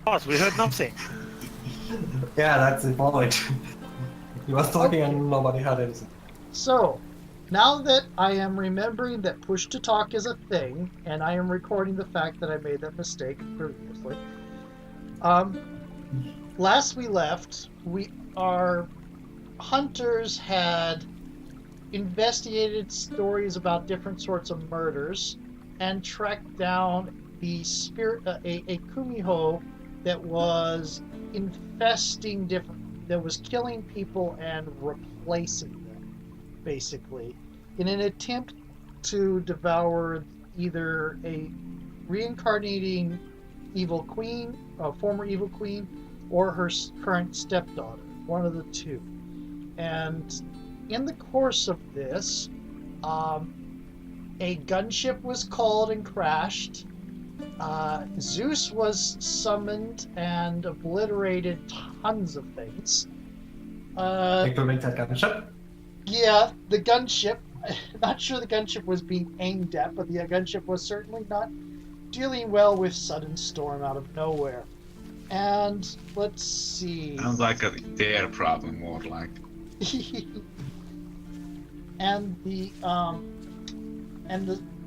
What? We heard nothing. Yeah, that's the point. He was talking Okay. and nobody heard anything. So, now that I am remembering that push to talk is a thing, and I am recording the fact that I made that mistake previously, um, last we left, our hunters had investigated stories about different sorts of murders and tracked down the spirit, a kumiho that was infesting that was killing people and replacing them, basically, in an attempt to devour either a reincarnating evil queen, a former evil queen, or her current stepdaughter, one of the two. And in the course of this, a gunship was called and crashed. Zeus was summoned and obliterated tons of things. Including that gunship? Yeah, the gunship. Not sure the gunship was being aimed at, but the gunship was certainly not dealing well with sudden storm out of nowhere. And let's see. Sounds like their problem, more like. and the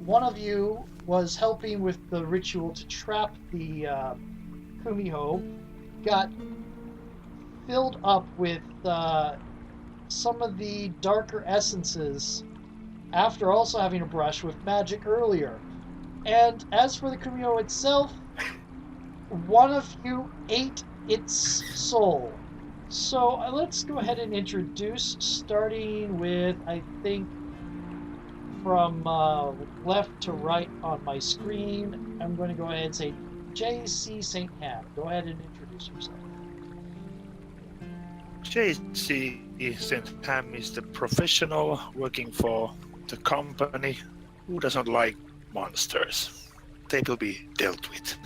one of you was helping with the ritual to trap the kumiho, got filled up with some of the darker essences after also having a brush with magic earlier. And as for the kumiho itself, one of you ate its soul. So let's go ahead and introduce, starting with, I think, from left to right on my screen. I'm going to go ahead and say J.C. St. Ham. Go ahead and introduce yourself. J.C. St. Ham is the professional working for the company who doesn't like monsters. They will be dealt with.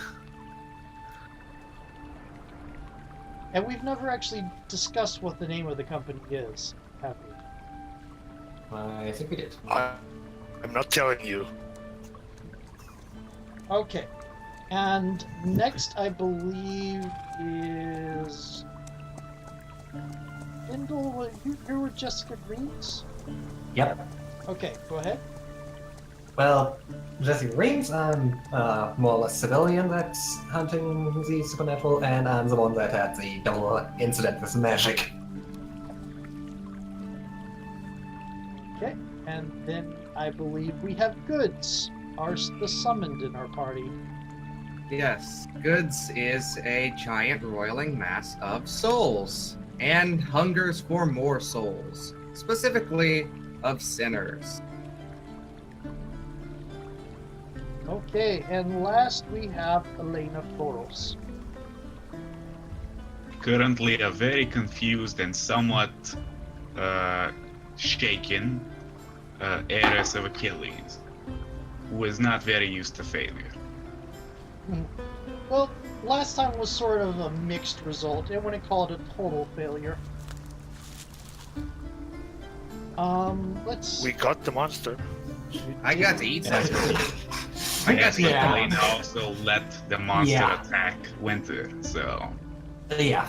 And we've never actually discussed what the name of the company is, have we? I think we did. I'm not telling you. Okay. And next, I believe, is... Bindle, you were Jessica Greens? Yep. Okay, go ahead. Well, Jesse Reams, I'm more or less civilian that's hunting the supernatural, and I'm the one that had the double incident with magic. Okay, and then I believe we have Goods, the summoned in our party. Yes, Goods is a giant roiling mass of souls, and hungers for more souls, specifically of sinners. Okay, and last we have Elena Toros. Currently a very confused and somewhat shaken heiress of Achilles, who is not very used to failure. Well, last time was sort of a mixed result. I wouldn't call it a total failure. Let's... We got the monster. I got to eat something. I guess Yeah. Elena also let the monster Yeah. attack Winter, so... Yeah.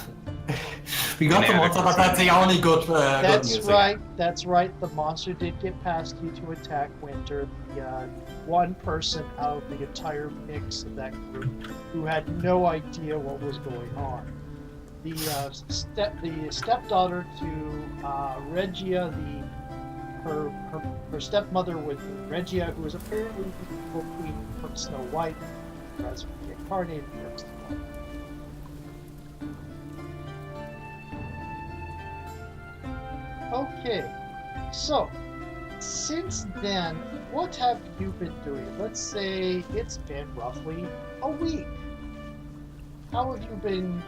We got the monster, but that's the only good That's news. right. That's right. The monster did get past you to attack Winter, the one person out of the entire mix of that group who had no idea what was going on. The stepdaughter to Regia, her stepmother was Regia, who was apparently the evil queen from Snow White, as reincarnated from Snow White. Okay, so since then, what have you been doing? Let's say it's been roughly a week. How have you been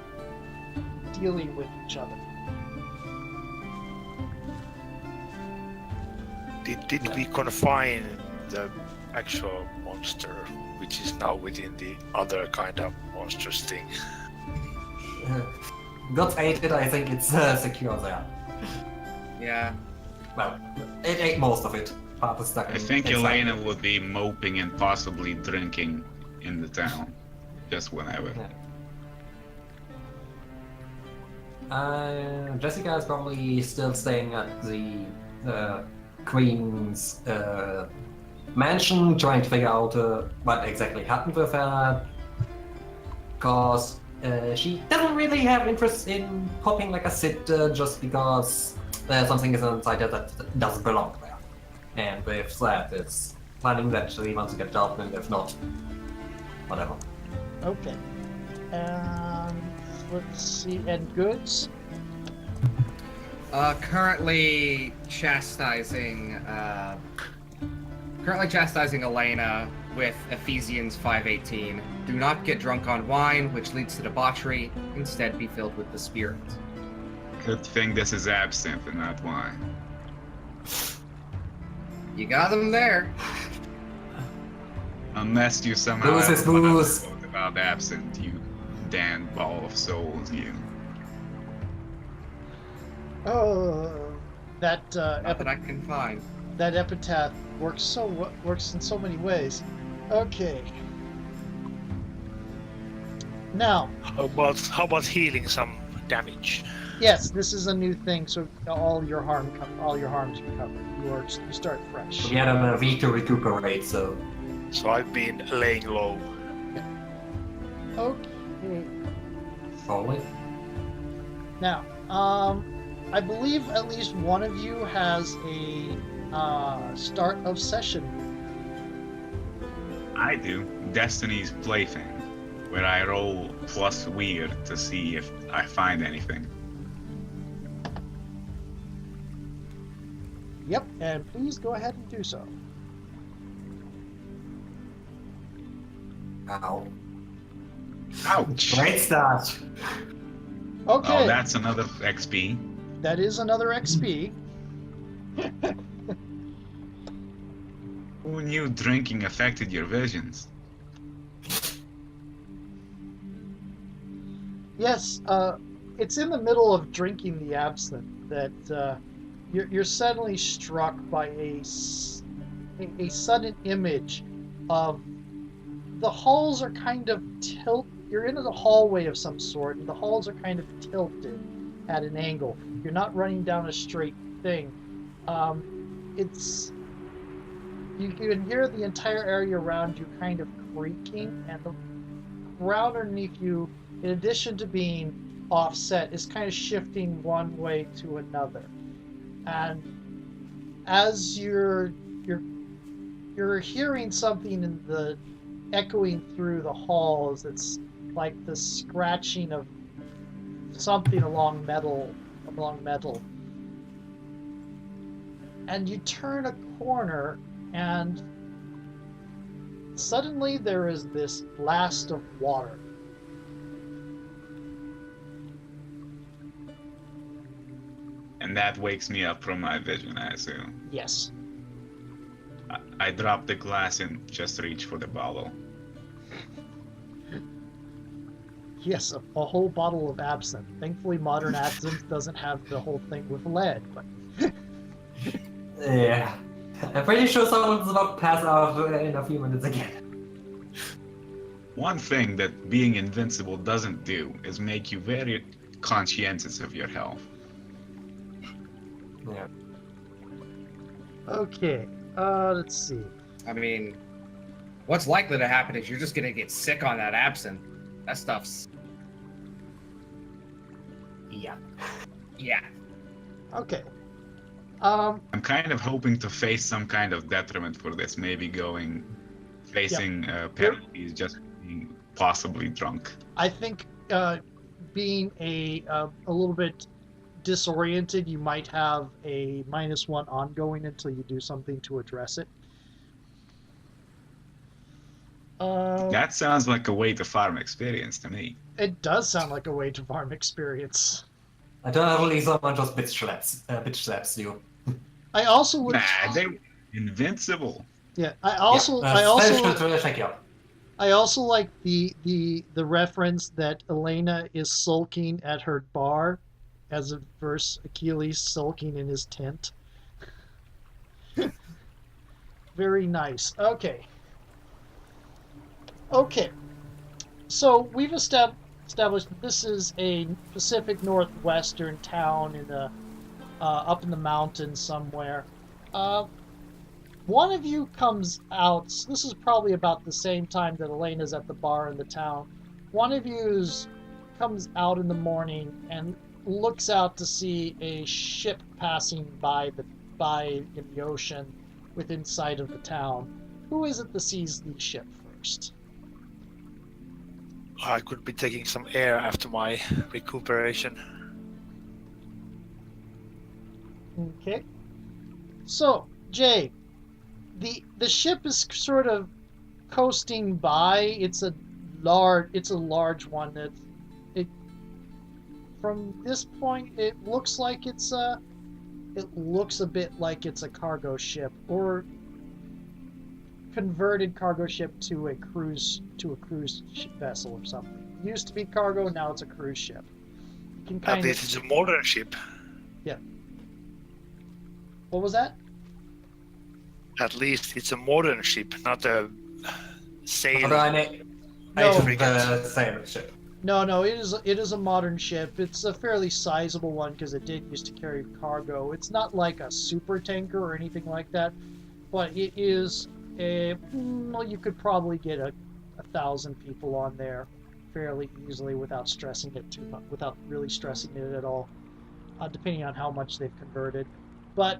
dealing with each other? Did we confine the actual monster, which is now within the other kind of monsters thing? God's aided, I think it's secure there. Yeah. Well, it ate most of it. Part is stuck I in- think inside. Elena would be moping and possibly drinking in the town, just whenever. Yeah. Jessica is probably still staying at the Queen's mansion, trying to figure out what exactly happened with her. Because she doesn't really have interest in popping like a sitter just because something is inside her that doesn't belong there. And with that, it's planning that she wants to get out, and if not, whatever. Okay. Let's see. And goods? Currently chastising Elena with Ephesians 5:18. Do not get drunk on wine, which leads to debauchery. Instead, be filled with the Spirit. Good thing this is absinthe and not wine. You got them there. Unless you somehow Booze is booze. about absinthe, you damn ball of souls, you. Oh, that Not that I can find. that epitaph works in so many ways. Okay. Now, How about healing some damage? yes, this is a new thing, so all your harms recover. You start fresh. We had a week to recuperate, so So I've been laying low. Okay. probably. Now, I believe at least one of you has a start of session. I do. Destiny's Plaything, where I roll plus weird to see if I find anything. Yep, and please go ahead and do so. Ow. Ouch! Great start. Okay, Oh, that's another XP. that is another XP. Who knew drinking affected your visions? Yes, it's in the middle of drinking the absinthe that you're suddenly struck by a sudden image of the halls are kind of tilt. You're in a hallway of some sort, and the halls are kind of tilted at an angle. You're not running down a straight thing. You can hear the entire area around you kind of creaking, and the ground underneath you, in addition to being offset, is kind of shifting one way to another. And as you're hearing something in the echoing through the halls, it's like the scratching of something along metal. And you turn a corner, and suddenly there is this blast of water. And that wakes me up from my vision, I assume. Yes. I drop the glass and just reach for the bottle. Yes, a whole bottle of absinthe. Thankfully, modern absinthe doesn't have the whole thing with lead, but Yeah. I'm pretty sure someone's about to pass out in a few minutes again. One thing that being invincible doesn't do is make you very conscientious of your health. Yeah. okay. Let's see. I mean, what's likely to happen is you're just gonna get sick on that absinthe. That stuff's... Yeah. Yeah. Okay. I'm kind of hoping to face some kind of detriment for this, maybe facing penalties just being possibly drunk. I think being a little bit disoriented, you might have a -1 ongoing until you do something to address it. That sounds like a way to farm experience to me. It does sound like a way to farm experience. I don't believe someone just bitch slaps you. I also would. Nah, they're invincible. Yeah. I also like the reference that Elena is sulking at her bar, as a verse Achilles sulking in his tent. Very nice. Okay. So we've established. establish that this is a Pacific Northwestern town in the up in the mountains somewhere. One of you comes out. This is probably about the same time that Elena's at the bar in the town. One of you comes out in the morning and looks out to see a ship passing by in the ocean within sight of the town. Who is it that sees the ship first? I could be taking some air after my recuperation. Okay. So, Jay, the ship is sort of coasting by. It's a large one. From this point, it looks a bit like it's a cargo ship, or converted cargo ship to a cruise vessel or something. It used to be cargo, now it's a cruise ship. You can At least it's a modern ship. Yeah. What was that? At least it's a modern ship, not a sailing. No. Sailing ship. No, it is a modern ship. It's a fairly sizable one because it did used to carry cargo. It's not like a super tanker or anything like that, but it is you could probably get 1,000 people on there fairly easily without stressing it too much, without really stressing it at all, depending on how much they've converted. But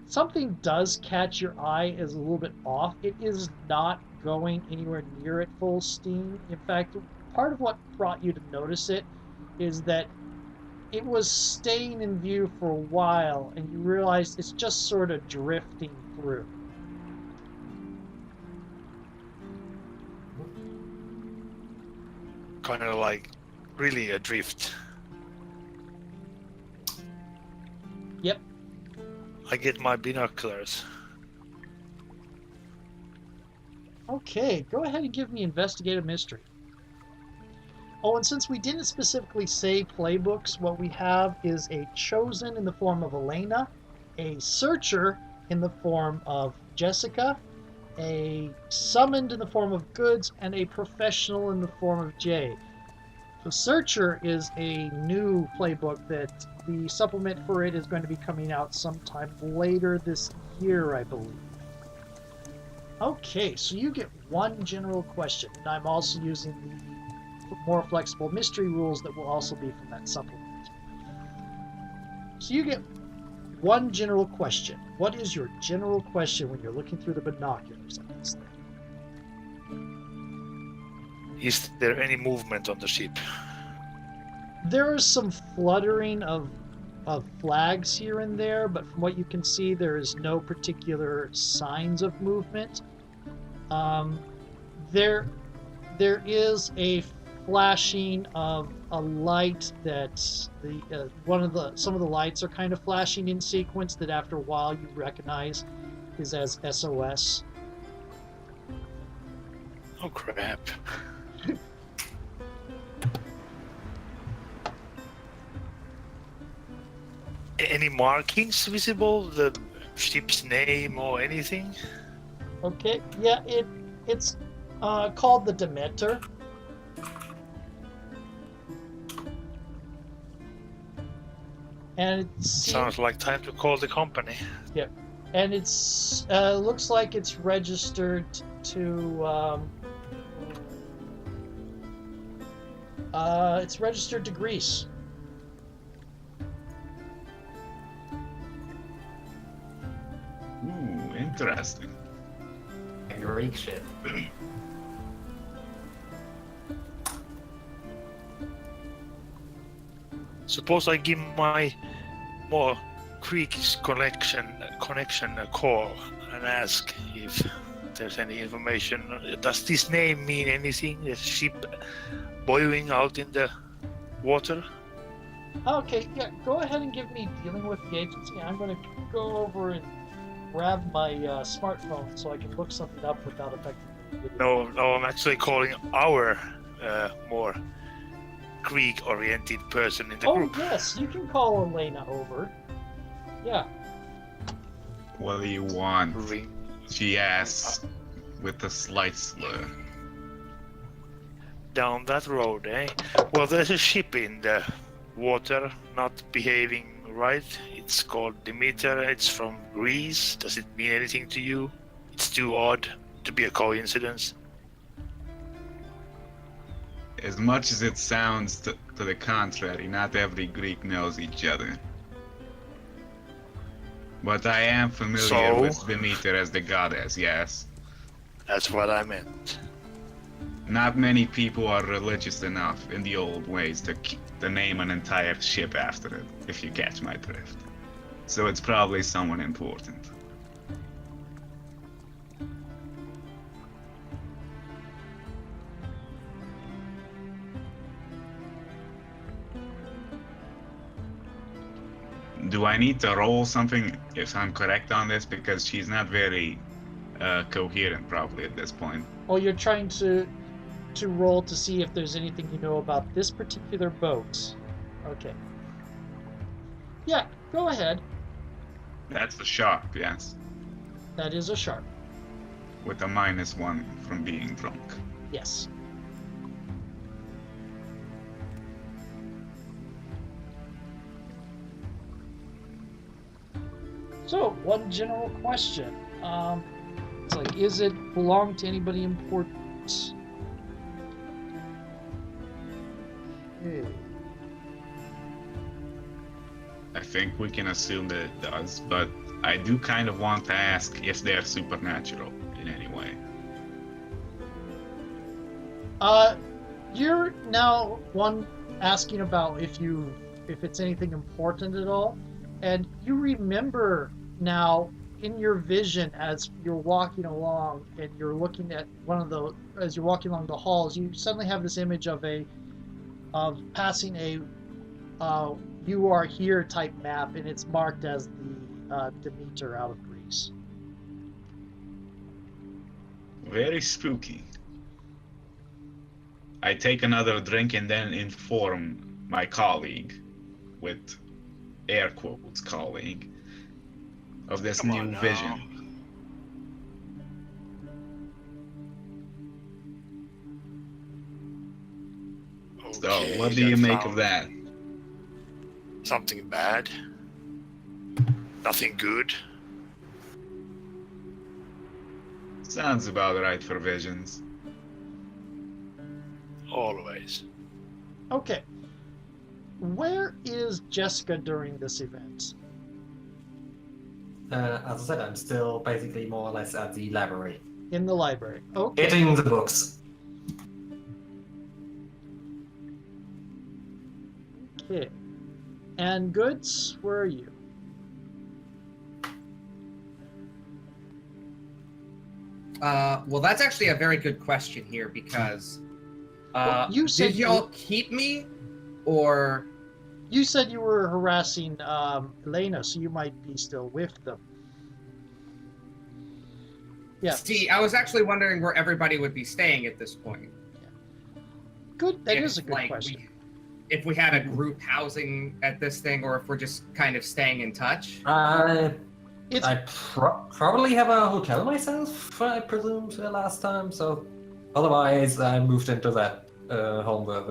something does catch your eye as a little bit off. It is not going anywhere near at full steam. In fact, part of what brought you to notice it is that it was staying in view for a while, and you realized it's just sort of drifting through. Kind of like really adrift. Yep. I get my binoculars. Okay, go ahead and give me investigative mystery. Oh, and since we didn't specifically say playbooks, what we have is a chosen in the form of Elena, a searcher in the form of Jessica, a summoned in the form of Goods, and a professional in the form of Jay. The Searcher is a new playbook that the supplement for it is going to be coming out sometime later this year, I believe. Okay, so you get one general question, and I'm also using the more flexible mystery rules that will also be from that supplement. So you get one general question. What is your general question when you're looking through the binoculars at this thing? Is there any movement on the ship? There is some fluttering of flags here and there, but from what you can see, there is no particular signs of movement. There is a flashing of a light that some of the lights are kind of flashing in sequence that after a while you recognize is as SOS. Oh crap. Any markings visible? The ship's name or anything? Okay, yeah, it's called the Demeter. And it Sounds like time to call the company. Yep, and it's looks like it's registered to Greece. Ooh, interesting. A Greek ship. Suppose I give my more Greek connection a call and ask if there's any information. Does this name mean anything? The ship boiling out in the water? Okay, yeah, go ahead and give me dealing with the agency. I'm going to go over and grab my smartphone so I can look something up without affecting the video. No, I'm actually calling our more Greek-oriented person in the group. Oh, yes, you can call Elena over. Yeah. What do you want? Ring. She asks with a slight slur. down that road, eh? Well, there's a ship in the water not behaving right. It's called Demeter. It's from Greece. Does it mean anything to you? It's too odd to be a coincidence. As much as it sounds to the contrary, not every Greek knows each other. But I am familiar So? with Demeter as the goddess, yes. That's what I meant. Not many people are religious enough in the old ways to name an entire ship after it, if you catch my drift. So it's probably someone important. Do I need to roll something if I'm correct on this? Because she's not very coherent probably at this point. Oh, you're trying to roll to see if there's anything you know about this particular boat. Okay. Yeah, go ahead. That's a sharp, yes. That is a sharp. With a -1 from being drunk. Yes. So, one general question. It's like, is it belong to anybody important? Okay. I think we can assume that it does, but I do kind of want to ask if they're supernatural in any way. You're now one asking about if it's anything important at all, and you remember now in your vision as you're walking along and you're looking at as you're walking along the halls, you suddenly have this image of passing a "you are here" type map, and it's marked as the Demeter out of Greece. Very spooky. I take another drink and then inform my colleague, with air quotes colleague, of this Come new on now. vision. So, Okay, what do you I make of found that? Something bad? Nothing good? Sounds about right for visions. Always. Okay. Where is Jessica during this event? As I said, I'm still basically more or less at the library. In the library. Okay. Getting the books. Okay. And Goods, where are you? Well, that's actually a very good question here because Well, you said did y'all keep me, or You said you were harassing Elena, so you might be still with them. Yeah. see? I was actually wondering where everybody would be staying at this point. Good. That If, is a good like, question. If we had a group housing at this thing, or if we're just kind of staying in touch. It's I probably have a hotel myself, I presumed, last time, so otherwise I moved into that home with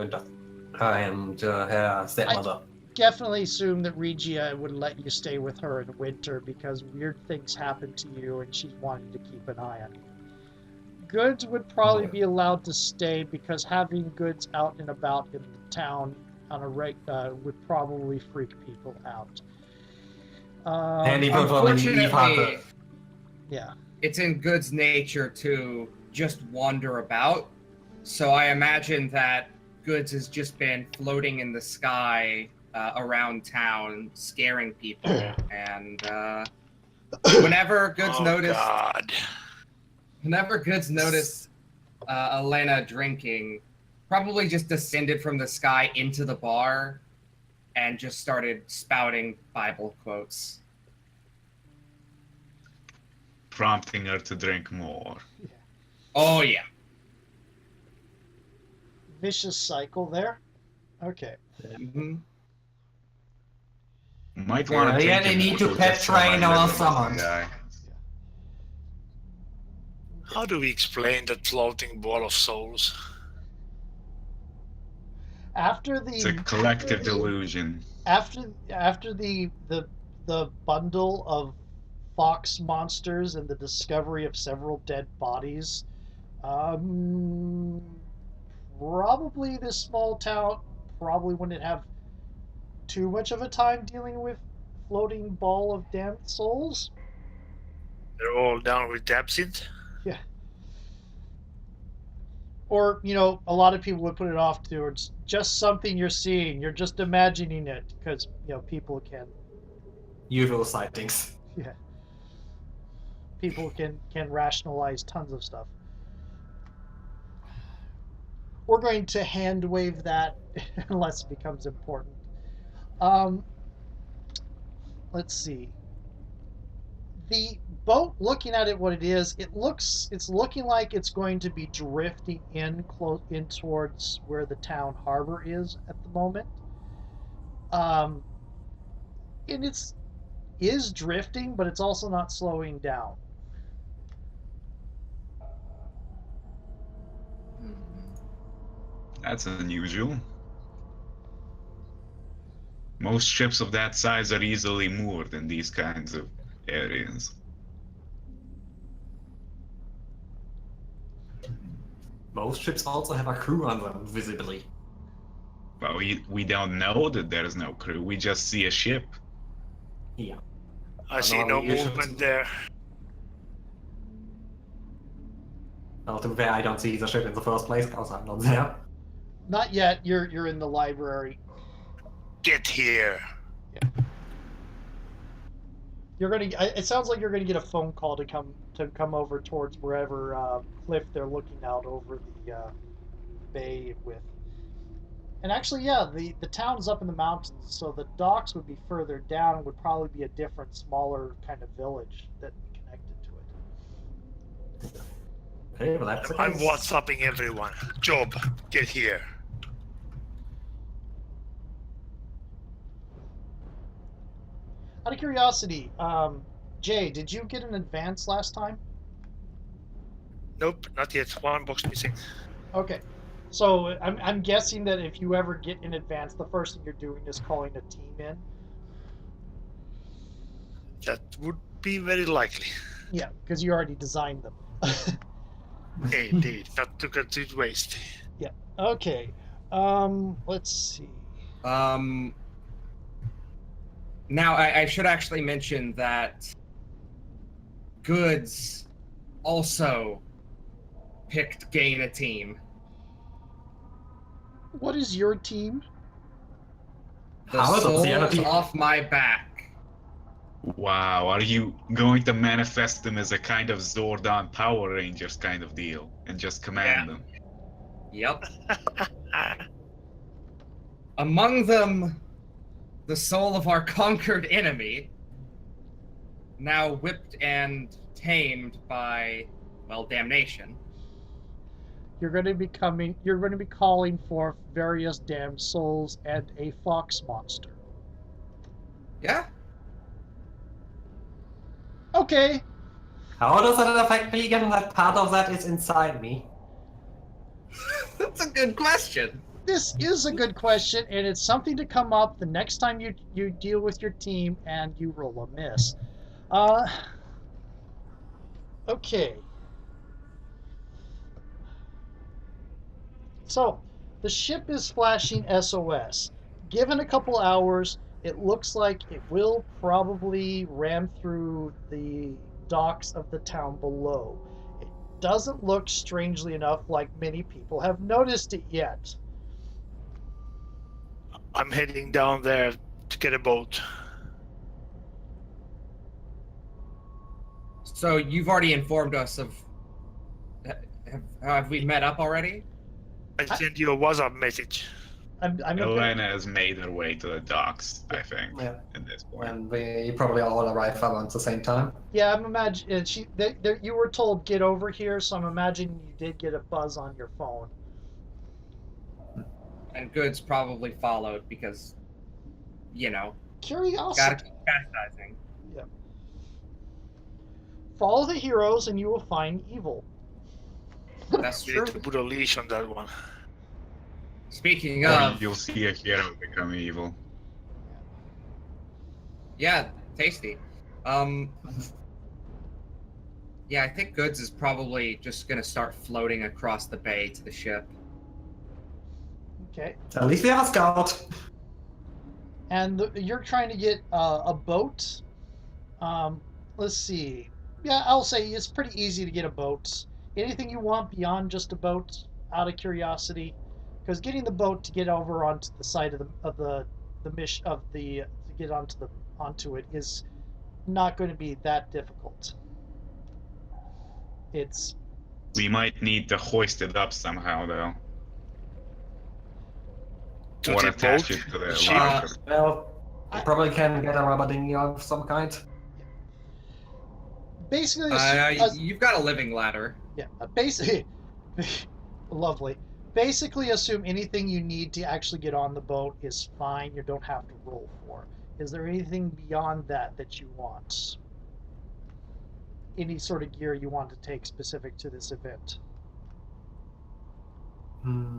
and her stepmother. definitely assume that Regia would let you stay with her in winter because weird things happen to you and she's wanting to keep an eye on you. Goods would probably be allowed to stay because having Goods out and about in the town on a would probably freak people out. And he probably Unfortunately, Yeah. it's in Good's nature to just wander about. So I imagine that Goods has just been floating in the sky around town, scaring people. And whenever Goods God. whenever Goods noticed Elena drinking, probably just descended from the sky into the bar and just started spouting Bible quotes. Prompting her to drink more. Oh, yeah. Vicious cycle there. Okay. Mhm. Might want to Yeah, take they him need to just pet for my train or little someone. guy. How do we explain that floating ball of souls? After It's a collective delusion. After the bundle of fox monsters and the discovery of several dead bodies, probably this small town probably wouldn't have too much of a time dealing with floating ball of damned souls. They're all down with absinthe. Yeah. Or, a lot of people would put it off towards just something you're seeing. You're just imagining it because, people can. Usual sightings. Yeah. People can rationalize tons of stuff. We're going to hand wave that unless it becomes important. Let's see. The boat, looking at it, what it is, it's looking like it's going to be drifting in towards where the town harbor is at the moment. And is drifting, but it's also not slowing down. That's unusual. Most ships of that size are easily moored in these kinds of areas. Most ships also have a crew on them, visibly. But we don't know that there is no crew. We just see a ship. Yeah. I see no movement there. Well, to be fair, I don't see the ship in the first place because I'm not there. Not yet. You're in the library. Get here. You're gonna. It sounds like you're gonna get a phone call to come over towards wherever cliff they're looking out over the bay with. And actually, yeah, the town's up in the mountains, so the docks would be further down. Would probably be a different, smaller kind of village that connected to it. Okay, well, that's I'm WhatsApping everyone. Job, get here. Out of curiosity, Jay, did you get an advance last time? Nope, not yet. One box missing. Okay, so I'm guessing that if you ever get in advance, the first thing you're doing is calling a team in. That would be very likely. Yeah, because you already designed them. Indeed, not to get to waste. Yeah. Okay. Let's see. Now, I should actually mention that Goods also picked gain a team. What is your team? The How is it? souls off my back. Wow, are you going to manifest them as a kind of Zordon Power Rangers kind of deal and just command them? Yep. Among them, the soul of our conquered enemy, now whipped and tamed by, well, damnation. You're going to be calling for various damned souls and a fox monster. Yeah? Okay. How does that affect me, given that part of that is inside me? That's a good question. This is a good question, and it's something to come up the next time you deal with your team and you roll a miss. Okay. So, the ship is flashing SOS. Given a couple hours, it looks like it will probably ram through the docks of the town below. It doesn't look, strangely enough, like many people have noticed it yet. I'm heading down there to get a boat. So you've already informed us of... Have we met up already? I sent you a WhatsApp message. Elena has made her way to the docks, I think, Yeah. at this point. And we probably all arrive around the same time. Yeah, I'm imagining you were told get over here, so I'm imagining you did get a buzz on your phone. And Goods probably followed because, Curiosity. gotta keep chastising. Yeah. Follow the heroes, and you will find evil. That's We true. need to put a leash on that one. Speaking Or of, you'll see a hero become evil. yeah, tasty. Yeah, I think Goods is probably just gonna start floating across the bay to the ship. Okay. At least we have a scout. And you're trying to get a boat. Let's see. Yeah, I'll say it's pretty easy to get a boat. Anything you want beyond just a boat, out of curiosity, because getting the boat to get over onto the side of the mission of the to get onto it is not going to be that difficult. It's We might need to hoist it up somehow, though. To Or the attach boat, it to the ship. larger. Well, you probably can get a rubber dinghy of some kind. basically You've got a living ladder. yeah, basically lovely. Basically assume anything you need to actually get on the boat is fine. You don't have to roll for. Is there anything beyond that you want? Any sort of gear you want to take specific to this event?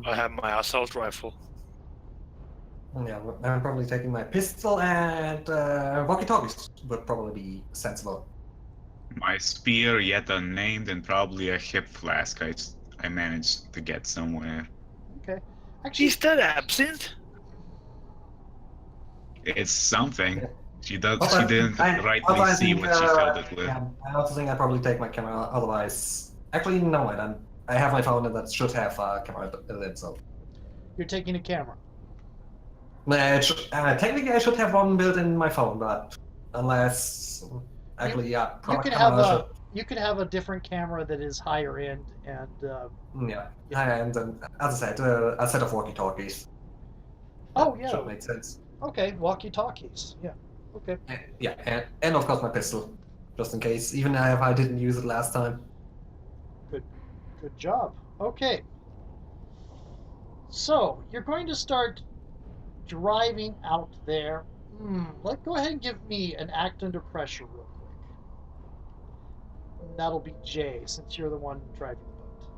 I have my assault rifle. Yeah, I'm probably taking my pistol and walkie-talkies would probably be sensible. My spear, yet unnamed, and probably a hip flask I managed to get somewhere. Okay. Actually, Is that absinthe? It's something. She Also, didn't also, rightly I see think, what she filled it with. yeah, I also think I'd probably take my camera. Otherwise, actually, no, I don't. I have my phone that should have a camera in it, so. you're taking a camera. Technically, I should have one built in my phone, but unless actually, yeah, You proper could camera have you could have a different camera that is higher end and yeah, and then, as I said, a set of walkie-talkies. oh That yeah, should make sense. okay, walkie-talkies. Yeah. Okay. Yeah, and of course my pistol, just in case, even if I didn't use it last time. Good job. Okay. So, you're going to start driving out there. Go ahead and give me an act under pressure real quick. And that'll be Jay, since you're the one driving the boat.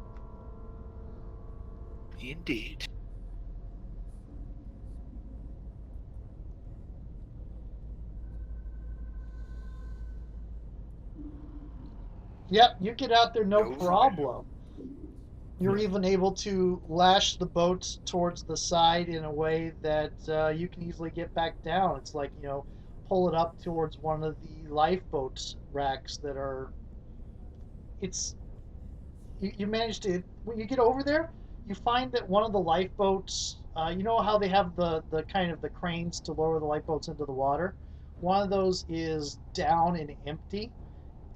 Indeed. Yep, you get out there no No. problem. You're even able to lash the boat towards the side in a way that you can easily get back down. It's like, pull it up towards one of the lifeboat racks that are. It's. You manage to. When you get over there, you find that one of the lifeboats. You know how they have the kind of the cranes to lower the lifeboats into the water? One of those is down and empty,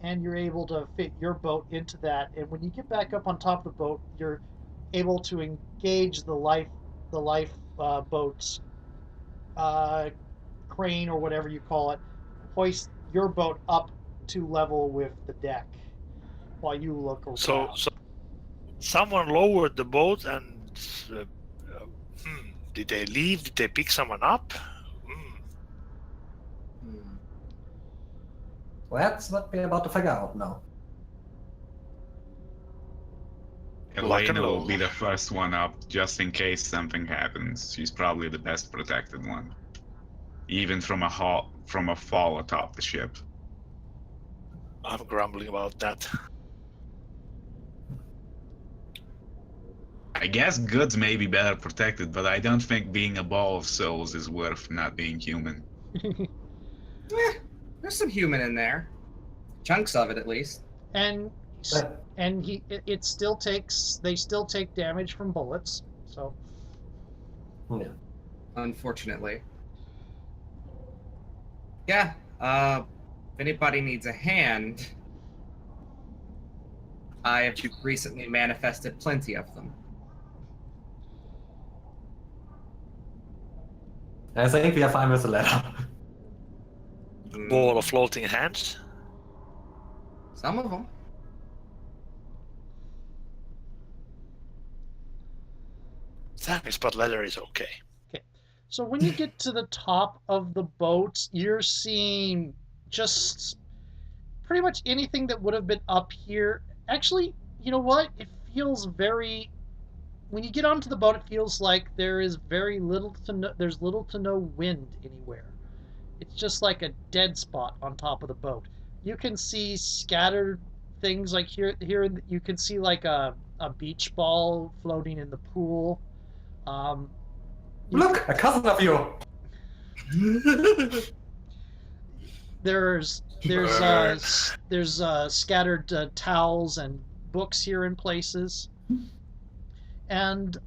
and you're able to fit your boat into that. And when you get back up on top of the boat, you're able to engage the life boat's crane or whatever you call it, hoist your boat up to level with the deck while you look around. So someone lowered the boat and uh, uh, did they leave? Did they pick someone up? Well, that's what we're about to figure out now. Lock and Elena will load. be the first one up, just in case something happens. She's probably the best protected one, even from a fall atop the ship. I'm grumbling about that. I guess goods may be better protected, but I don't think being a ball of souls is worth not being human. There's some human in there. Chunks of it, at least. and But and it still takes they still take damage from bullets. So yeah, Unfortunately. Yeah, if anybody needs a hand, I have recently manifested plenty of them. I think we are fine with the ladder. Ball of floating hands. Some of them. Thanks, but leather is okay. So when you get to the top of the boat, you're seeing just pretty much anything that would have been up here. Actually, you know what? It feels very when you get onto the boat, it feels like there is there's little to no wind anywhere. It's just like a dead spot on top of the boat. You can see scattered things like here. You can see like a beach ball floating in the pool. Um, Look, a cousin of you. there's scattered towels and books here in places, and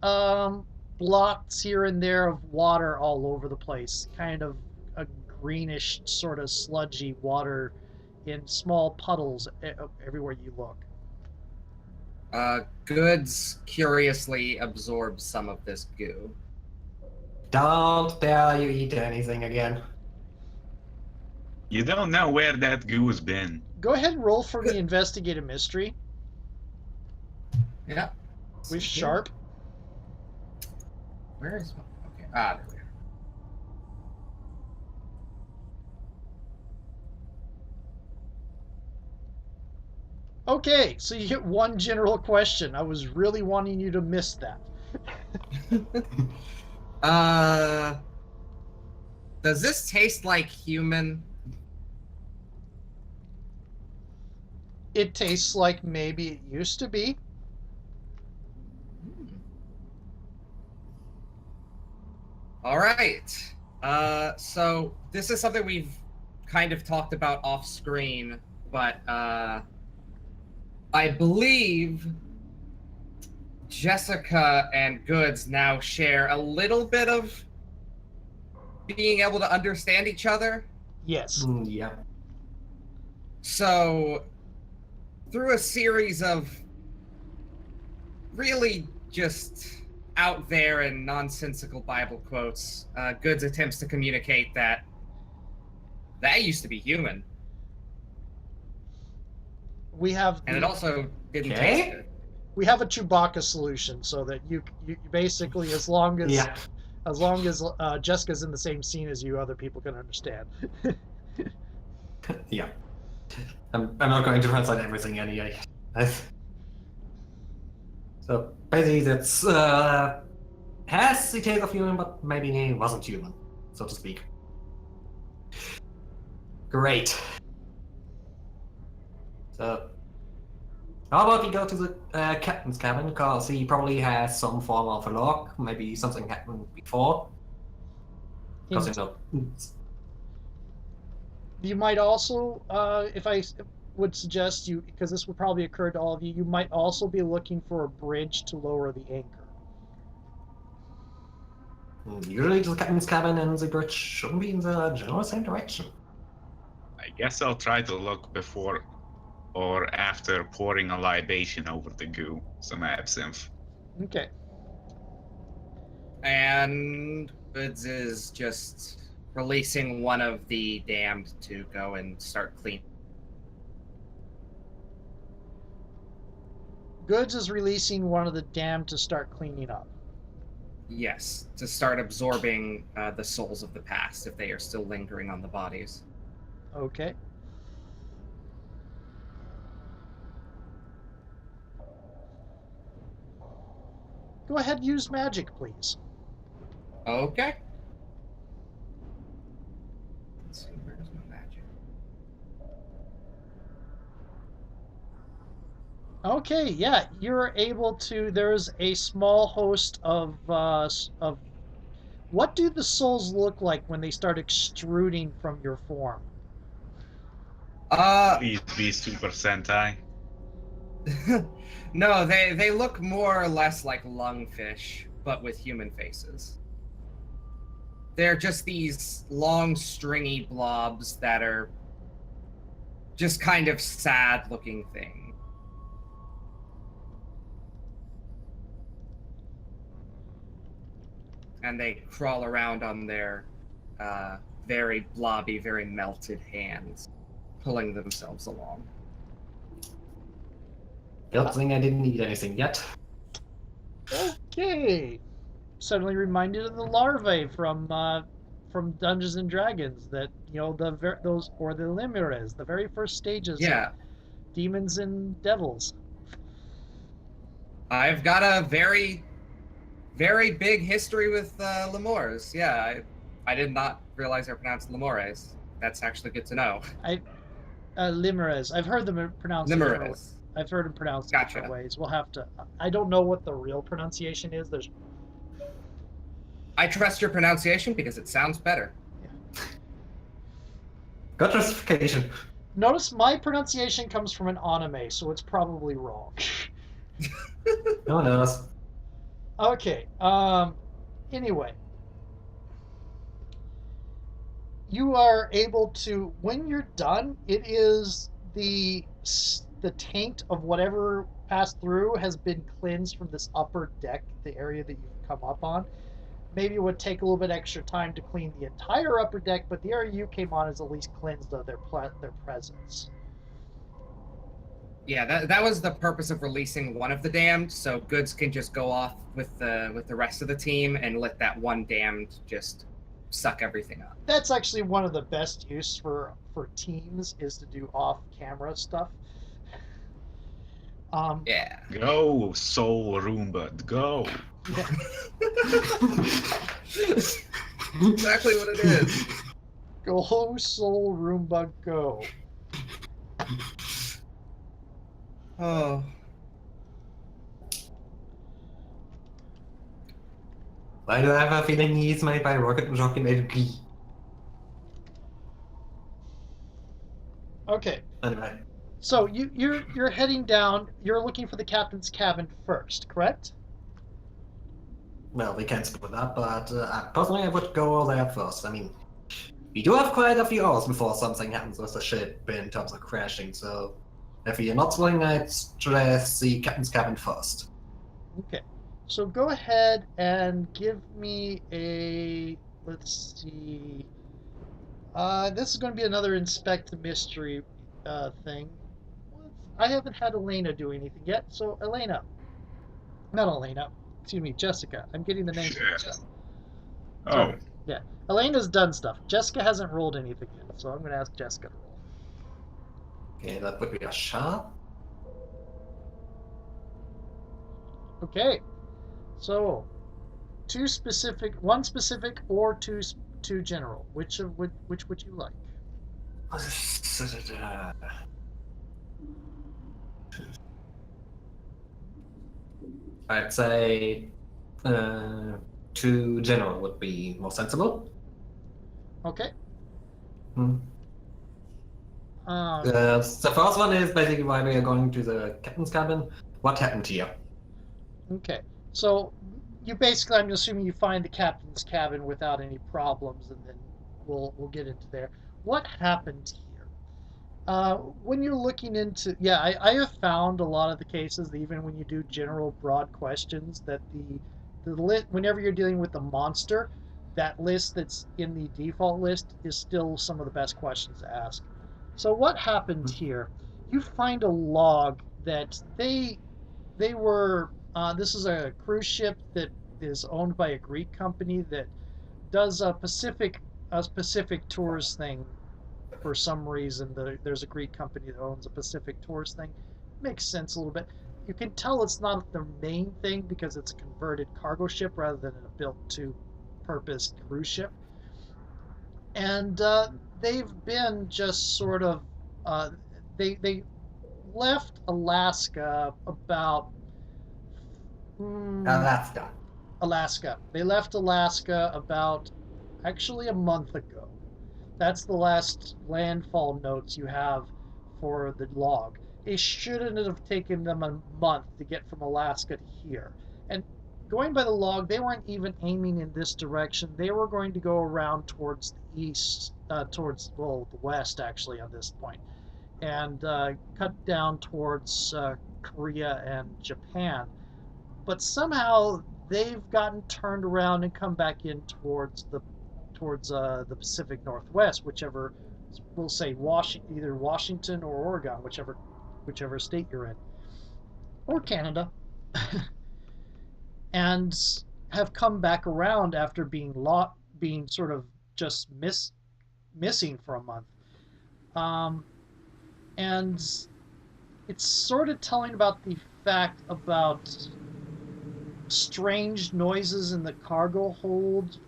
blots here and there of water all over the place, kind of a greenish sort of sludgy water in small puddles everywhere you look. Goods curiously absorbs some of this goo. Don't dare you eat anything again. You don't know where that goo's been. Go ahead and roll for me investigate a mystery Yeah. with sharp. Where is my... Okay. There we go. Okay, so you get one general question. I was really wanting you to miss that. Does this taste like human? It tastes like maybe it used to be. All right. So this is something we've kind of talked about off screen, but I believe Jessica and Goods now share a little bit of being able to understand each other. Yes. Yeah. So, through a series of really just out there and nonsensical Bible quotes, Goods attempts to communicate that used to be human. We have And it also didn't Okay. taste good. we have a Chewbacca solution so that you basically as long as Yeah. Jessica's in the same scene as you, other people can understand. Yeah. I'm not going to translate everything anyway. So basically, that's has the taste of human, but maybe he wasn't human, so to speak. Great. So, how about we go to the captain's cabin, because he probably has some form of a log. Maybe something happened before. Because You might also, if I would suggest you, because this would probably occur to all of you, you might also be looking for a bridge to lower the anchor. usually the captain's cabin and the bridge shouldn't be in the general same direction. I guess I'll try to look before or after pouring a libation over the goo, some absinthe. Okay. And Goods is just releasing one of the damned to go and start cleaning. Goods is releasing one of the damned to start cleaning up. Yes, to start absorbing the souls of the past if they are still lingering on the bodies. Okay. Go ahead and use magic, please. Okay. Let's see, where's my magic? Okay, yeah, you're able to. There's a small host of. What do the souls look like when they start extruding from your form? Please be Super Sentai. No, they look more or less like lungfish, but with human faces. They're just these long, stringy blobs that are just kind of sad-looking things. And they crawl around on their very blobby, very melted hands, pulling themselves along. Good thing I didn't eat anything yet. Okay. Suddenly reminded of the larvae from Dungeons and Dragons. That those or the Lemures, the very first stages. Yeah. Of demons and devils. I've got a very very big history with Lemurs. Yeah, I did not realize they're pronounced Lemures. That's actually good to know. Limerez. I've heard them pronounced different ways. Lemures. I've heard them pronounced Gotcha. different ways. We'll have to. I don't know what the real pronunciation is. There's. I trust your pronunciation because it sounds better. Good justification. Notice my pronunciation comes from an anime, so it's probably wrong. No one knows. Okay. Anyway, you are able to, when you're done, it is the taint of whatever passed through has been cleansed from this upper deck, the area that you've come up on. Maybe it would take a little bit extra time to clean the entire upper deck, but the area you came on is at least cleansed of their presence. Yeah, that was the purpose of releasing one of the damned, so Goods can just go off with the rest of the team and let that one damned just suck everything up. That's actually one of the best use for teams, is to do off-camera stuff. Yeah. Go, Soul Roomba, go. Exactly what it is. Go, Soul Roomba, go. Oh. Why do I have a feeling he's made by rocket jockey made G? Okay, Anyway, so you're heading down. You're looking for the captain's cabin first, correct? well, we can split up, but personally I would go there first. I mean, we do have quite a few hours before something happens with the ship in terms of crashing, so if you're not willing, I'd suggest the captain's cabin first. Okay, so go ahead and give me a, let's see. This is going to be another inspect the mystery thing. I haven't had Elena do anything yet, so Elena, not Elena, excuse me, Jessica. I'm getting the names mixed up. Oh, Yeah, Elena's done stuff. Jessica hasn't rolled anything yet, so I'm going to ask Jessica to roll. Okay, that would be a shot. Okay, so one specific, or two general. Which would you like? I'd say two general would be more sensible. Okay. Hmm. The first one is basically why we are going to the captain's cabin. What happened here? Okay, so you basically, I'm assuming you find the captain's cabin without any problems, and then we'll get into there. What happened here? When you're looking into, yeah, I have found a lot of the cases, even when you do general broad questions, that the list, whenever you're dealing with the monster, that list that's in the default list is still some of the best questions to ask. So what happened here? You find a log that they were. This is a cruise ship that is owned by a Greek company that does a Pacific tours thing. For some reason, there's a Greek company that owns a Pacific tours thing. Makes sense a little bit. You can tell it's not the main thing because it's a converted cargo ship rather than a built-to-purpose cruise ship. And they've been just sort of they left Alaska about Alaska. They left Alaska about actually a month ago. That's the last landfall notes you have for the log. It shouldn't have taken them a month to get from Alaska to here. And going by the log, they weren't even aiming in this direction. They were going to go around towards the east, towards, well, the west actually at this point, and cut down towards Korea and Japan. But somehow they've gotten turned around and come back in towards the Pacific Northwest, whichever, we'll say either Washington or Oregon, whichever state you're in, or Canada, and have come back around after being sort of just missing for a month. And it's sort of telling about the fact about strange noises in the cargo hold,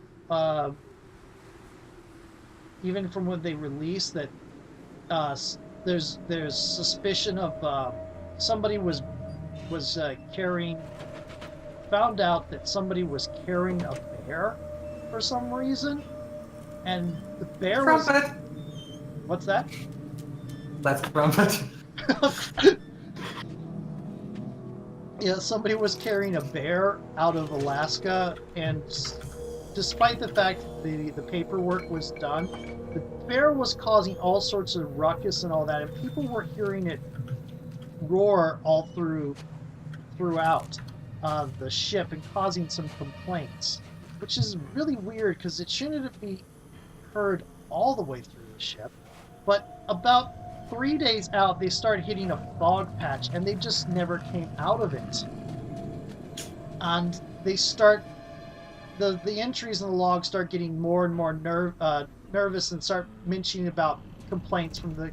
even from when they released that. There's suspicion of somebody was carrying. Found out that somebody was carrying a bear for some reason, and the bear was. Trumpet! What's that? That's Trumpet. Yeah, somebody was carrying a bear out of Alaska, and despite the fact that the paperwork was done, the bear was causing all sorts of ruckus and all that, and people were hearing it roar all throughout the ship and causing some complaints, which is really weird because it shouldn't be heard all the way through the ship. But about 3 days out, they started hitting a fog patch, and they just never came out of it. And they start the entries in the log start getting more and more nervous and start mentioning about complaints from the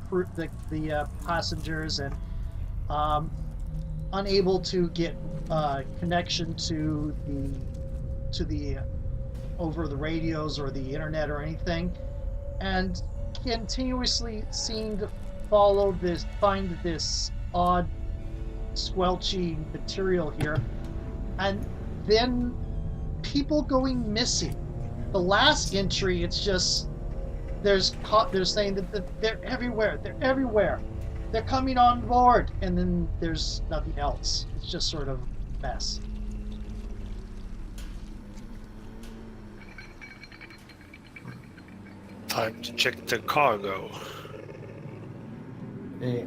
crew, the passengers, and unable to get connection to the over the radios or the internet or anything, and continuously seem to find this odd squelchy material here, and then people going missing. The last entry, it's just they're saying that they're everywhere, they're coming on board, and then there's nothing else. It's just sort of a mess. Time to check the cargo. Yeah.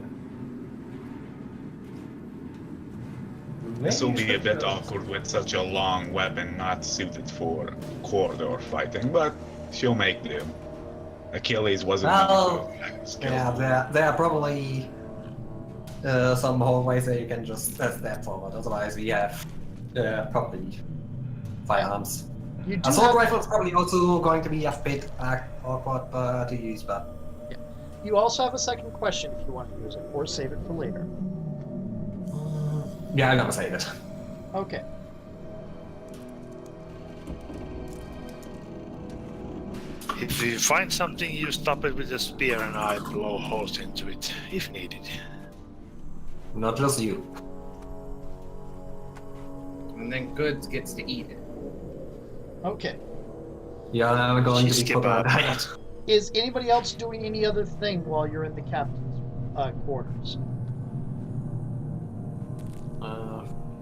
This will be a bit awkward with such a long weapon not suited for corridor fighting, but she'll make do. Achilles wasn't Well, skilled. yeah, there are probably some hallways that you can just step forward. Otherwise, we have probably firearms. You do Assault have, rifle is probably also going to be a bit awkward to use, but you also have a second question if you want to use it, or save it for later. yeah, I'm gonna save it. Okay. If you find something, you stop it with a spear and I blow holes into it, if needed. Not just you. And then Goods gets to eat it. Okay. Yeah, I'm going to be Skip put on out. diet. Is anybody else doing any other thing while you're in the captain's quarters?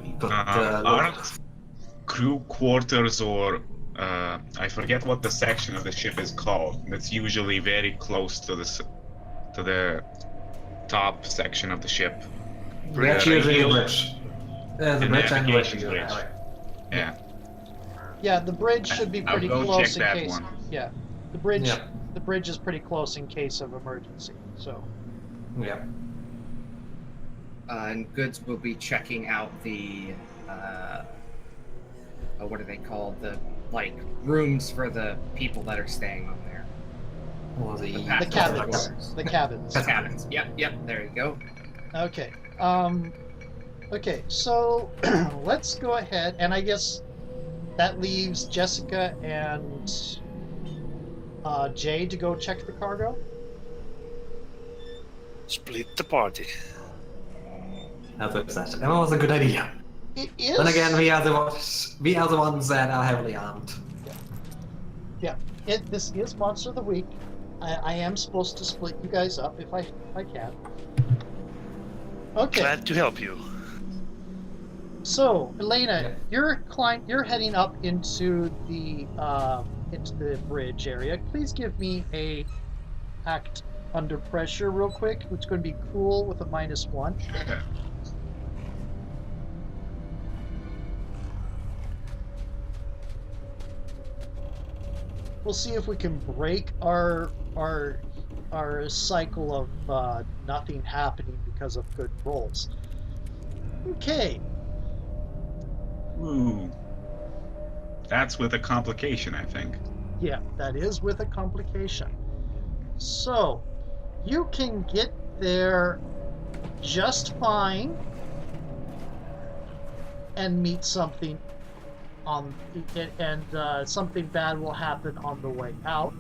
We put, Aren't crew quarters or I forget what the section of the ship is called. That's usually very close to the top section of the ship. That's The usually the radio- bridge. The the bridge and navigation radio. bridge. Yeah. Yeah, the bridge should be I'll pretty go close check in that case. one. Yeah, the bridge. Yeah. The bridge is pretty close in case of emergency. So. Yeah. And Goods will be checking out the what are they called? The rooms for the people that are staying on there. Or The Passenger cabins. quarters. The cabins. Cabins. Yep. There you go. Okay. Okay. So let's go ahead, and I guess that leaves Jessica and Jay to go check the cargo. Split the party. That was a good idea. It is. Then again, we are the ones that are heavily armed. Yeah. This is Monster of the Week. I am supposed to split you guys up if I can. Okay. Glad to help you. So, Elena, Yeah. you're heading up into the bridge area. Please give me a act under pressure real quick, which is going to be cool with a -1. We'll see if we can break our cycle of nothing happening because of good rolls. Okay. Ooh. That's with a complication, I think. Yeah, that is with a complication. So, you can get there just fine. and meet something on, and something bad will happen on the way out.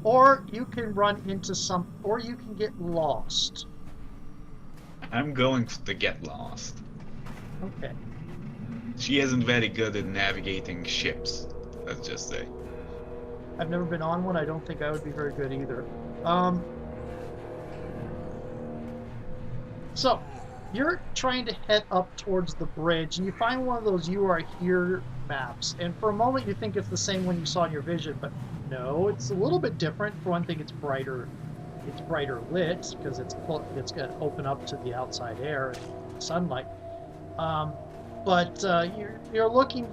Or you can run into or you can get lost. I'm going to get lost. Okay. She isn't very good at navigating ships, let's just say. I've never been on one. I don't think I would be very good either. So, you're trying to head up towards the bridge, and you find one of those "You Are Here" maps. And for a moment, you think it's the same one you saw in your vision, but no, it's a little bit different. For one thing, it's brighter. It's brighter lit because it's going to open up to the outside air and sunlight. But you're looking.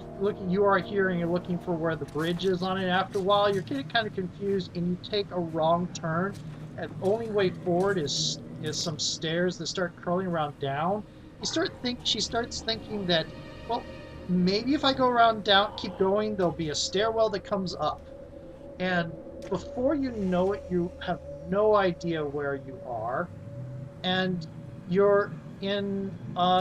You are here, and you're looking for where the bridge is on it. After a while, you're getting kind of confused, and you take a wrong turn. And the only way forward is some stairs that start curling around down. She starts thinking that, well, maybe if I go around down, keep going, there'll be a stairwell that comes up. And before you know it, you have no idea where you are, and you're in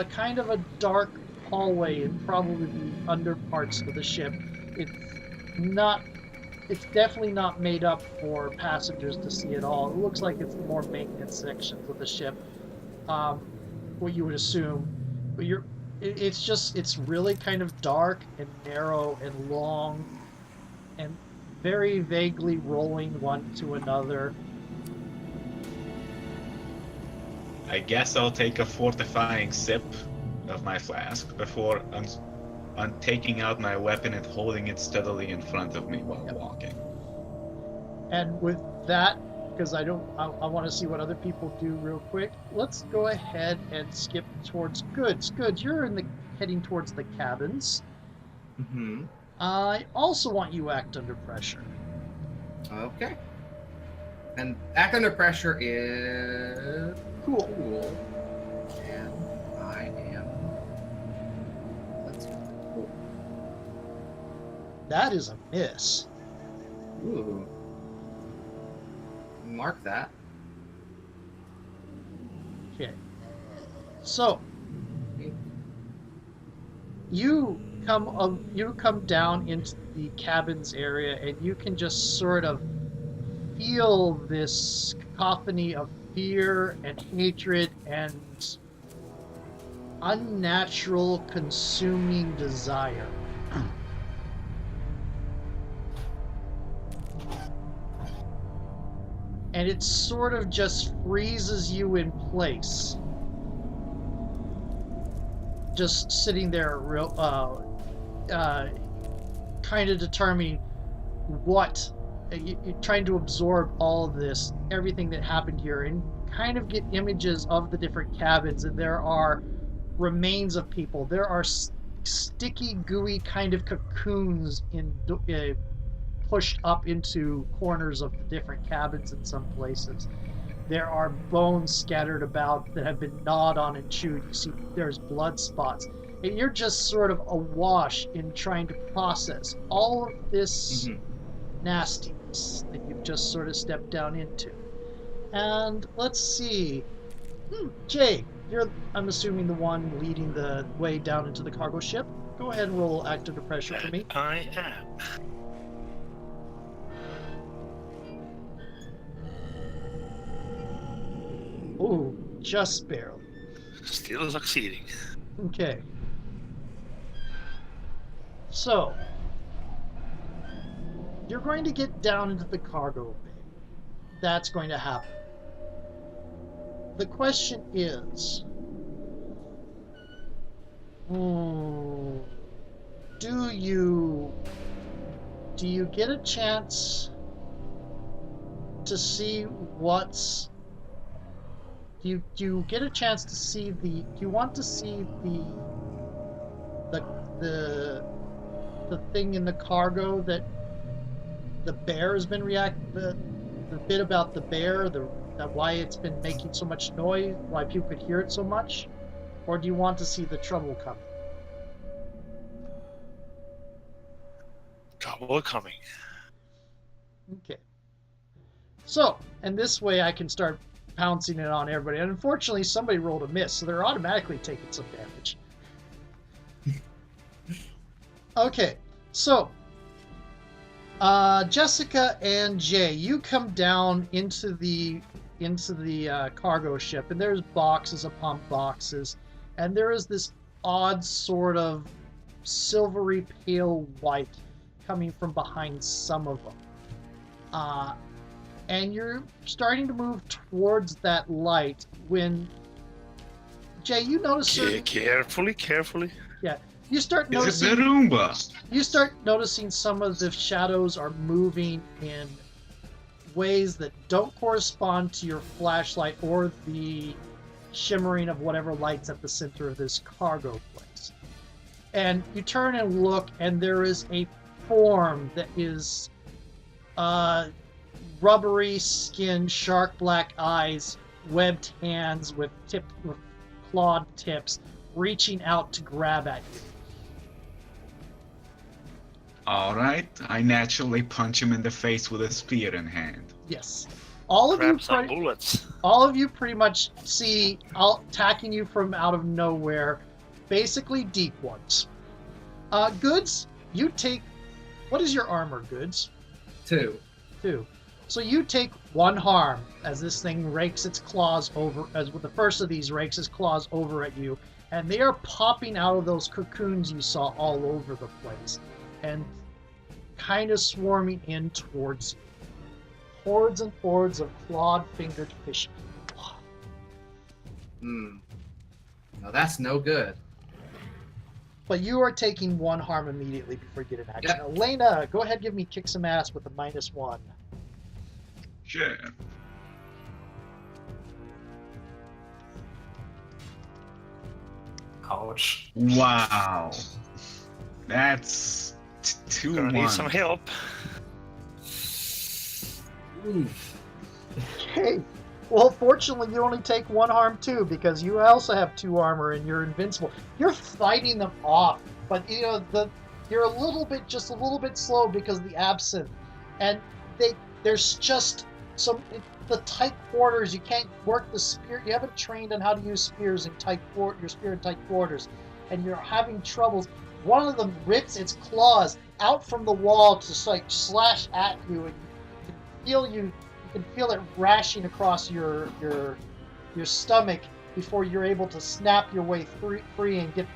kind of a dark hallway and probably the under parts of the ship. It's definitely not made up for passengers to see at all. It looks like it's more maintenance sections of the ship, what you would assume. But it's really kind of dark and narrow and long and very vaguely rolling one to another. I guess I'll take a fortifying sip of my flask before taking out my weapon and holding it steadily in front of me while walking. And with that, because I want to see what other people do real quick, let's go ahead and skip towards Goods. Goods, you're heading towards the cabins. Mm-hmm. I also want you to act under pressure. Okay. And act under pressure is cool. And I am. Let's see. Cool. That is a miss. Ooh. Mark that. Okay. So you come down into the cabins area, and you can just sort of feel this cacophony of fear and hatred and unnatural consuming desire. And it sort of just freezes you in place. Just sitting there, kind of determining what you're trying to absorb all of this, everything that happened here, and kind of get images of the different cabins. And there are remains of people. There are sticky, gooey kind of cocoons pushed up into corners of the different cabins in some places. There are bones scattered about that have been gnawed on and chewed. You see there's blood spots. And you're just sort of awash in trying to process all of this nastiness that you've just sort of stepped down into. And let's see. Jay, you're, I'm assuming, the one leading the way down into the cargo ship. Go ahead and roll act under pressure for me. I am. Ooh, just barely. Still succeeding. Okay. So, you're going to get down into the cargo bay. That's going to happen. The question is, do you get a chance to see what's... Do you get a chance to see the... Do you want to see the thing in the cargo that the bear has been the bit about the bear, that why it's been making so much noise, why people could hear it so much? Or do you want to see the trouble coming? Trouble coming. Okay. So, and this way I can start pouncing it on everybody. And unfortunately, somebody rolled a miss, so they're automatically taking some damage. Okay, so Jessica and Jay, you come down into the cargo ship, and there's boxes upon boxes, and there is this odd sort of silvery pale white coming from behind some of them. And you're starting to move towards that light when Jay, you notice Carefully. Yeah, you start Is it noticing the Roomba? you start noticing some of the shadows are moving in ways that don't correspond to your flashlight or the shimmering of whatever lights at the center of this cargo place. And you turn and look, and there is a form that is rubbery skin, shark black eyes, webbed hands with clawed tips, reaching out to grab at you. All right, I naturally punch him in the face with a spear in hand. Yes. All of Grab some bullets. all of you pretty much see attacking you from out of nowhere, basically deep ones. Goods, you take... What is your armor, Goods? 2. 2. So you take 1 harm as this thing rakes its claws over, as with the first of these rakes its claws over at you, and they are popping out of those cocoons you saw all over the place, and kind of swarming in towards you. Hordes and hordes of clawed-fingered fish people. No, that's no good. But you are taking 1 harm immediately before you get an action. Yep. Elena, go ahead and give me kick some ass with a -1. Sure. Ouch. Wow. That's two Gonna need one. some help. Okay. Well, fortunately, you only take 1 harm too, because you also have 2 armor and you're invincible. You're fighting them off, but you're a little bit slow because of the absinthe, and there's just the tight quarters. You can't work the spear. You haven't trained on how to use spears in your spear in tight quarters, and you're having troubles. One of them rips its claws out from the wall to slash at you, and you can feel it rashing across your stomach before you're able to snap your way free and get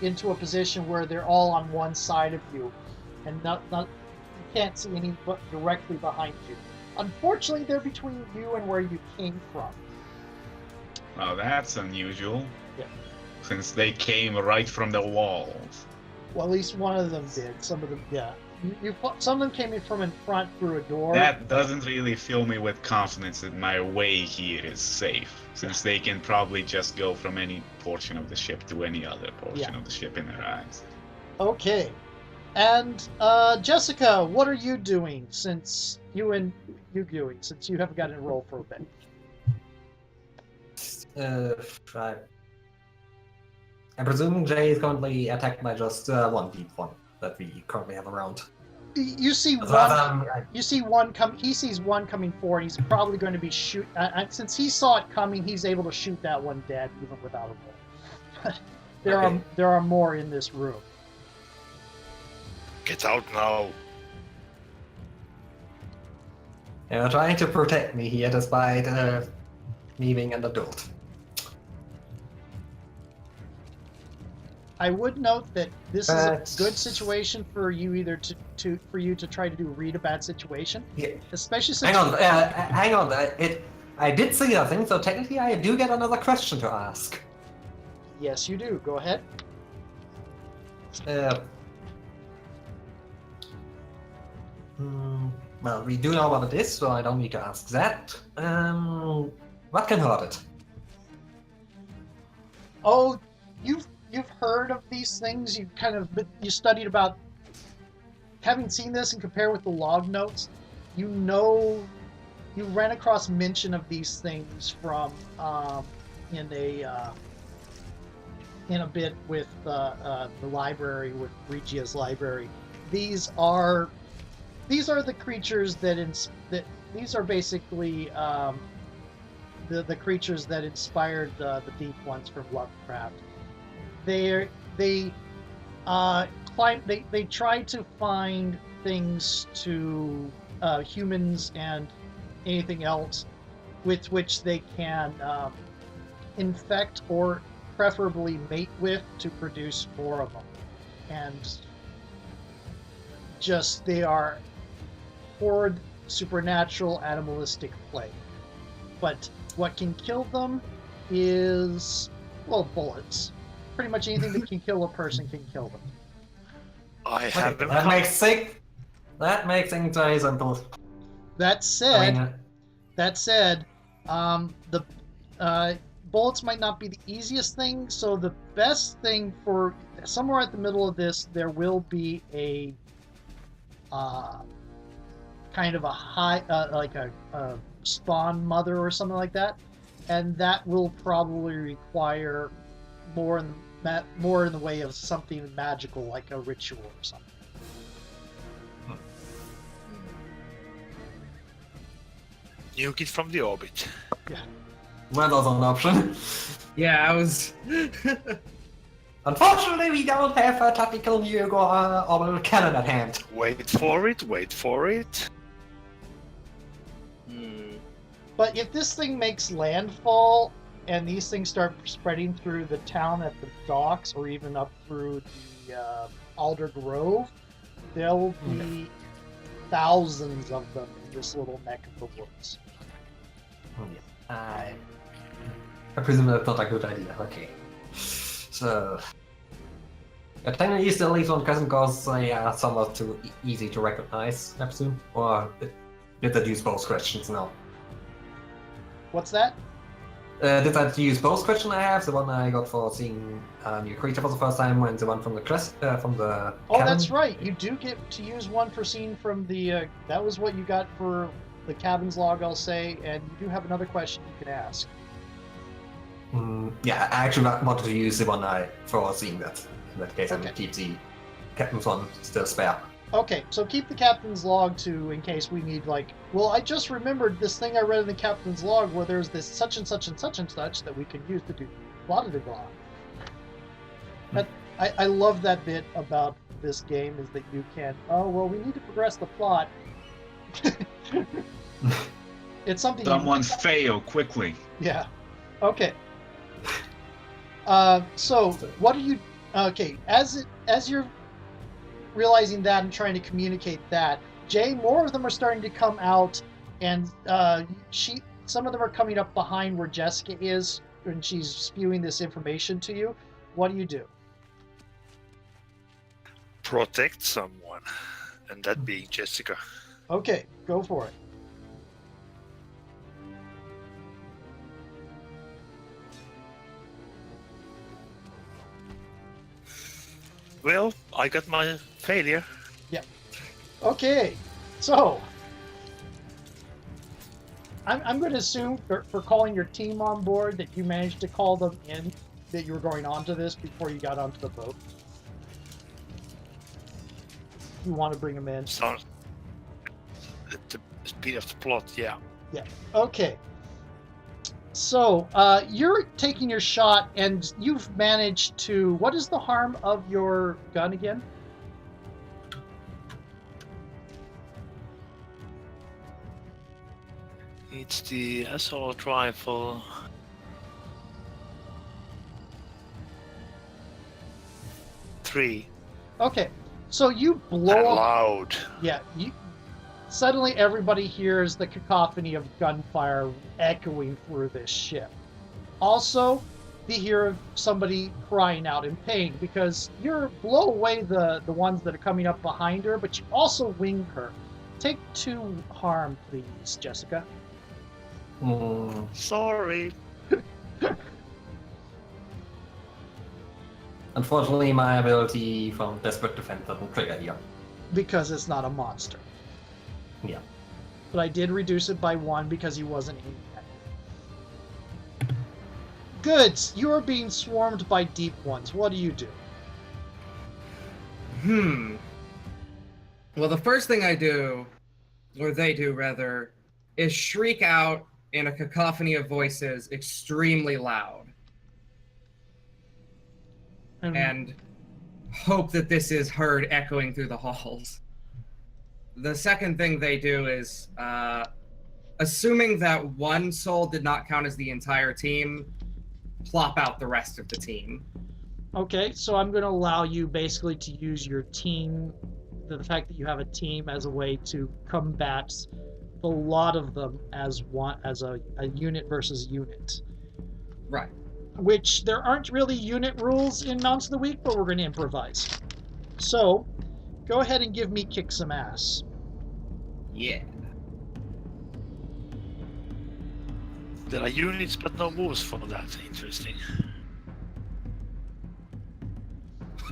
into a position where they're all on one side of you, and you can't see any directly behind you. Unfortunately, they're between you and where you came from. Oh, that's unusual. Yeah. Since they came right from the walls. Well, at least one of them did. Some of them, yeah. Some of them came in from in front through a door. That doesn't really fill me with confidence that my way here is safe, since they can probably just go from any portion of the ship to any other portion of the ship in their eyes. Okay. And Jessica, what are you doing since you haven't gotten a roll for a bit? I presume Jay is currently attacked by just one deep one that we currently have around. You see So, You see one come. He sees one coming forward. He's probably going to be shoot. Since he saw it coming, he's able to shoot that one dead even without a roll. There are more in this room. Get out now. They're trying to protect me here despite me being in the dirt. I would note that this is a good situation for you either to try to do read a bad situation. Yeah. Especially since Hang on. I did see nothing, so technically I do get another question to ask. Yes, you do. Go ahead. Well, we do know what it is, so I don't need to ask that. What can hurt it? Oh, you've heard of these things. You studied about, having seen this and compare with the log notes. You ran across mention of these things from in a bit with the library, with Regia's library. These are the creatures these are basically the creatures that inspired the Deep Ones from Lovecraft. They find they try to find things to humans and anything else with which they can infect or preferably mate with to produce more of them. And just they are horrid, supernatural, animalistic plague. But what can kill them is, well, bullets. Pretty much anything that can kill a person can kill them. I haven't. That makes sick. That makes things very simple. That said, I mean, the bullets might not be the easiest thing, so the best thing for somewhere at the middle of this, there will be a kind of a high, like a spawn mother or something like that, and that will probably require more in the way of something magical, like a ritual or something. Nuke it from the orbit. Yeah. well, that's an option. Yeah, I was. Unfortunately, we don't have a tactical nuke or a cannon at hand. Wait for it, wait for it. But if this thing makes landfall and these things start spreading through the town at the docks or even up through the Alder Grove, there will be thousands of them in this little neck of the woods. I presume that's not a good idea. Okay. So, technically, still leaves one cousin because they are somewhat too easy to recognize, I presume. Or did that use both questions now? What's that? Did that use both question I have? The one I got for seeing new creature for the first time, and the one from the Oh, cannon? that's right. You do get to use one for seeing from the. That was what you got for the cabin's log, I'll say, and you do have another question you can ask. Yeah, I actually wanted to use the one for seeing that. In that case, I will keep the captain's one still spare. Okay, so keep the captain's log too, in case we need, like, well, I just remembered this thing I read in the captain's log where there's this such and such and such and such that we can use to do blah blah blah. But I love that bit about this game is that you can, oh, well, we need to progress the plot. It's something. Someone fail quickly. Yeah. Okay. So what are you? Okay, as you're realizing that and trying to communicate that, Jay, more of them are starting to come out, and some of them are coming up behind where Jessica is, and she's spewing this information to you. What do you do? Protect someone, and that being Jessica. Okay, go for it. Well, I got my failure. Okay, so I'm going to assume for calling your team on board that you managed to call them in, that you were going onto this before you got onto the boat. You want to bring them in? Sounds at the speed of the plot, yeah. Yeah. Okay. So you're taking your shot, and you've managed to. What is the harm of your gun again? It's the assault rifle. Three. Okay. So you And blow up. loud. Yeah. Suddenly, everybody hears the cacophony of gunfire echoing through this ship. Also, they hear somebody crying out in pain because you blow away the ones that are coming up behind her, but you also wing her. Take 2 harm, please, Jessica. Sorry. Unfortunately, my ability from Desperate Defense doesn't trigger here. Because it's not a monster. Yeah. But I did reduce it by 1 because he wasn't aiming at you. Goods, you are being swarmed by deep ones. What do you do? Well, the first thing I do, or they do rather, is shriek out in a cacophony of voices extremely loud and hope that this is heard echoing through the halls. The second thing they do is, assuming that one soul did not count as the entire team, plop out the rest of the team. Okay, so I'm going to allow you basically to use your team, the fact that you have a team as a way to combat the lot of them as a unit versus unit. Right. Which there aren't really unit rules in Mounts of the Week, but we're going to improvise. So, go ahead and give me kick some ass. Yeah. There are units but no moves for that. Interesting.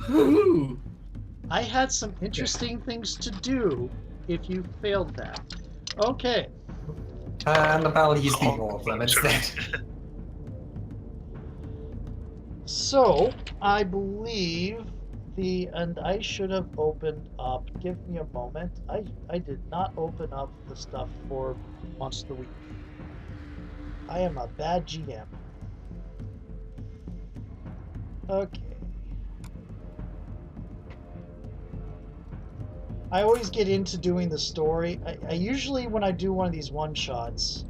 Woohoo! I had some interesting things to do if you failed that. Okay. And about you speak more of them instead. So, I believe and I should have opened up, give me a moment. I did not open up the stuff for Monster of the Week. I am a bad GM. Okay. I always get into doing the story. I usually, when I do one of these one-shots,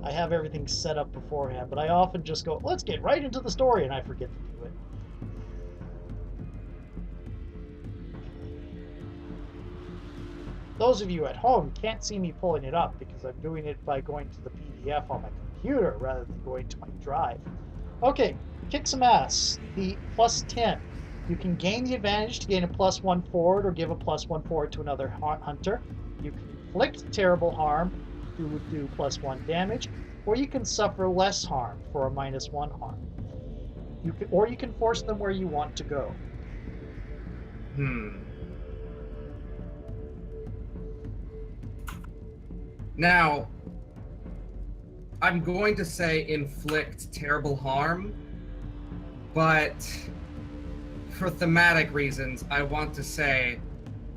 I have everything set up beforehand, but I often just go, let's get right into the story, and I forget to do it. Those of you at home can't see me pulling it up because I'm doing it by going to the PDF on my computer rather than going to my drive. Okay, kick some ass. The plus 10. You can gain the advantage to gain a +1 forward or give a +1 forward to another hunter. You can inflict terrible harm to do +1 damage, or you can suffer less harm for a -1 harm. Or you can force them where you want to go. Now, I'm going to say inflict terrible harm, but for thematic reasons, I want to say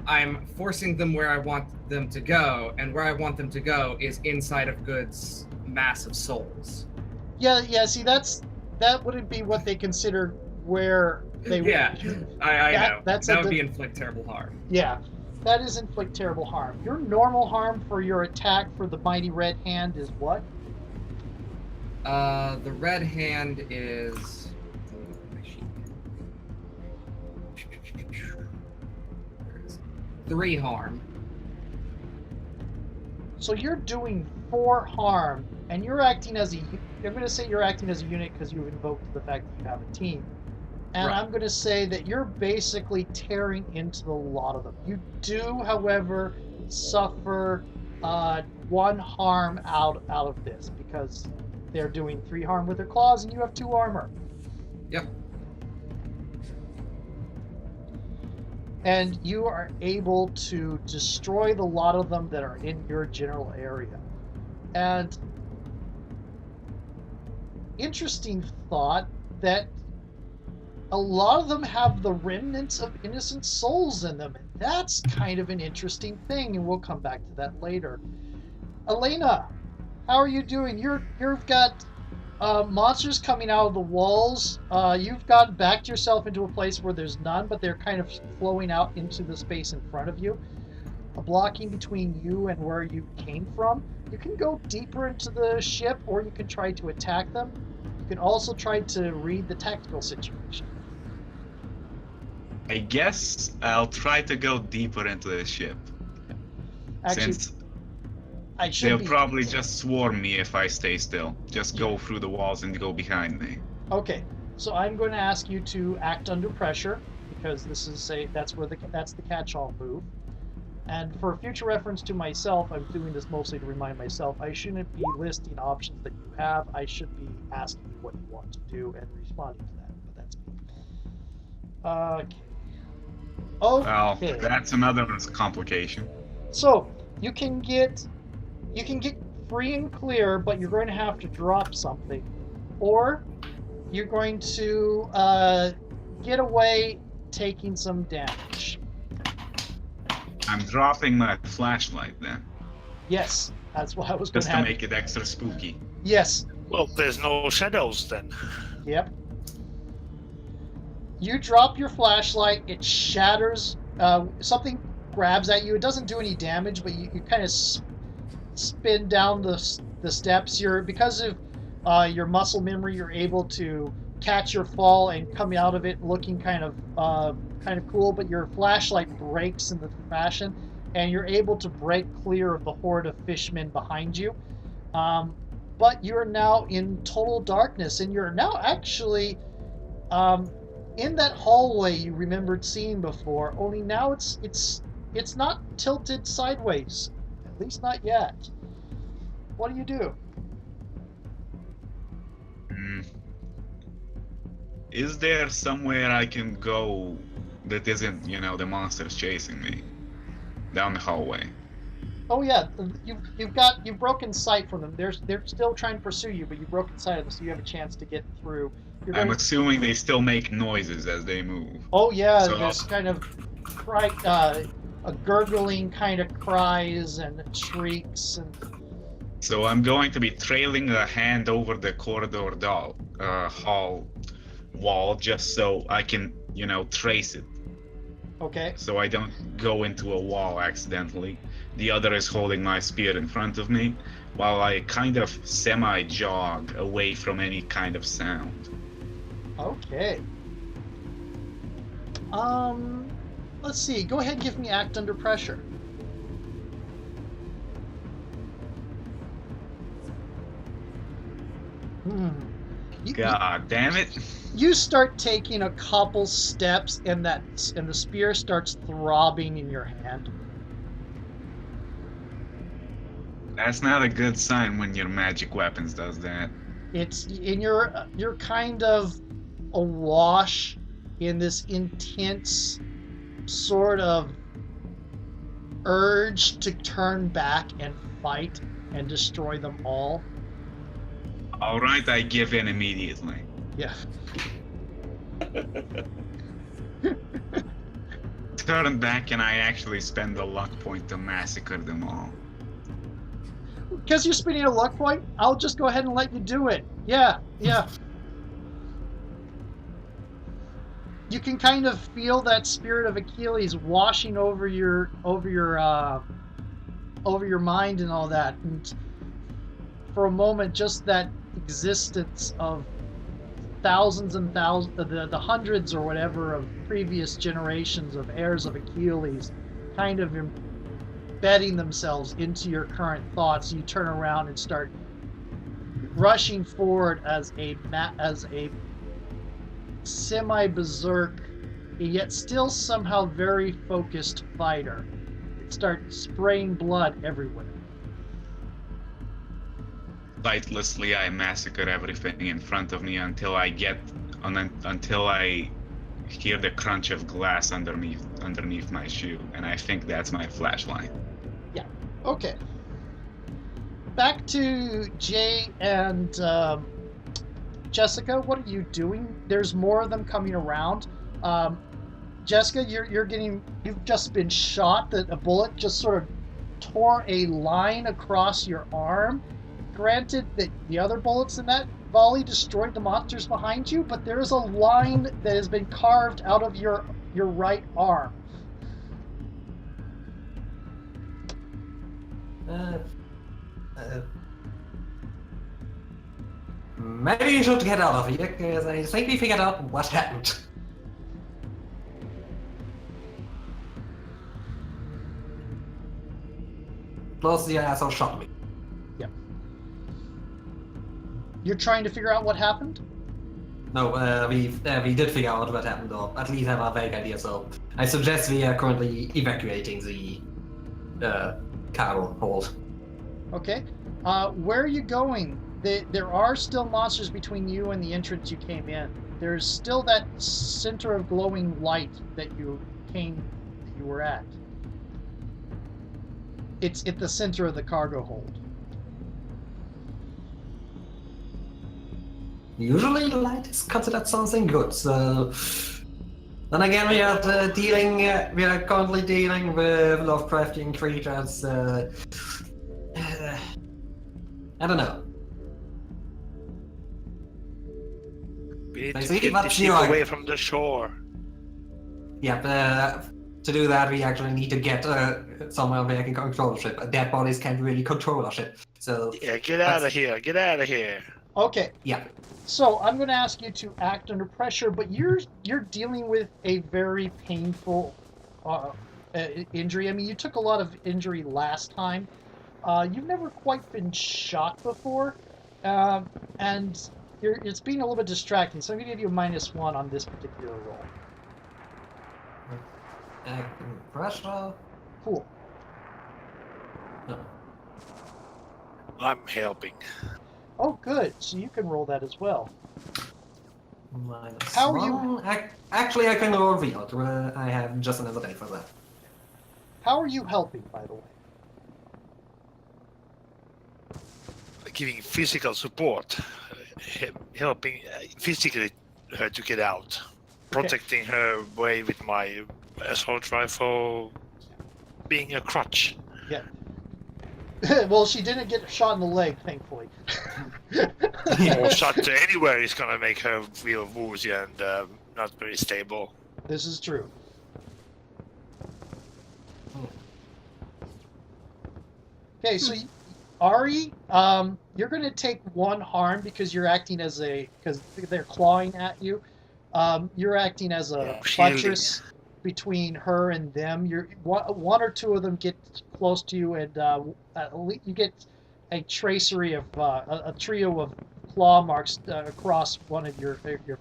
I'm forcing them where I want them to go, and where I want them to go is inside of Good's mass of souls. Yeah, see, that wouldn't be what they consider where they would. Yeah, I know. That would be inflict terrible harm. Yeah, that is inflict terrible harm. Your normal harm for your attack for the mighty red hand is what? The red hand is... 3 harm. So you're doing 4 harm, and you're acting as a... I'm going to say you're acting as a unit because you invoked the fact that you have a team. And Right. I'm going to say that you're basically tearing into the lot of them. You do, however, suffer 1 harm out of this because they're doing 3 harm with their claws and you have 2 armor. Yep. And you are able to destroy the lot of them that are in your general area. And interesting thought that a lot of them have the remnants of innocent souls in them. And that's kind of an interesting thing, and we'll come back to that later. Elena, how are you doing? You've got monsters coming out of the walls. You've got backed yourself into a place where there's none, but they're kind of flowing out into the space in front of you, blocking between you and where you came from. You can go deeper into the ship, or you can try to attack them. You can also try to read the tactical situation. I guess I'll try to go deeper into the ship. Actually, Since I should they'll be... probably just swarm me if I stay still. Just go through the walls and go behind me. Okay, so I'm going to ask you to act under pressure because this is that's the catch-all move. And for future reference to myself, I'm doing this mostly to remind myself I shouldn't be listing options that you have. I should be asking you what you want to do and responding to that. But that's me. Okay. Well, Okay. that's another complication. So you can get free and clear, but you're going to have to drop something, or you're going to get away taking some damage. I'm dropping my flashlight then, Yes, that's what I was going just to to have. make it extra spooky. Yes. Well, there's no shadows then. Yep. You drop your flashlight, it shatters, something grabs at you. It doesn't do any damage, but you kind of spin down the steps. Because of your muscle memory, you're able to catch your fall and come out of it looking kind of cool, but your flashlight breaks in the fashion, and you're able to break clear of the horde of fishmen behind you. But you're now in total darkness, and you're now actually in that hallway you remembered seeing before, only now it's not tilted sideways. At least not yet. What do you do? Is there somewhere I can go that isn't, the monsters chasing me down the hallway? Oh yeah, you've broken sight from them. They're still trying to pursue you, but you've broken sight of them, so you have a chance to get through. I'm assuming they still make noises as they move. Oh yeah, So there's kind of a gurgling kind of cries and shrieks and. So I'm going to be trailing a hand over the corridor hall wall just so I can, trace it. Okay. So I don't go into a wall accidentally. The other is holding my spear in front of me, while I kind of semi-jog away from any kind of sound. Okay. Let's see. Go ahead and give me act under pressure. God damn it. You start taking a couple steps, and the spear starts throbbing in your hand. That's not a good sign when your magic weapons does that. You're kind of awash in this intense sort of urge to turn back and fight and destroy them all. All right, I give in immediately. Yeah. Turn back and I actually spend the luck point to massacre them all. Because you're spending a luck point, I'll just go ahead and let you do it. Yeah. You can kind of feel that spirit of Achilles washing over your mind and all that, and for a moment, just that existence of thousands and thousands, the hundreds or whatever of previous generations of heirs of Achilles, kind of embedding themselves into your current thoughts. You turn around and start rushing forward as a semi-berserk, yet still somehow very focused fighter. Start spraying blood everywhere. Sightlessly, I massacre everything in front of me until I hear the crunch of glass underneath my shoe, and I think that's my flashlight. Yeah. Okay. Back to Jay and Jessica. What are you doing? There's more of them coming around. Jessica, you've just been shot. That a bullet just sort of tore a line across your arm. Granted that the other bullets in that volley destroyed the monsters behind you, but there is a line that has been carved out of your right arm. Maybe you should get out of here, because I think we figured out what happened. Plus, the asshole shot me. Yeah. You're trying to figure out what happened? No, we did figure out what happened, or at least have a vague idea, so I suggest we are currently evacuating the cargo hold. Okay. Where are you going? There are still monsters between you and the entrance you came in. There's still that center of glowing light that you were at. It's at the center of the cargo hold. Usually light is considered something good, so... Then again, we are currently dealing with Lovecraftian creatures, I don't know. We need to Basically, get the what's ship your- away from the shore. Yeah, to do that, we actually need to get somewhere where we can control the ship. Dead bodies can't really control our ship. So, Yeah, get out of here! Get out of here! Okay, yeah. so I'm going to ask you to act under pressure, but you're dealing with a very painful injury. I mean, you took a lot of injury last time. You've never quite been shot before, and it's being a little bit distracting. So I'm going to give you a -1 on this particular roll. Acting pressure. Cool. No. I'm helping. Oh, good. So you can roll that as well. -1. How are you- Actually, I can roll real. I have just another day for that. How are you helping, by the way? Giving physical support, helping physically her to get out, protecting her way with my assault rifle, being a crutch. Well, she didn't get shot in the leg, thankfully. Or shot anywhere is gonna make her feel woozy and not very stable. This is true. Okay, so Ari, you're going to take 1 harm because you're acting as because they're clawing at you. You're acting as a Shielding. buttress between her and them. You're one or two of them get close to you, and you get a tracery of a trio of claw marks across one of your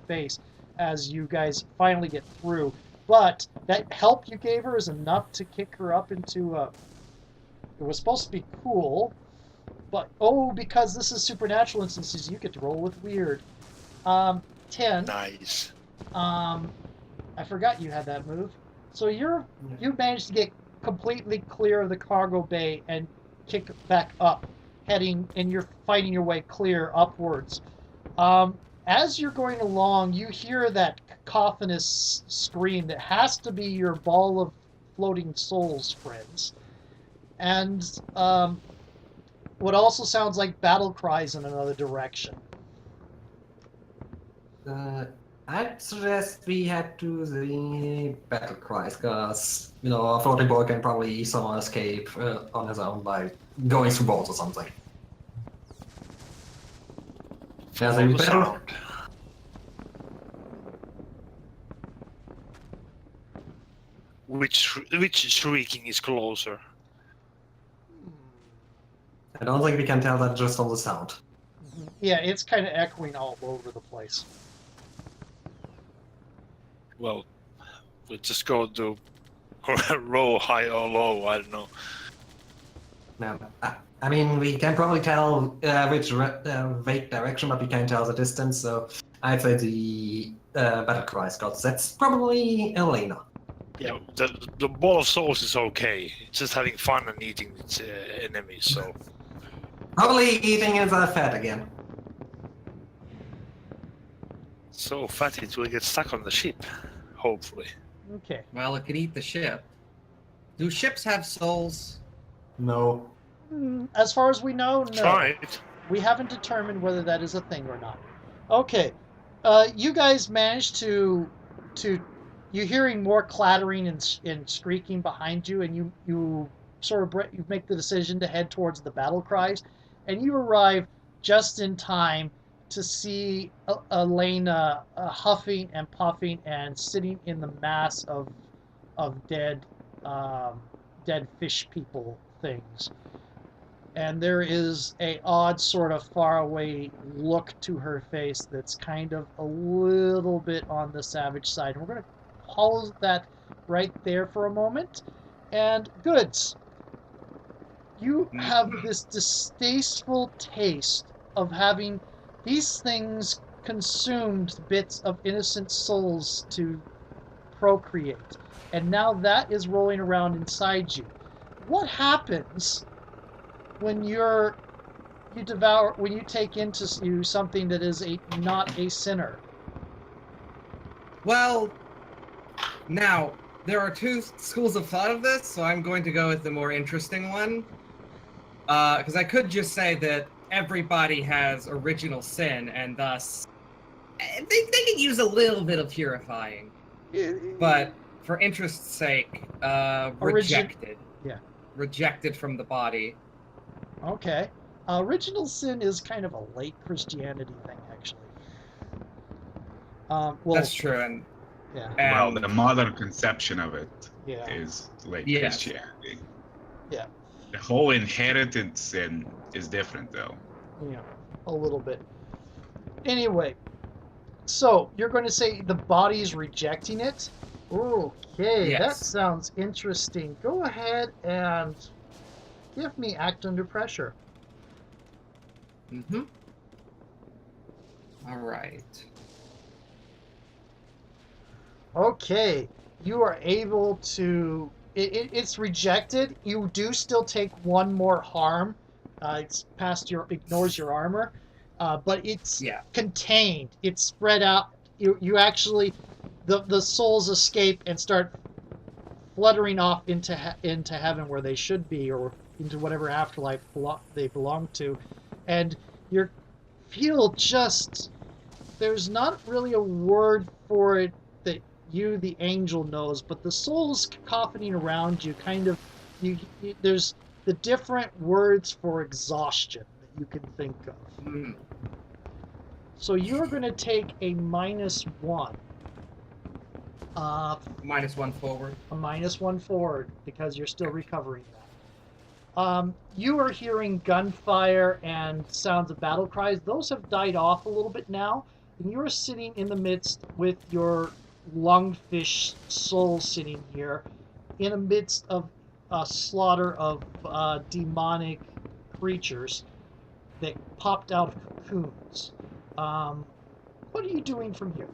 face as you guys finally get through. But that help you gave her is enough to kick her up into a. It was supposed to be cool, but because this is supernatural instances, you get to roll with weird. 10. Nice. I forgot you had that move. So you managed to get completely clear of the cargo bay and kick back up, and you're fighting your way clear upwards. As you're going along, you hear that cacophonous scream that has to be your ball of floating souls, friends. And what also sounds like battle cries in another direction. I'd suggest we head to the battle cries, because, a floating boy can probably somehow escape on his own by going through walls or something. There's Follow a the battle. sound. Which shrieking is closer? I don't think we can tell that just on the sound. Yeah, it's kind of echoing all over the place. Well, we'll just go to roll high or low. I don't know. Now, I mean, we can probably tell which vague direction, but we can't tell the distance, so I'd say the battle cries, because that's probably Elena. Yeah, the ball of souls is okay. It's just having fun and eating its enemies. So Probably eating is fat again. so fat it will get stuck on the ship. Hopefully. Okay. Well, it could eat the ship. Do ships have souls? No. As far as we know, no. Try it. We haven't determined whether that is a thing or not. Okay. You guys managed to you're hearing more clattering and squeaking behind you, and you sort of you make the decision to head towards the battle cries, and you arrive just in time to see Elena huffing and puffing and sitting in the mass of dead fish people things. And there is a odd sort of faraway look to her face that's kind of a little bit on the savage side. We're going to pause that right there for a moment. And Goods, you have this distasteful taste of having these things consumed bits of innocent souls to procreate. And now that is rolling around inside you. What happens when you take into you something that is not a sinner? Well, now, there are two schools of thought of this, so I'm going to go with the more interesting one. Because I could just say that everybody has original sin, and thus They could use a little bit of purifying, but for interest's sake, rejected. Yeah. Rejected from the body. Okay. Original sin is kind of a late Christianity thing, actually. Well, That's true, and yeah. Well, the modern conception of it is Yeah. like Yes. Christianity. Yeah. The whole inherited sin is different, though. Yeah, a little bit. Anyway, so you're going to say the body's rejecting it? Okay, Yes. that sounds interesting. Go ahead and give me act under pressure. Mm-hmm. All right. Okay, you are able to. It's rejected. You do still take one more harm. It's ignores your armor, but it's contained. It's spread out. You actually, the souls escape and start fluttering off into heaven where they should be, or into whatever afterlife they belong to, and you feel just. There's not really a word for it that you, the angel, knows, but the souls cacophonying around you kind of, there's the different words for exhaustion that you can think of. Mm. So you're going to take a -1. -1 forward. A -1 forward, because you're still recovering that. You are hearing gunfire and sounds of battle cries. Those have died off a little bit now, and you're sitting in the midst with your lungfish soul sitting here in the midst of a slaughter of demonic creatures that popped out of cocoons. What are you doing from here?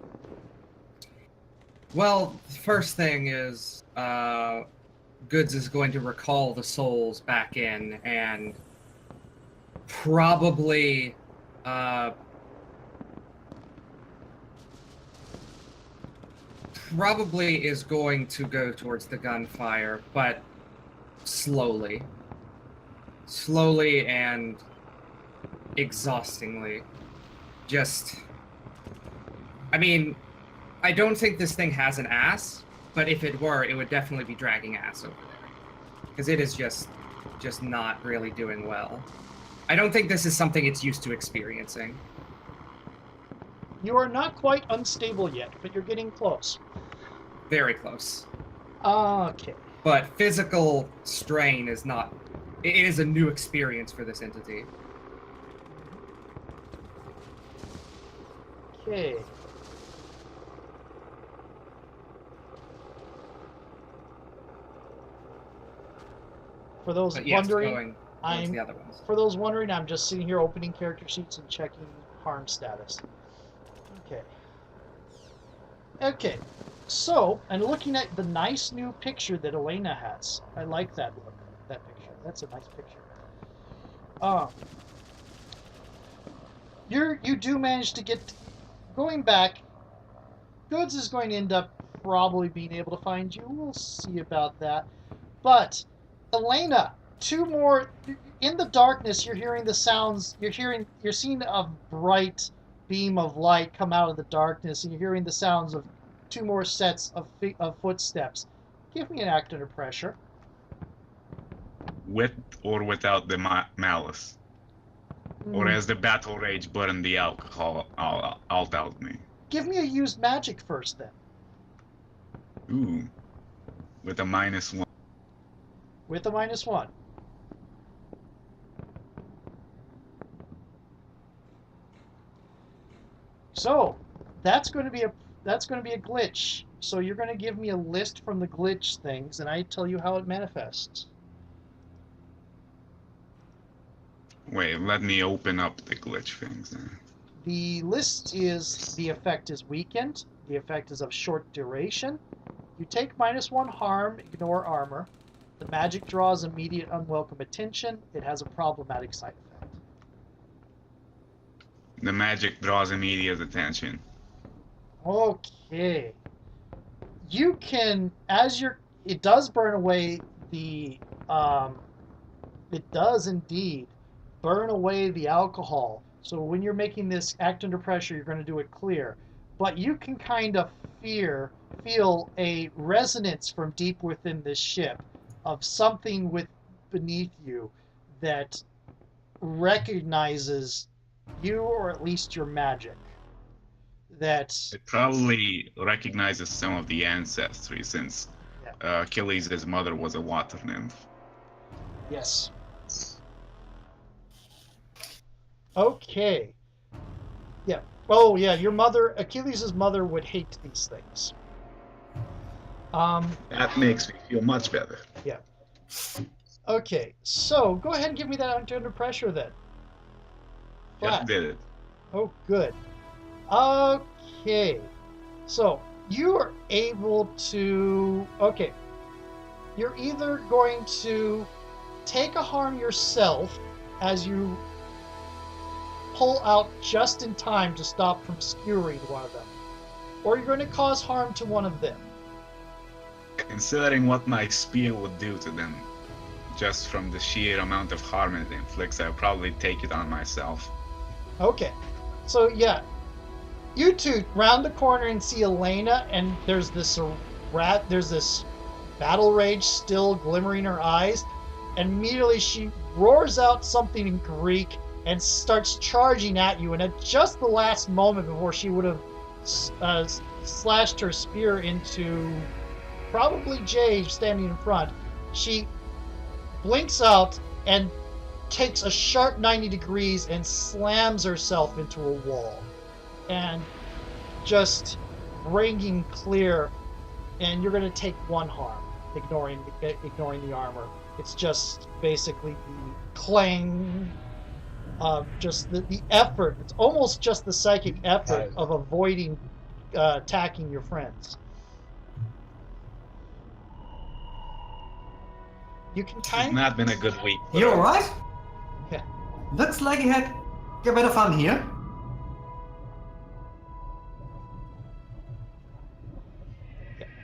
Well, the first thing is Goods is going to recall the souls back in and probably is going to go towards the gunfire, but slowly and exhaustingly. I don't think this thing has an ass, but if it were, it would definitely be dragging ass over there, because it is just not really doing well. I don't think this is something it's used to experiencing. You are not quite unstable yet, but you're getting close. Very close. Okay. But physical strain is not. It is a new experience for this entity. Okay. For those But yes, wondering, going towards the other ones. For those wondering, I'm just sitting here opening character sheets and checking harm status. Okay. Okay. So, and looking at the nice new picture that Elena has. I like that look. That picture. That's a nice picture. You do manage to get going back. Goods is going to end up probably being able to find you. We'll see about that. But Elena, two more in the darkness. You're hearing the sounds. You're seeing a bright beam of light come out of the darkness, and you're hearing the sounds of two more sets of footsteps. Give me an act under pressure. With or without the malice? Or has the battle rage burned the alcohol all out of me? Give me a used magic first, then. Ooh. With a -1. With a -1. So, that's going to be a glitch. So you're going to give me a list from the glitch things, and I tell you how it manifests. Wait, let me open up the glitch things then. The list is the effect is weakened. The effect is of short duration. You take -1 harm, ignore armor. The magic draws immediate unwelcome attention. It has a problematic side effect. The magic draws immediate attention. Okay. You can, it does burn away it does indeed burn away the alcohol, So when you're making this act under pressure, you're going to do it clear. But you can kind of feel a resonance from deep within this ship of something beneath you that recognizes you, or at least your magic. That It probably recognizes some of the ancestry since Yeah. Achilles' mother was a water nymph. Yes. Okay. Yeah. Oh, yeah. Your mother, Achilles' mother, would hate these things. That makes me feel much better. Yeah. Okay. So go ahead and give me that under pressure then. Just Flat. did it. Oh, good. Okay. So you are able to. Okay. You're either going to take a harm yourself as you pull out just in time to stop from skewering one of them, or you're going to cause harm to one of them. Considering what my spear would do to them, just from the sheer amount of harm it inflicts, I'll probably take it on myself. Okay. So yeah, you two round the corner and see Elena, and there's this battle rage still glimmering in her eyes, and immediately she roars out something in Greek and starts charging at you, and at just the last moment before she would have slashed her spear into probably Jay standing in front, she blinks out and takes a sharp 90 degrees and slams herself into a wall, and just ringing clear, and you're going to take one harm, ignoring the armor. It's just basically the clang of just the effort. It's almost just the psychic effort of avoiding attacking your friends. You can It's kind of... not been a good week. You alright? Yeah. Looks like you had a bit of fun here.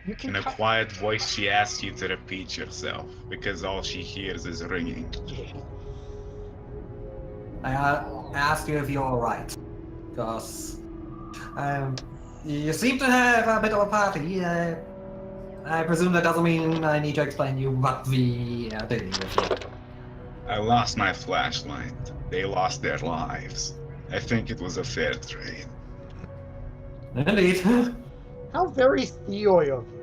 You can In a quiet voice, she asks you to repeat yourself, because all she hears is ringing. I asked you if you're alright. Because you seem to have a bit of a party. I presume that doesn't mean I need to explain you what we are doing with you. I lost my flashlight. They lost their lives. I think it was a fair trade. Indeed. How very Theoi of you.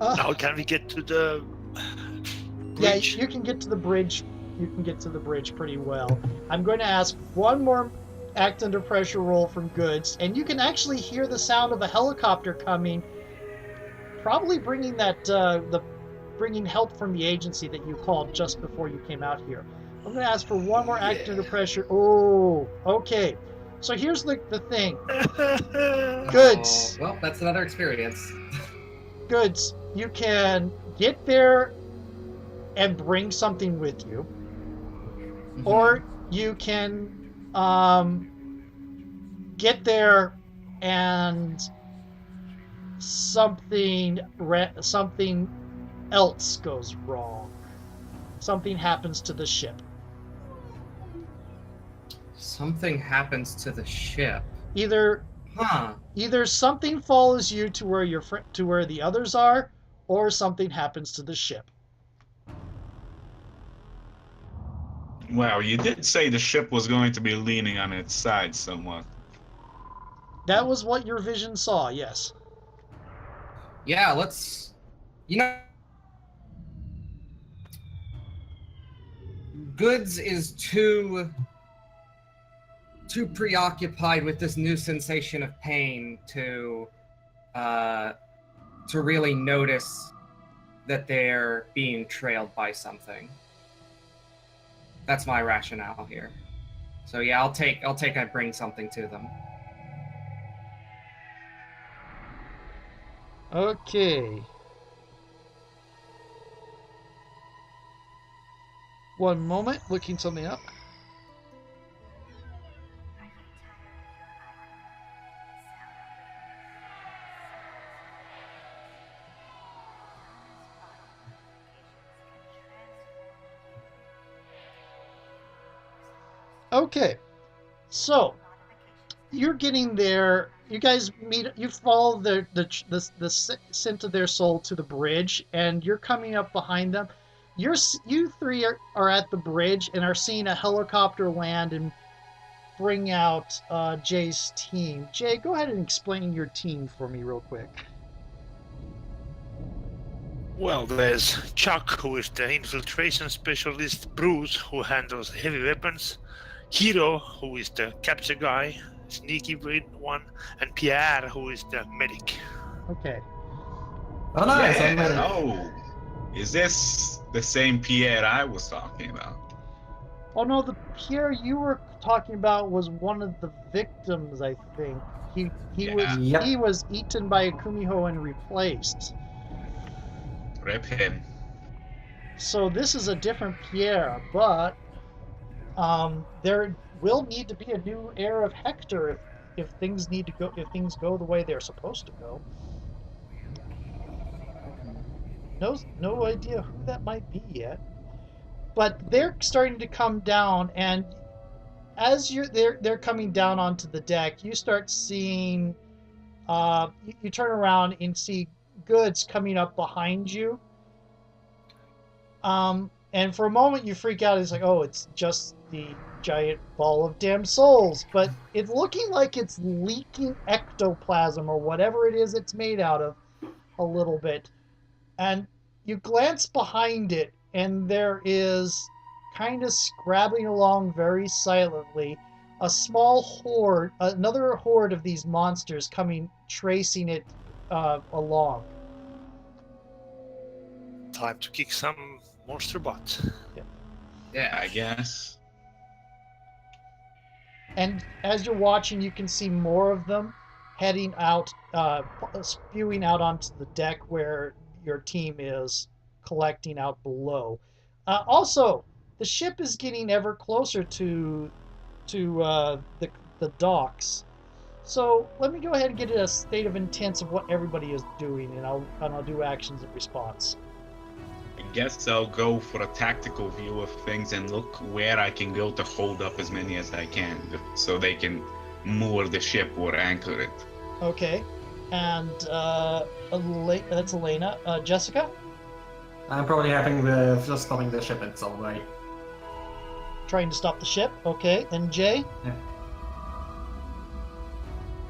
Now can we get to the Yeah, bridge? you can get to the bridge. You can get to the bridge pretty well. I'm going to ask one more act under pressure roll from Goods, and you can actually hear the sound of a helicopter coming, probably bringing bringing help from the agency that you called just before you came out here. I'm going to ask for one more act under pressure. Oh, okay. So here's the thing. Goods. Oh, well, that's another experience. Goods. You can get there and bring something with you, or you can get there and something else goes wrong. Something happens to the ship. Something happens to the ship. Either something follows you to where the others are, or something happens to the ship. Well, you did say the ship was going to be leaning on its side somewhat. That was what your vision saw, yes. Yeah, let's... Goods is too preoccupied with this new sensation of pain to really notice that they're being trailed by something. That's my rationale here. So yeah, I'll take I bring something to them. Okay. One moment, looking something up. Okay, so you're getting there. You guys meet. You follow the scent of their soul to the bridge, and you're coming up behind them. You three are at the bridge and are seeing a helicopter land and bring out Jay's team. Jay, go ahead and explain your team for me real quick. Well, there's Chuck, who is the infiltration specialist, Bruce, who handles heavy weapons, Hiro, who is the capture guy, sneaky one, and Pierre, who is the medic. Okay. Oh, nice. Yeah. I made it. Oh, is this the same Pierre I was talking about? Oh no, the Pierre you were talking about was one of the victims, I think. He Yeah. Yep. he was eaten by a Kumiho and replaced. Rip him. So this is a different Pierre, but there will need to be a new heir of Hector if things go the way they're supposed to go. No idea who that might be yet. But they're starting to come down, and as they're coming down onto the deck, you start seeing you turn around and see Goods coming up behind you. And for a moment you freak out. It's like, oh, it's just the giant ball of damned souls, but it's looking like it's leaking ectoplasm or whatever it is it's made out of a little bit. And you glance behind it, and there is, kind of scrabbling along very silently, a small horde, another horde of these monsters coming, tracing it along. Time to kick some monster butts. Yeah. I guess. And as you're watching, you can see more of them heading out, spewing out onto the deck where your team is collecting out below. Also, the ship is getting ever closer to the docks. So let me go ahead and get a state of intents of what everybody is doing, and I'll do actions in response. I guess I'll go for a tactical view of things and look where I can go to hold up as many as I can, so they can moor the ship or anchor it. Okay, and that's Elena. Jessica, I'm probably just stopping the ship in some way. trying to stop the ship. Okay, and Jay.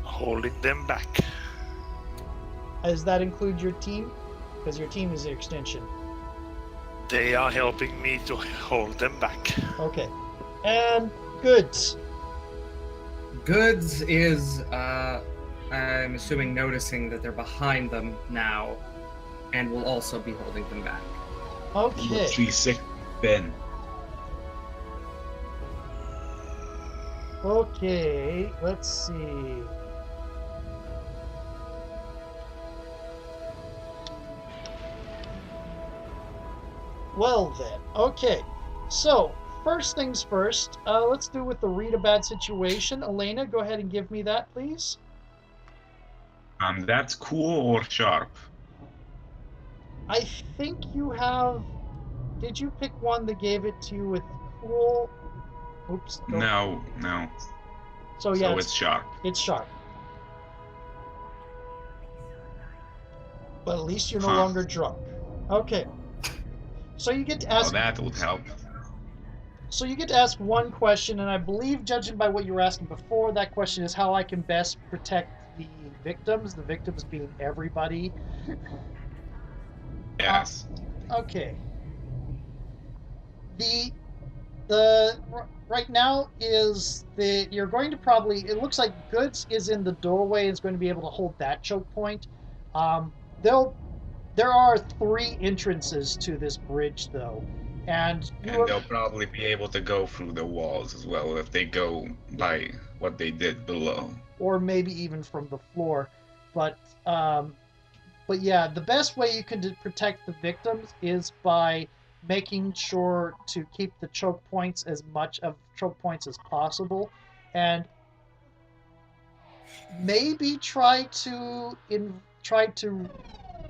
Holding them back. Does that include your team? Because your team is the extension. They are helping me to hold them back. Okay. And Goods. Goods is, I'm assuming, noticing that they're behind them now, and will also be holding them back. Okay. 3-6 Ben. Okay, let's see. Well then, okay. So, first things first, let's do with the read a bad situation. Elena, go ahead and give me that, please. That's cool or sharp? I think you have... Did you pick one that gave it to you with cool? Oops. No. So yeah, So it's sharp. it's sharp. But at least you're no Huh. longer drunk. Okay. So you get to Oh, ask. that would help. So you get to ask one question, and I believe, judging by what you were asking before, that question is how I can best protect the victims. The victims being everybody. Yes. Okay. The right now is you're going to probably, it looks like Goods is in the doorway and is going to be able to hold that choke point. There are 3 entrances to this bridge though, and They'll probably be able to go through the walls as well if they go by what they did below. or maybe even from the floor. But yeah, the best way you can protect the victims is by making sure to keep the choke points as much of choke points as possible, and maybe try to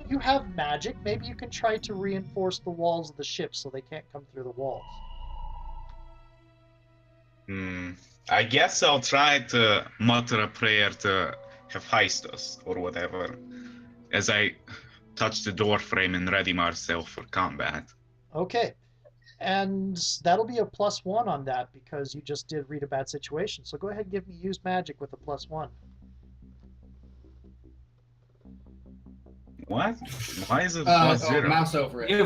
you have magic, maybe you can try to reinforce the walls of the ship so they can't come through the walls. Hmm. I guess I'll try to mutter a prayer to Hephaestus or whatever as I touch the door frame and ready myself for combat. Okay. And that'll be a +1 on that because you just did read a bad situation. So go ahead and give me use magic with a +1. What? Why is it +0? Mouse over it. You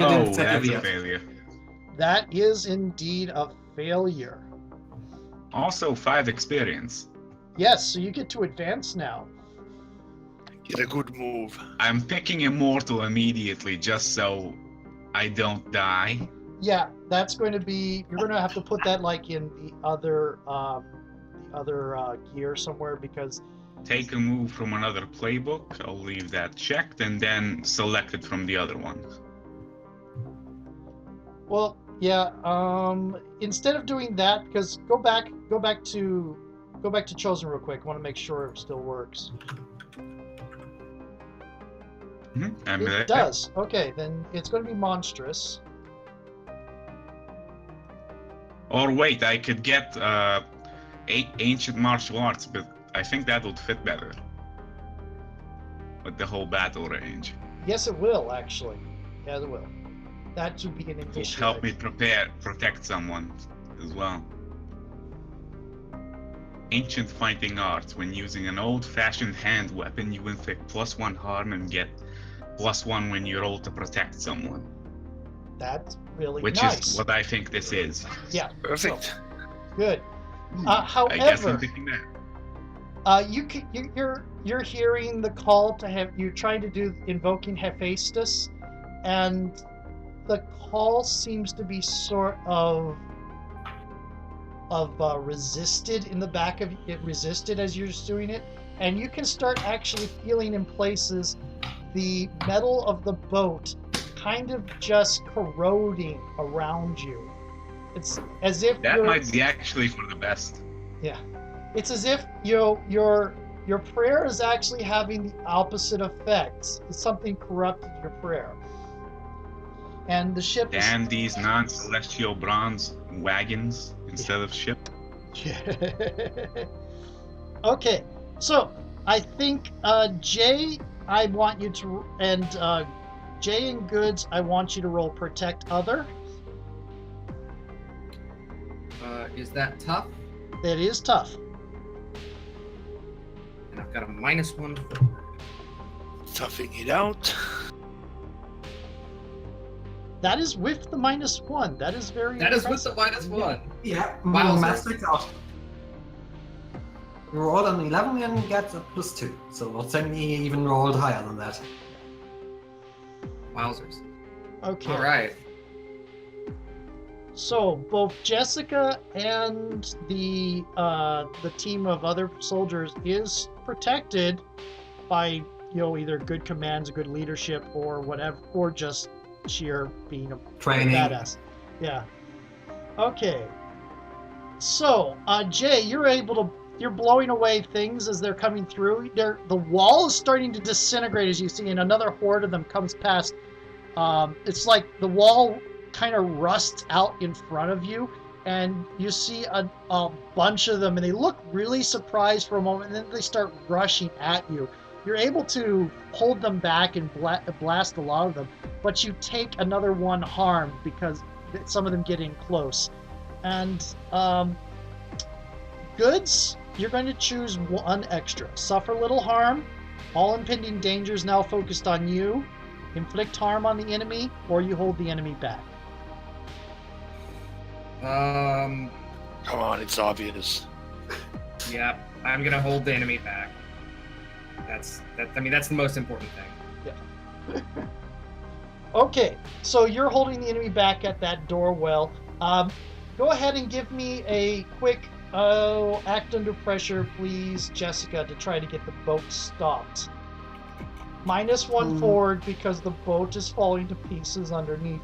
Oh, didn't set that's it a yet. failure. That is indeed a failure. Also 5 experience. Yes, so you get to advance now. Get a good move. I'm picking Immortal immediately just so I don't die. Yeah, that's going to be. You're going to have to put that like in the other gear somewhere because. Take a move from another playbook. I'll leave that checked and then select it from the other ones. Well, yeah. Instead of doing that, because go back to Chosen real quick. I want to make sure it still works. It does. Okay, then it's going to be monstrous. Or wait, I could get ancient martial arts, but I think that would fit better with the whole battle range. Yes, it will actually. Yeah, it will. That should be an It will initiative. help me protect someone as well. Ancient fighting arts. When using an old-fashioned hand weapon, you inflict +1 harm and get +1 when you roll to protect someone. That's really Which nice. is what I think this is. Yeah. Perfect. So, good. I guess However, I'm picking that. you're hearing the call to have. You're trying to do invoking Hephaestus, and the call seems to be sort of resisted in the back of it. Resisted as you're doing it, and you can start actually feeling in places the metal of the boat kind of just corroding around you. It's as if That you're, might be actually for the best. yeah. It's as if your prayer is actually having the opposite effects. Something corrupted your prayer. And the ship is And these non-celestial bronze wagons instead of ship. Okay, so I think Jay, I want you to, and Jay and Goods, I want you to roll Protect Other. Is that tough? It is tough. And I've got a -1. Toughing it out. That is with the -1. That is very. That is with impressive. the -1. Yeah, Wow, math checks out. You rolled an 11 and get a +2, so Otsengi even rolled higher than that. Wowzers. Okay. All right. So both Jessica and the team of other soldiers is protected by either good commands, good leadership, or whatever, or just sheer being a Training. badass. Yeah. Okay. So Jay, you're blowing away things as they're coming through. The wall is starting to disintegrate as you see, and another horde of them comes past. It's like the wall kind of rusts out in front of you, and you see a bunch of them, and they look really surprised for a moment, and then they start rushing at you. You're able to hold them back and blast a lot of them, but you take another 1 harm because some of them get in close. And Goods, you're going to choose 1 extra. Suffer little harm. All impending dangers now focused on you. Inflict harm on the enemy, or you hold the enemy back. Come on, it's obvious. Yeah, I'm gonna hold the enemy back. That's the most important thing. Okay, so you're holding the enemy back at that door well. Go ahead and give me a quick act under pressure, please, Jessica, to try to get the boat stopped. -1 forward because the boat is falling to pieces underneath.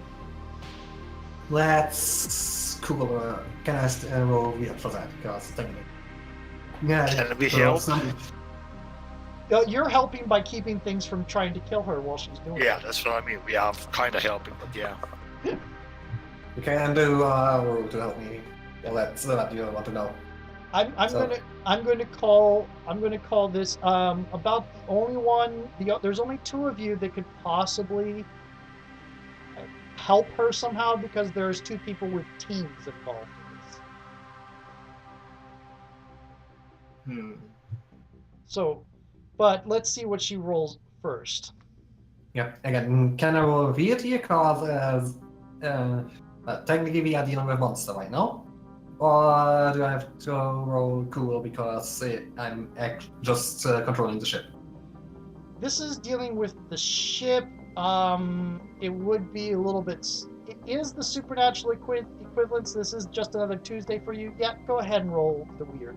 Let's cool. Can I roll weird for that? Because yeah, Can we so help? You're helping by keeping things from trying to kill her while she's doing Yeah, it. that's what I mean. We are kind of helping, but yeah. You can do a roll to help me. Well, that's what you want to know. I'm So- going to call this about the only one. There's only two of you that could possibly help her somehow because there's two people with teams involved in this. So, but let's see what she rolls first. Yeah, again, can I roll Deity? Because technically we are dealing with monster right now. Or do I have to roll cool because I'm just controlling the ship? This is dealing with the ship. It would be a little bit. It is the supernatural equivalence. This is just another Tuesday for you. Yeah, go ahead and roll the weird.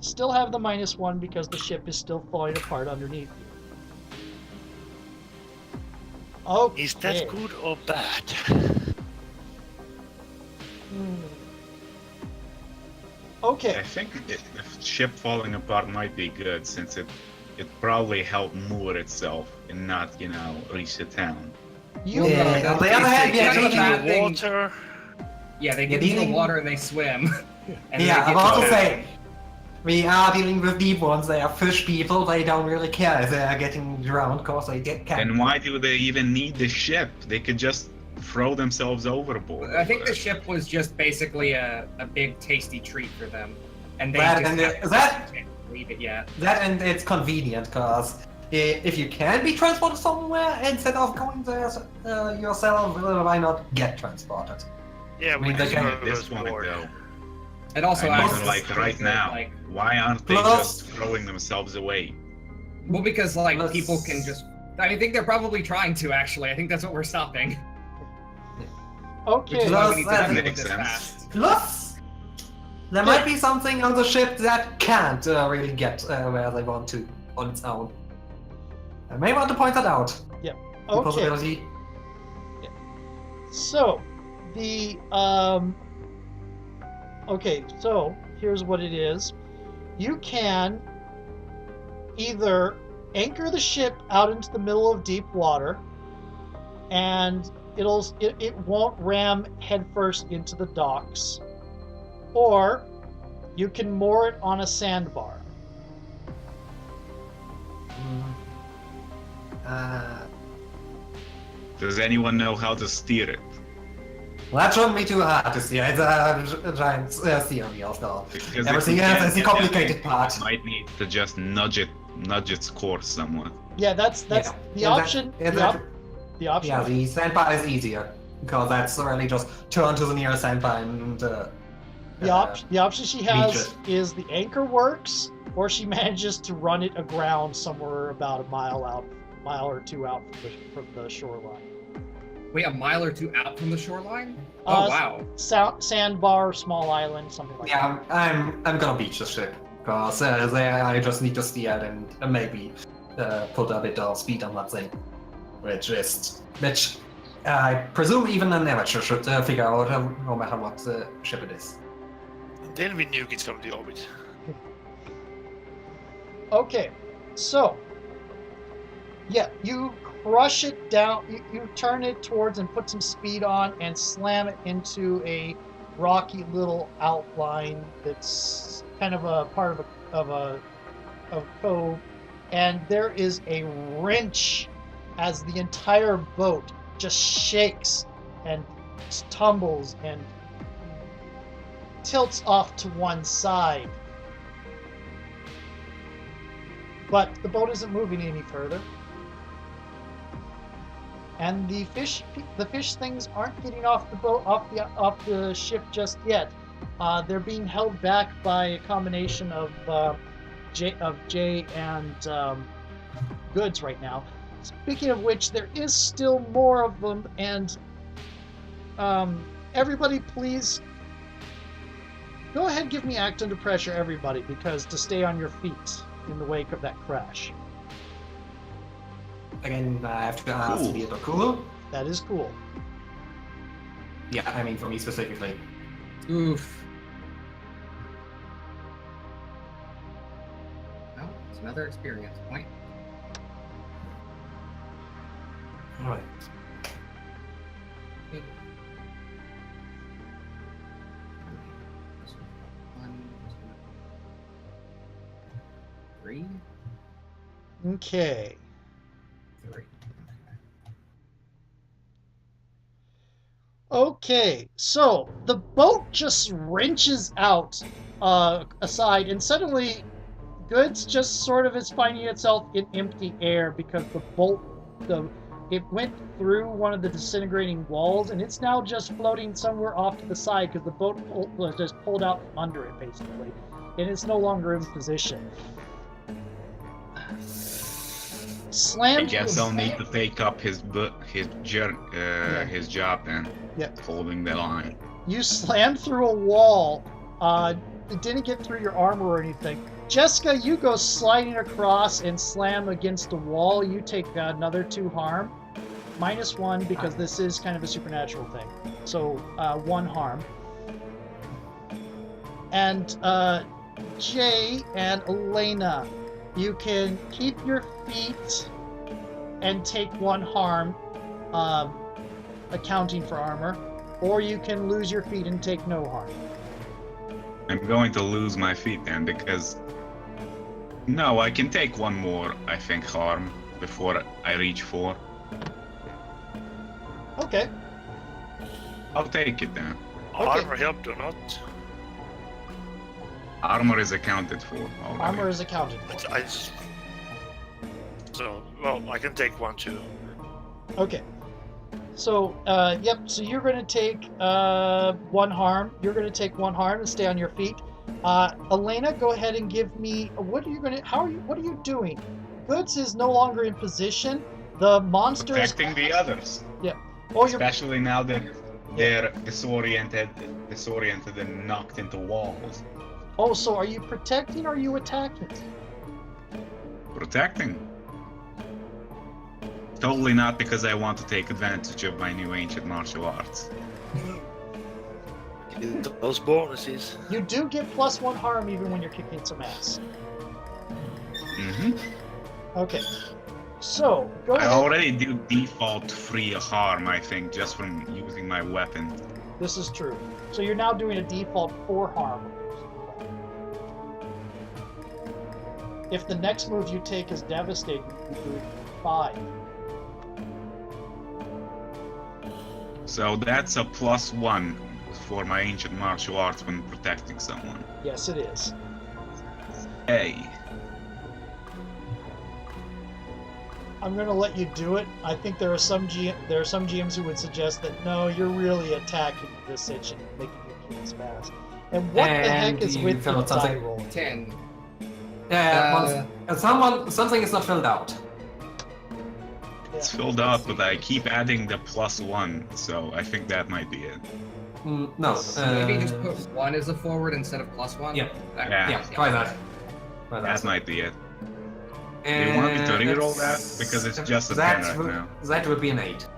Still have the -1 because the ship is still falling apart underneath you. Okay. Is that good or bad? Okay. I think the ship falling apart might be good since it probably helped moor itself and not, reach the town. You Yeah, on the other hand, Yeah, yeah, it's bad The thing. water. Yeah, they get Yeah, into the dealing- water and they swim. And yeah, they I'm get also to- saying we are dealing with deep ones. They are fish people. They don't really care if they are getting drowned because they get Then captured. why do they even need the ship? They could just throw themselves overboard. I think the ship was just basically a big tasty treat for them, and they That just and haven't that- leave it yet. That and it's convenient because if you can be transported somewhere instead of going there yourself, why not get transported? Yeah, I mean, we they just can- At this point, though, It also I adds mean, to like the right fact that, now, like, why aren't they Plus- just throwing themselves away? well, because like Plus- people can just. I think they're probably trying to actually. I think that's what we're stopping. Which okay? is why Plus, we need to that deal with makes this sense. fast. Plus, there might be something on the ship that can't really get where they want to on its own. I may want to point that out. The Okay. possibility. So, okay, so here's what it is. You can either anchor the ship out into the middle of deep water, and it won't ram headfirst into the docks, or you can moor it on a sandbar. Does anyone know how to steer it? Well, that shouldn't be too hard to see. It's a giant steering wheel, though. Because Everything if we else can't is the get that complicated thing, part. we might need to just nudge its course somewhat. Yeah, that's Yeah. the Yeah, that- option. yeah, the, that- op- the option. Yeah, the sandbar is easier because that's really just turn to the nearest sandbar and. The option she has Reach is the anchor works, or she manages to run it aground somewhere about a mile or two out from the shoreline. Wait, a mile or two out from the shoreline? Uh, Oh wow. Sandbar, small island, something like that. Yeah, I'm gonna beach the ship because I just need to steer it and maybe put a bit of speed on that thing, which I presume even an amateur should figure out no matter what ship it is. Then we nuke it from the orbit. Okay, so yeah, you crush it down. You turn it towards and put some speed on and slam it into a rocky little outline that's kind of a part of a cove, and there is a wrench as the entire boat just shakes and tumbles and tilts off to one side. But the boat isn't moving any further. And the fish things aren't getting off the boat, off the ship just yet. They're being held back by a combination of Jay and Goods right now. Speaking of which, there is still more of them, and everybody, please go ahead and give me act under pressure, everybody, because to stay on your feet in the wake of that crash. Again, I have to ask to be a bit cool. That is cool. Yeah, I mean for me specifically. Oof. Well, it's another experience point. Alright. 3. Okay. 3. Okay, so the boat just wrenches out aside, and suddenly Goods just sort of is finding itself in empty air because it went through one of the disintegrating walls, and it's now just floating somewhere off to the side because the boat was just pulled out from under it, basically, and it's no longer in position. I Slam. guess I'll need to take up his job then. Yeah. Holding the line. You slammed through a wall. It didn't get through your armor or anything. Jessica, you go sliding across and slam against a wall. You take another 2 harm. -1 because this is kind of a supernatural thing. So 1 harm. And Jay and Elena, you can keep your feet and take 1 harm, accounting for armor, or you can lose your feet and take no harm. I'm going to lose my feet then because... No, I can take 1 more, I think, harm before I reach 4. Okay. I'll take it then. Armor helped or not? Armor is accounted for already. Armor is accounted for. So, well, I can take 1 too. Okay. So, yep, so you're going to take 1 harm. You're going to take 1 harm and stay on your feet. Elena, go ahead and give me... What are you doing? Goods is no longer in position. The monster is... Protecting the others. Yeah. Oh, you're... Especially now that they're disoriented and knocked into walls. Oh, so are you protecting or are you attacking? Protecting. Totally not because I want to take advantage of my new ancient martial arts. Those bonuses. You do get +1 harm even when you're kicking some ass. Mm-hmm. Okay. So, go I ahead. already do default free harm, I think, just from using my weapon. This is true. So you're now doing a default 4 harm. If the next move you take is devastating, you do 5. So that's a +1 for my ancient martial arts when protecting someone. Yes, it is. Hey. I'm going to let you do it. I think there are some GMs who would suggest that no, you're really attacking this sitch and making your kills fast. And what the heck is you with filled the out something? die roll? 10. Yeah, something is not filled out. It's filled out, but I keep adding the +1, so I think that might be it. No. Maybe just put 1 as a forward instead of +1. Yeah. Okay. Yeah. Try that. That might be it. Do And you want me to reroll that? Because it's just a 10 right now. That would be an 8.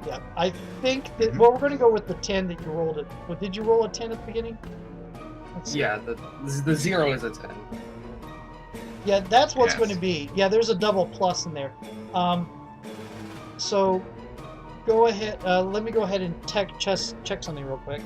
Yeah, I think that. Well, we're going to go with the 10 that you rolled it. Well, did you roll a 10 at the beginning? Let's see. Yeah, the 0 is a 10. Yeah, that's what's Yes. going to be. Yeah, there's a double plus in there. So go ahead. Let me go ahead and check something real quick.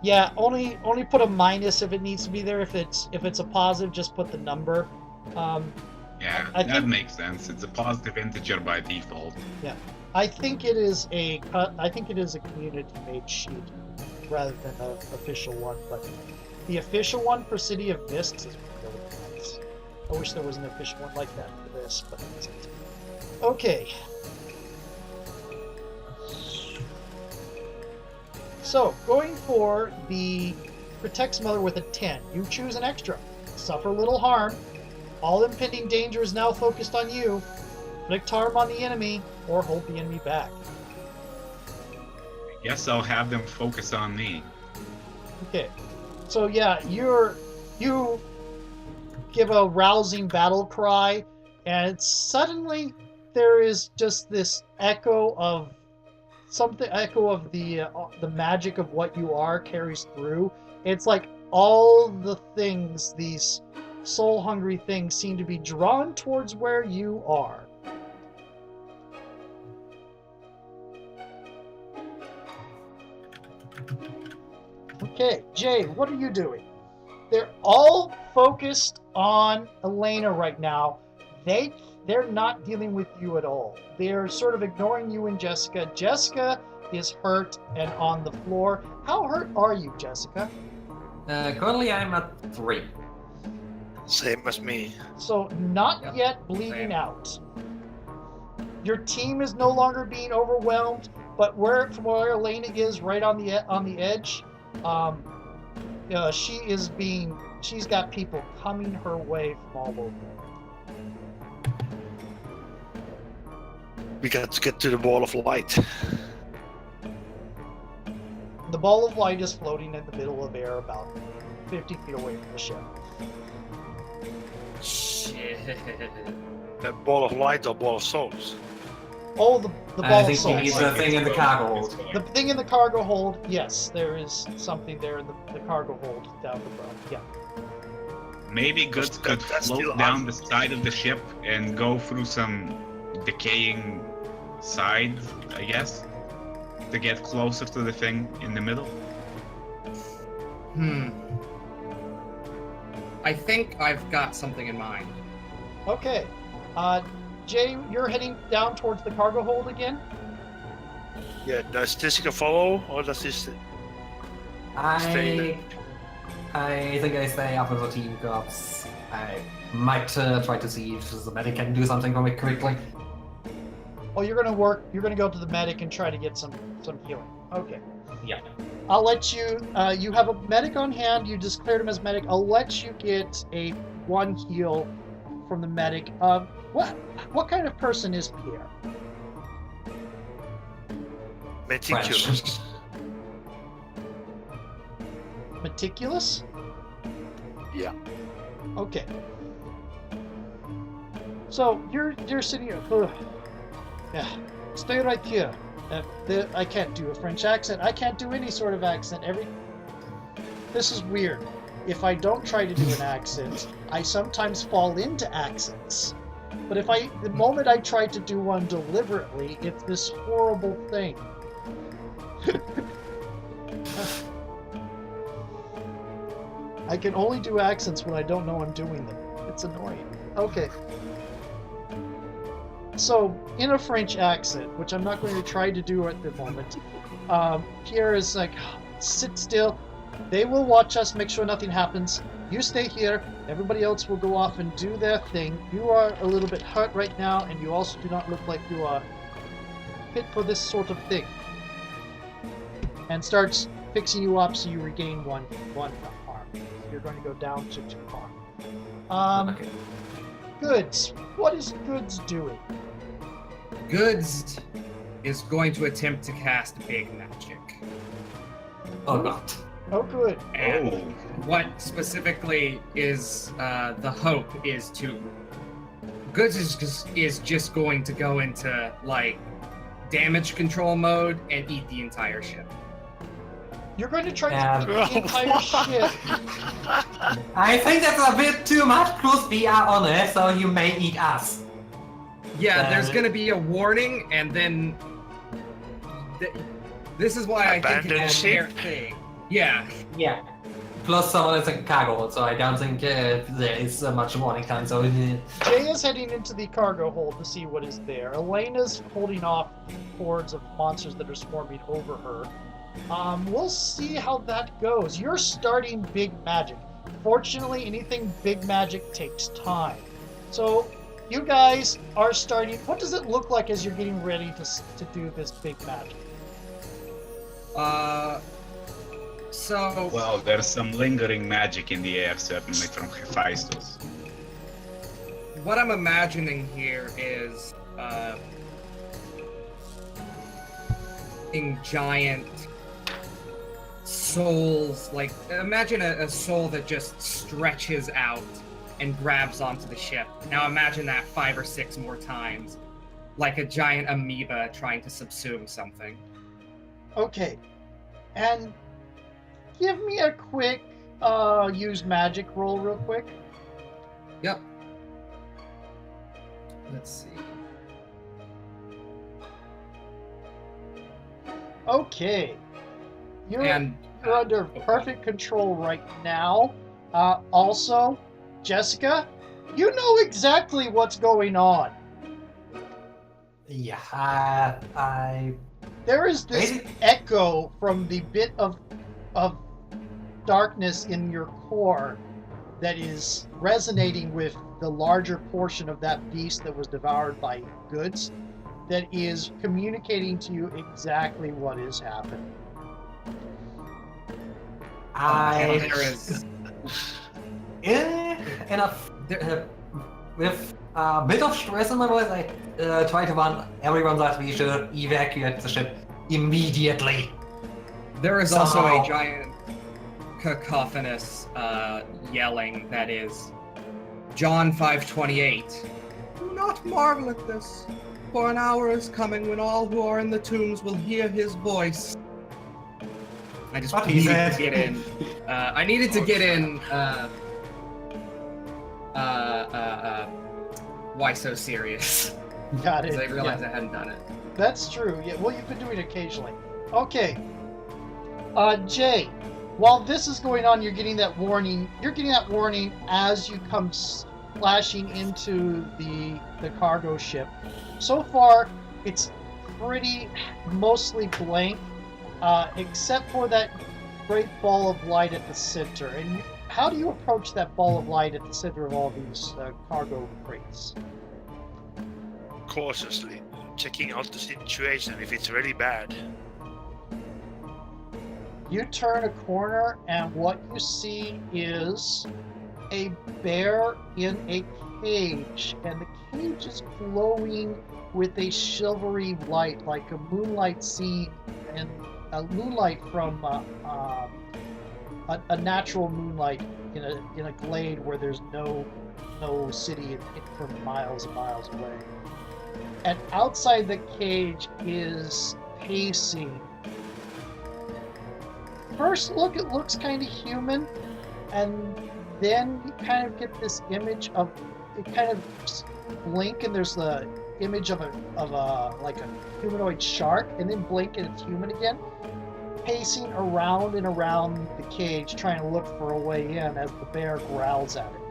Yeah, only put a minus if it needs to be there. If it's a positive, just put the number. Yeah, I that think- makes sense. It's a positive integer by default. I think it is a community made sheet rather than an official one. But the official one for City of Mists is really nice. I wish there was an official one like that for this, but there isn't. Okay. So, going for the Protect Smother with a 10. You choose an extra. Suffer little harm. All impending danger is now focused on you. Inflict harm on the enemy, or hold the enemy back. Guess I'll have them focus on me. Okay. So yeah, you give a rousing battle cry, and suddenly there is just this echo of the magic of what you are carries through. It's like all the things, these soul-hungry things, seem to be drawn towards where you are. Okay, Jay, what are you doing? They're all focused on Elena right now. They're not dealing with you at all. They're sort of ignoring you and Jessica. Jessica is hurt and on the floor. How hurt are you, Jessica? Currently I'm at 3. Same as me. So not Yep, yet bleeding same. out. Your team is no longer being overwhelmed, but from where Elena is, right on the edge, she's got people coming her way from all over. We got to get to the ball of light. The ball of light is floating in the middle of air about 50 feet away from the ship. Shit. The ball of light or ball of souls? Oh, the I ball of think he souls. needs the thing in the cargo hold. The thing in the cargo hold, yes, there is something there in the cargo hold down the road. Yeah. Maybe Goods could That's still float down the side of the ship and go through some decaying side, I guess, to get closer to the thing in the middle. I think I've got something in mind. Okay. Jay, you're heading down towards the cargo hold again? Yeah, does Jessica follow or does this stay I there? think I stay up with the team because I might try to see if the medic can do something for me quickly. Oh, you're gonna go to the medic and try to get some healing. Okay. Yeah. I'll let you, you have a medic on hand, you just cleared him as medic. I'll let you get a 1 heal from the medic. What kind of person is Pierre? Meticulous. Meticulous? Yeah. Okay. So you're sitting here. Ugh. Yeah. Stay right here. I can't do a French accent. I can't do any sort of accent. This is weird. If I don't try to do an accent, I sometimes fall into accents. But the moment I try to do one deliberately, it's this horrible thing. I can only do accents when I don't know I'm doing them. It's annoying. Okay. So, in a French accent, which I'm not going to try to do at the moment, Pierre is like, sit still. They will watch us, make sure nothing happens. You stay here. Everybody else will go off and do their thing. You are a little bit hurt right now, and you also do not look like you are fit for this sort of thing. And starts fixing you up so you regain one harm. You're going to go down to 2 harm. Okay. Goods. What is Goods doing? Goods is going to attempt to cast Big Magic. Oh god. Oh, good. And Oh. what specifically is the hope is to... Goods is just going to go into, like, damage control mode and eat the entire ship. You're going to try Yeah. to eat the entire ship. I think that's a bit too much, plus we are on Earth, so you may eat us. Yeah, there's going to be a warning, and then... This is why I think Abandoned it's a fair ship? thing. Yeah. Yeah. Plus someone is a cargo hold, so I don't think there is much warning time, so... Jay is heading into the cargo hold to see what is there. Elena's holding off hordes of monsters that are swarming over her. We'll see how that goes. You're starting big magic. Fortunately, anything big magic takes time. So, you guys are starting... What does it look like as you're getting ready to do this big magic? So... Well, there's some lingering magic in the air, certainly, from Hephaestus. What I'm imagining here is in giant souls, like imagine a soul that just stretches out and grabs onto the ship. Now imagine that 5 or 6 more times, like a giant amoeba trying to subsume something. Okay. And give me a quick use magic roll real quick. Yep. Let's see. Okay. You're, And You're under perfect control right now. Also, Jessica, you know exactly what's going on. Yeah, I There is this Basic- echo from the bit of darkness in your core that is resonating with the larger portion of that beast that was devoured by goods, that is communicating to you exactly what is happening. And there is with a bit of stress in my voice, I try to warn everyone that we should evacuate the ship immediately. also Somehow. a giant cacophonous yelling that is John 5:28. Do not marvel at this, for an hour is coming when all who are in the tombs will hear his voice. I just What he needed said. to get in. I needed to get in. Why so serious? Got it. Because I realized Yeah, I hadn't done it. that's true. Yeah, well, you've been doing it occasionally. Okay. Jay, while this is going on, you're getting that warning. You're getting that warning as you come splashing into the cargo ship. So far, it's pretty mostly blank, except for that great ball of light at the center. And how do you approach that ball of light at the center of all these cargo crates? Cautiously, checking out the situation if it's really bad. You turn a corner, and what you see is a bear in a cage, and the cage is glowing with a silvery light, like a moonlight scene, and a moonlight from a natural moonlight in a glade where there's no city from miles and miles away. And outside the cage is pacing. First look, it looks kind of human, and then you kind of get this image of it kind of blink, and there's the image of a like a humanoid shark, and then blink and it's human again, pacing around and around the cage, trying to look for a way in as the bear growls at it.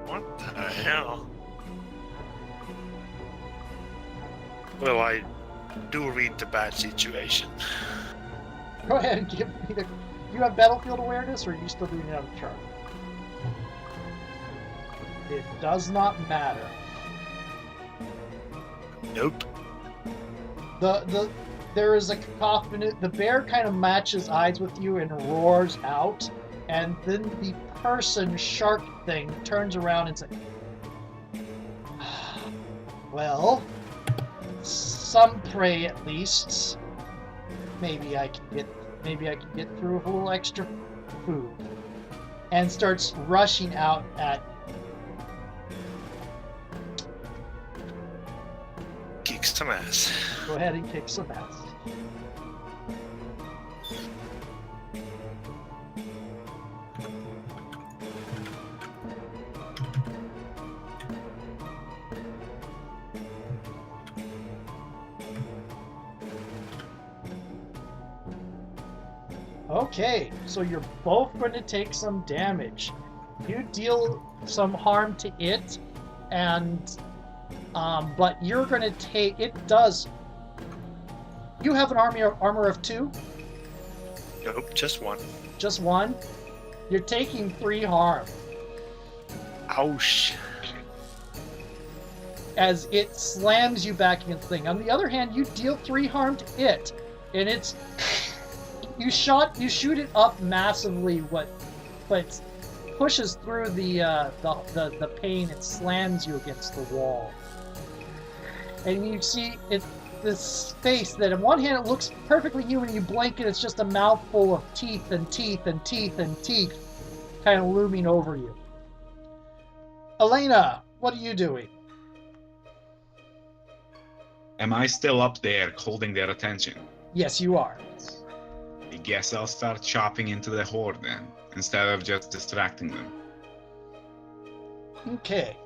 What the hell? Well, I do read the bad situation. Go ahead and give me the. Do you have battlefield awareness, or are you still doing it on the chart? It does not matter. Nope. There is a cacophony. The bear kind of matches eyes with you and roars out, and then the person shark thing turns around and says, "Well, some prey at least. Maybe I can get through with a little extra food." And starts rushing out at. Kick some ass. Go ahead and kick some ass. Okay, so you're both going to take some damage. You deal some harm to it, and but you're going to take. It does. You have an armor of 2. Nope, just one. Just 1. You're taking 3 harm Ouch. as it slams you back against the thing. On the other hand, you deal 3 harm to it, and it's. You shoot it up massively, but it pushes through the pain. It slams you against the wall, and you see this face that on one hand it looks perfectly human. You blink and it's just a mouthful of teeth and teeth and teeth and teeth, kind of looming over you. Elena, what are you doing? Am I still up there holding their attention? Yes, you are. I guess I'll start chopping into the horde then, instead of just distracting them. Okay,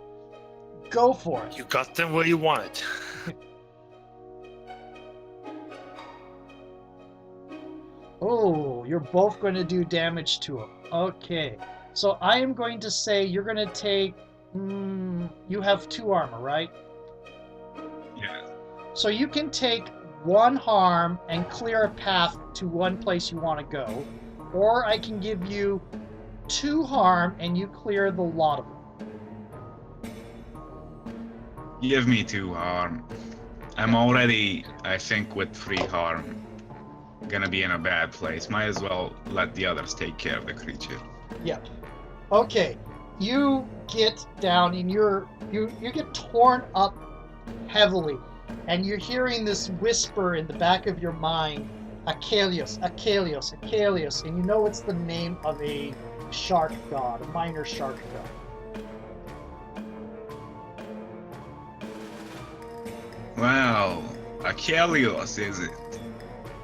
go for it. You got them where you wanted. Oh, you're both going to do damage to him. Okay. So I am going to say you're going to take... you have 2 armor, right? Yeah. So you can take 1 harm and clear a path to one place you want to go. Or I can give you 2 harm and you clear the lot of them. Give me 2 harm. I'm already, I think, with 3 harm. Gonna be in a bad place. Might as well let the others take care of the creature. Yeah. Okay. You get down and you get torn up heavily, and you're hearing this whisper in the back of your mind, Achelios, Achelios, Achelios, and you know it's the name of a shark god, a minor shark god. Well, Achelios, is it?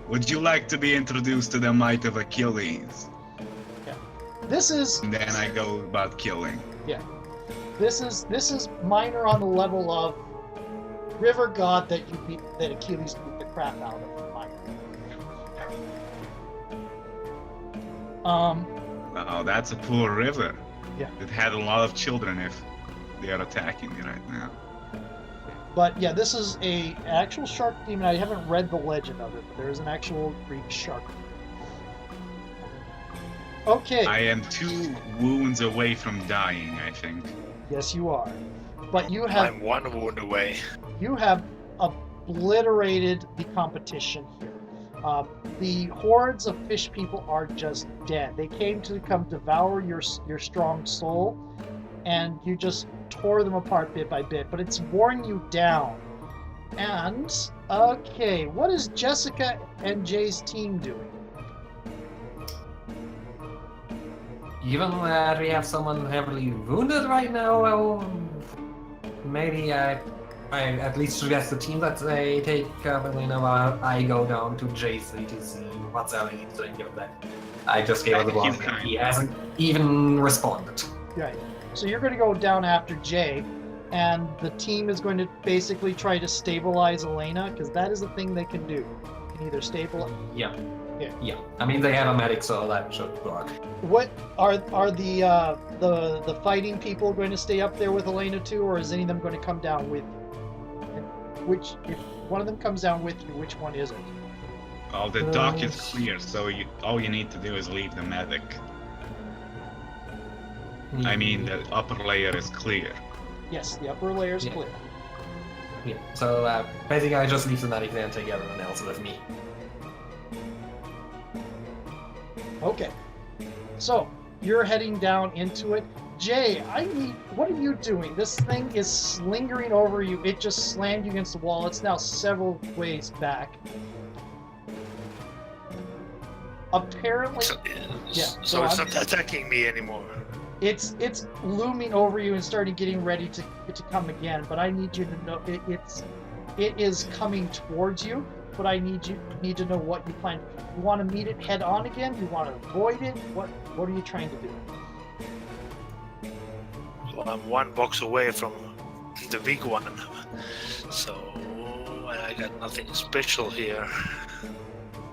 Would you like to be introduced to the might of Achilles? This is And then I go about killing. this is minor on the level of river god that Achilles beat the crap out of. Minor. Oh, that's a poor river. Yeah. It had a lot of children if they are attacking me right now. But yeah, this is a actual shark demon. I haven't read the legend of it, but there is an actual Greek shark. Okay. I am 2 wounds away from dying, I think. Yes, you are. But you have I'm 1 wound away. you have obliterated the competition here. The hordes of fish people are just dead. They came to come devour your strong soul, and you just tore them apart bit by bit. But it's worn you down. And okay, what is Jessica and Jay's team doing? Even where we have someone heavily wounded right now, well, maybe I at least suggest the team that they take Elena while I go down to JC to see what's Elena doing given that I just gave her the block and he hasn't even responded. Right. So you're going to go down after Jay, and the team is going to basically try to stabilize Elena, because that is the thing they can do. You can either stabilize... Yeah. Yeah. Yeah. I mean, they have a medic, so that should work. What are the fighting people going to stay up there with Elena too, or is any of them going to come down with you? And which, if one of them comes down with you, which one is it? Oh, the dock is clear, so all you need to do is leave the medic. I mean, the upper layer is clear. Yes, the upper layer is Yeah. clear. Yeah. So basically, I just leave the medic there and take everyone else with me. Okay. So you're heading down into it. Jay, what are you doing? This thing is lingering over you. It just slammed you against the wall. It's now several ways back. Apparently, So, yeah, so go it's on. not attacking me anymore. it's looming over you and starting getting ready to come again. But I need you to know it is coming towards you. But I need to know what you plan. You want to meet it head on again? You want to avoid it? What are you trying to do? Well, I'm 1 box away from the big one, so I got nothing special here.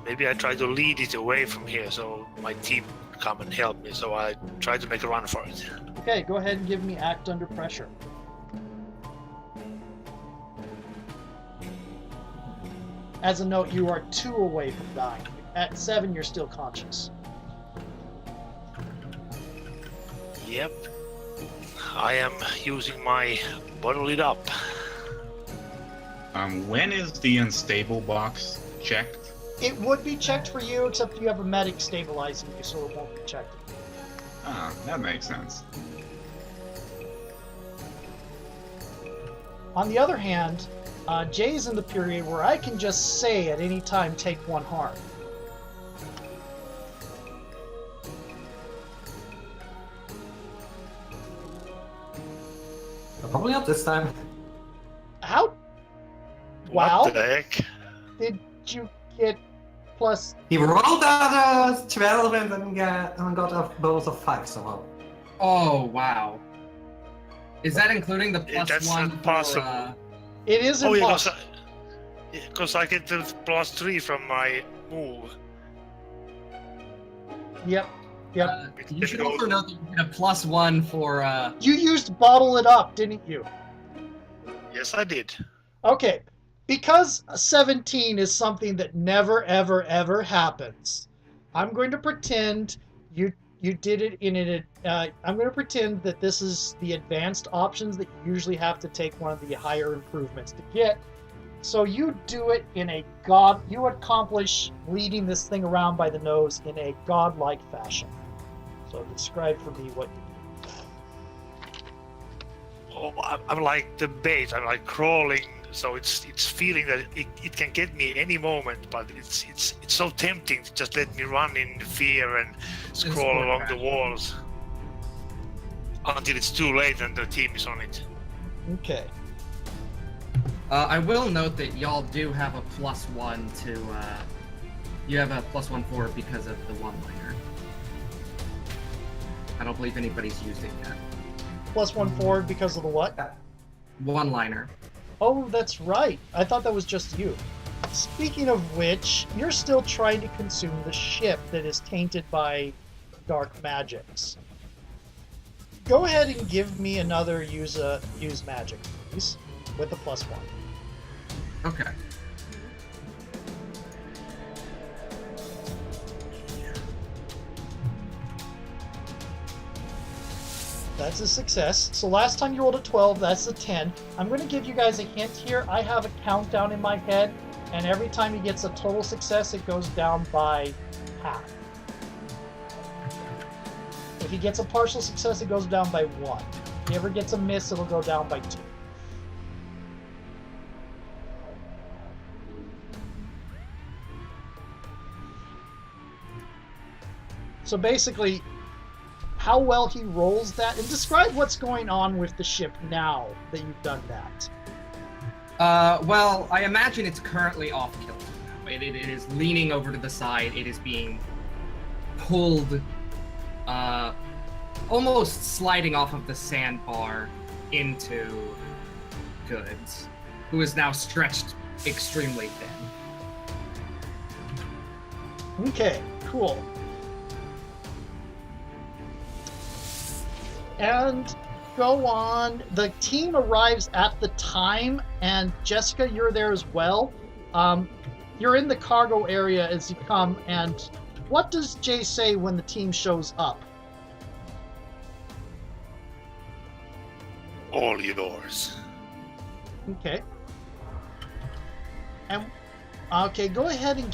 Maybe I try to lead it away from here so my team come and help me. So I try to make a run for it. Okay, go ahead and give me act under pressure. As a note, you are 2 away from dying. At 7, you're still conscious. Yep. I am using my bottle it up. When is the unstable box checked? It would be checked for you, except you have a medic stabilizing you, so it won't be checked. Ah, that makes sense. On the other hand, Jay's in the period where I can just say at any time, take 1 harm. Probably not this time. How? Wow. What the heck? Did you get plus? He rolled out a 12 and then got a bonus of 5 somehow. Oh wow! Is that including the plus That's 1 not possible. for? It is Oh, yeah, impossible. because I get the +3 from my move. Yep. You should also note that you get a +1 for. You used bottle it up, didn't you? Yes, I did. Okay. Because 17 is something that never, ever, ever happens, I'm going to pretend you did it in an. I'm going to pretend that this is the advanced options that you usually have to take one of the higher improvements to get. So you do it in a god. You accomplish leading this thing around by the nose in a godlike fashion. So describe for me what you do. Oh, I'm like the bait. I'm like crawling, so it's feeling that it can get me any moment, but it's so tempting to just let me run in fear and scroll along the walls until it's too late and the team is on it. Okay. I will note that y'all do have a +1 to. You have a +1 for because of the one-liner. I don't believe anybody's used it yet. +1 forward because of the what? One-liner. Oh, that's right. I thought that was just you. Speaking of which, you're still trying to consume the ship that is tainted by dark magics. Go ahead and give me another use magic, please, with the +1. Okay. That's a success. So last time you rolled a 12, that's a 10. I'm going to give you guys a hint here. I have a countdown in my head, and every time he gets a total success, it goes down by half. If he gets a partial success, it goes down by 1. If he ever gets a miss, it'll go down by 2. So basically, how well he rolls that, and describe what's going on with the ship now that you've done that. Well, I imagine it's currently off kilter. It is leaning over to the side. It is being pulled, almost sliding off of the sandbar into Goods, who is now stretched extremely thin. Okay, cool. And go on. The team arrives at the time, and Jessica, you're there as well. You're in the cargo area as you come, and what does Jay say when the team shows up? All yours. Okay. And okay, go ahead and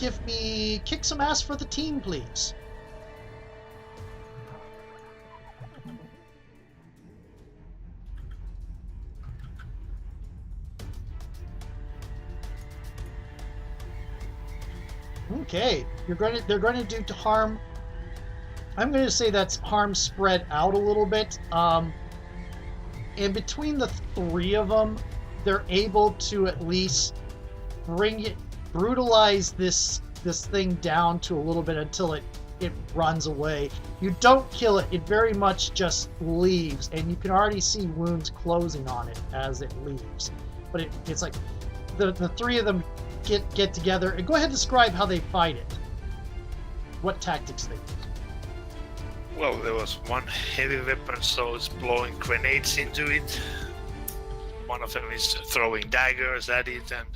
kick some ass for the team, please. Okay, they're going to do to harm. I'm going to say that's harm spread out a little bit. In between the 3 of them, they're able to at least brutalize this thing down to a little bit until it runs away. You don't kill it; it very much just leaves, and you can already see wounds closing on it as it leaves. But it's like the 3 of them get together, and go ahead and describe how they fight it. What tactics they use. Well, there was one heavy weapon, so it's blowing grenades into it. One of them is throwing daggers at it, and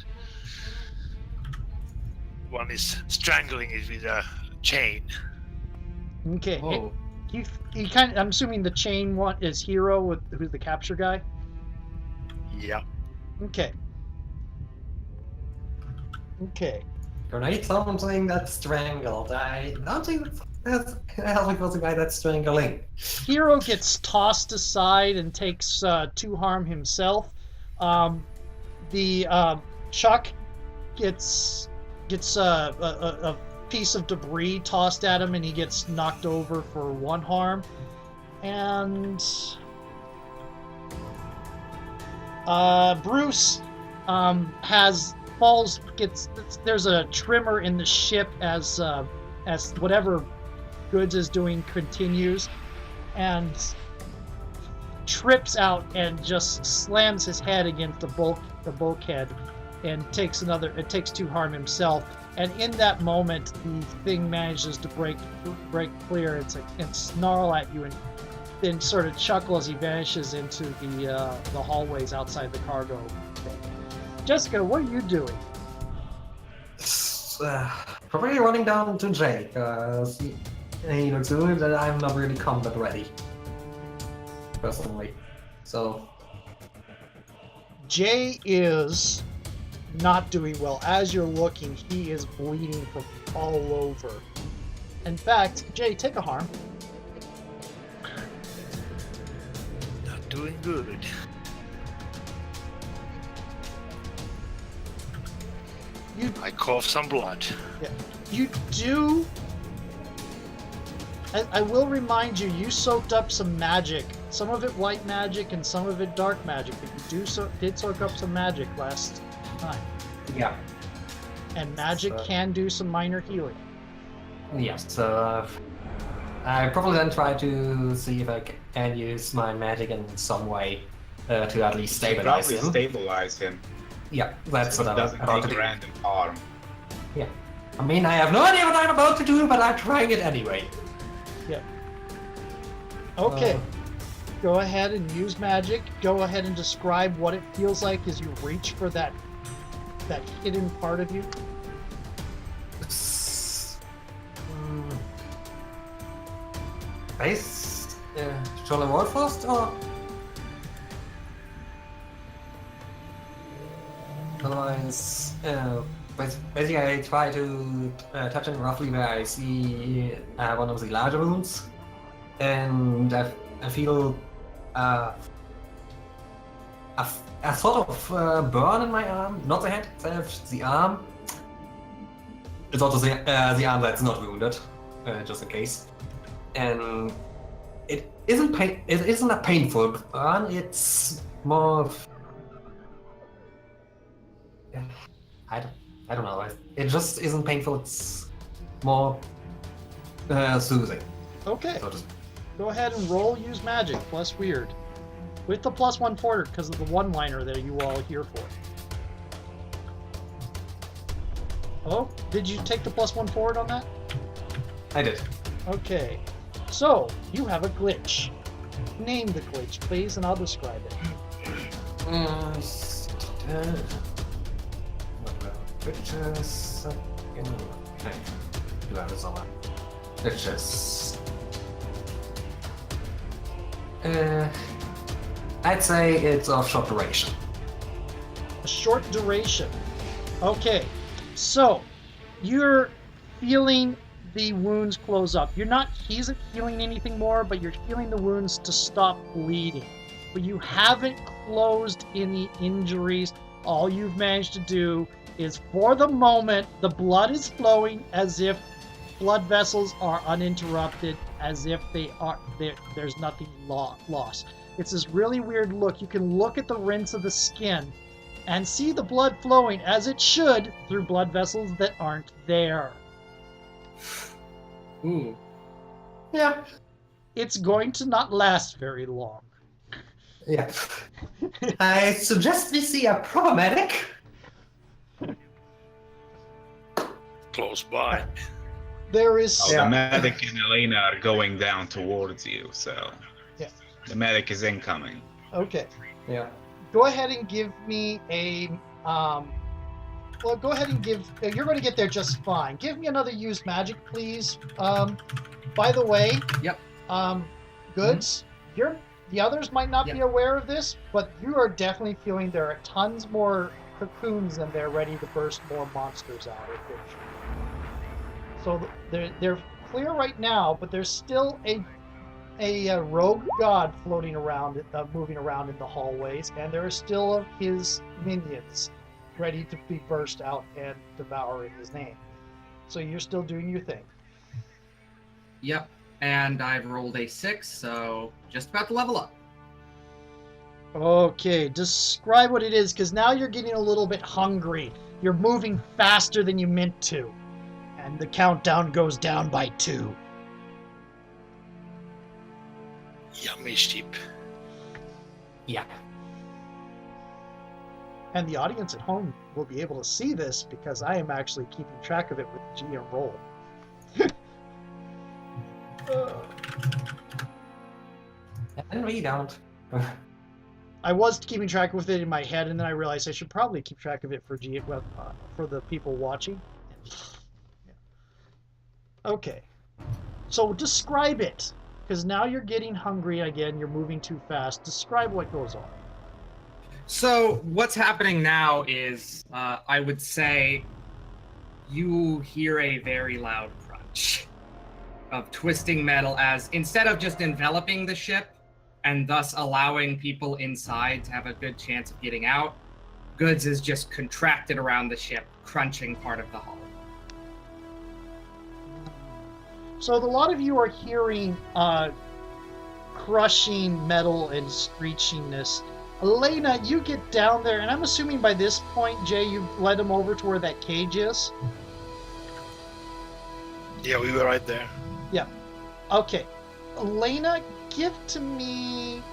one is strangling it with a chain. Okay. Oh. He kind of, I'm assuming the chain one is Hero, who's the capture guy. Yeah. Okay. Okay. Grenade something that's strangled. I don't think that's helping was the guy that's strangling. Hero gets tossed aside and takes 2 harm himself. Chuck gets a piece of debris tossed at him, and he gets knocked over for 1 harm. And Bruce there's a tremor in the ship as whatever Goods is doing continues, and trips out and just slams his head against the bulkhead and takes 2 harm himself. And in that moment, the thing manages to break clear and snarl at you, and then sort of chuckle as he vanishes into the hallways outside the cargo thing. Jessica, what are you doing? Probably running down to Jay, because he looks good and I'm not really combat ready. Personally. So. Jay is not doing well. As you're looking, he is bleeding from all over. In fact, Jay, take a harm. Not doing good. I cough some blood. Yeah. You do. I will remind you, you soaked up some magic. Some of it white magic and some of it dark magic. But you did soak up some magic last time. Yeah. And magic can do some minor healing. Yes, so I probably then try to see if I can use my magic in some way to at least stabilize Probably him. stabilize him. Yeah, that's So what it I'm doesn't about to take do. random harm. Yeah. I mean, I have no idea what I'm about to do, but I'm trying it anyway. Yeah. Okay. Go ahead and use magic. Go ahead and describe what it feels like as you reach for that hidden part of you. Shall I roll first, or? Otherwise, basically I try to touch him roughly where I see one of the larger wounds, and I feel a sort of burn in my arm, not the head itself, the arm. It's also the arm that's not wounded, just in case. And it isn't It isn't a painful burn. It's more. I don't know. It just isn't painful. It's more soothing. Okay. So just, Go ahead and roll use magic plus weird. With the +1 forward because of the one-liner that you all here for. Oh, did you take the +1 forward on that? I did. Okay. So, you have a glitch. Name the glitch, please, and I'll describe it. I'd say it's of short duration. A short duration. Okay. So, you're feeling the wounds close up. He isn't feeling anything more, but you're feeling the wounds to stop bleeding. But you haven't closed any injuries. All you've managed to do is, for the moment, the blood is flowing as if blood vessels are uninterrupted, as if there's nothing lost. It's this really weird look. You can look at the rinse of the skin and see the blood flowing as it should through blood vessels that aren't there. Ooh. Yeah. It's going to not last very long. Yeah. I suggest we see a proper medic. Close by. There is... The medic and Elena are going down towards you, so Yeah. the medic is incoming. Okay. Yeah. Go ahead and give me a... well, go ahead and give... You're going to get there just fine. Give me another use magic, please. By the way... Yep. Goods, the others might not be aware of this, but you are definitely feeling there are tons more cocoons and they're ready to burst more monsters out. So they're clear right now, but there's still a rogue god floating around, moving around in the hallways, and there are still his minions ready to be burst out and devour in his name. So you're still doing your thing. Yep. And I've rolled a 6, so just about to level up. Okay, describe what it is, because now you're getting a little bit hungry. You're moving faster than you meant to. And the countdown goes down by 2. Yummy sheep. Yeah. And the audience at home will be able to see this because I am actually keeping track of it with the GM roll. And we don't. I was keeping track with it in my head, and then I realized I should probably keep track of it for for the people watching. Okay, so describe it, because now you're getting hungry again. You're moving too fast. Describe what goes on. So what's happening now is, I would say, you hear a very loud crunch of twisting metal as instead of just enveloping the ship and thus allowing people inside to have a good chance of getting out, Goods is just contracted around the ship, crunching part of the hull. So a lot of you are hearing crushing metal and screechingness. Elena, you get down there, and I'm assuming by this point, Jay, you've led him over to where that cage is? Yeah, we were right there. Yeah. Okay. Elena, give to me...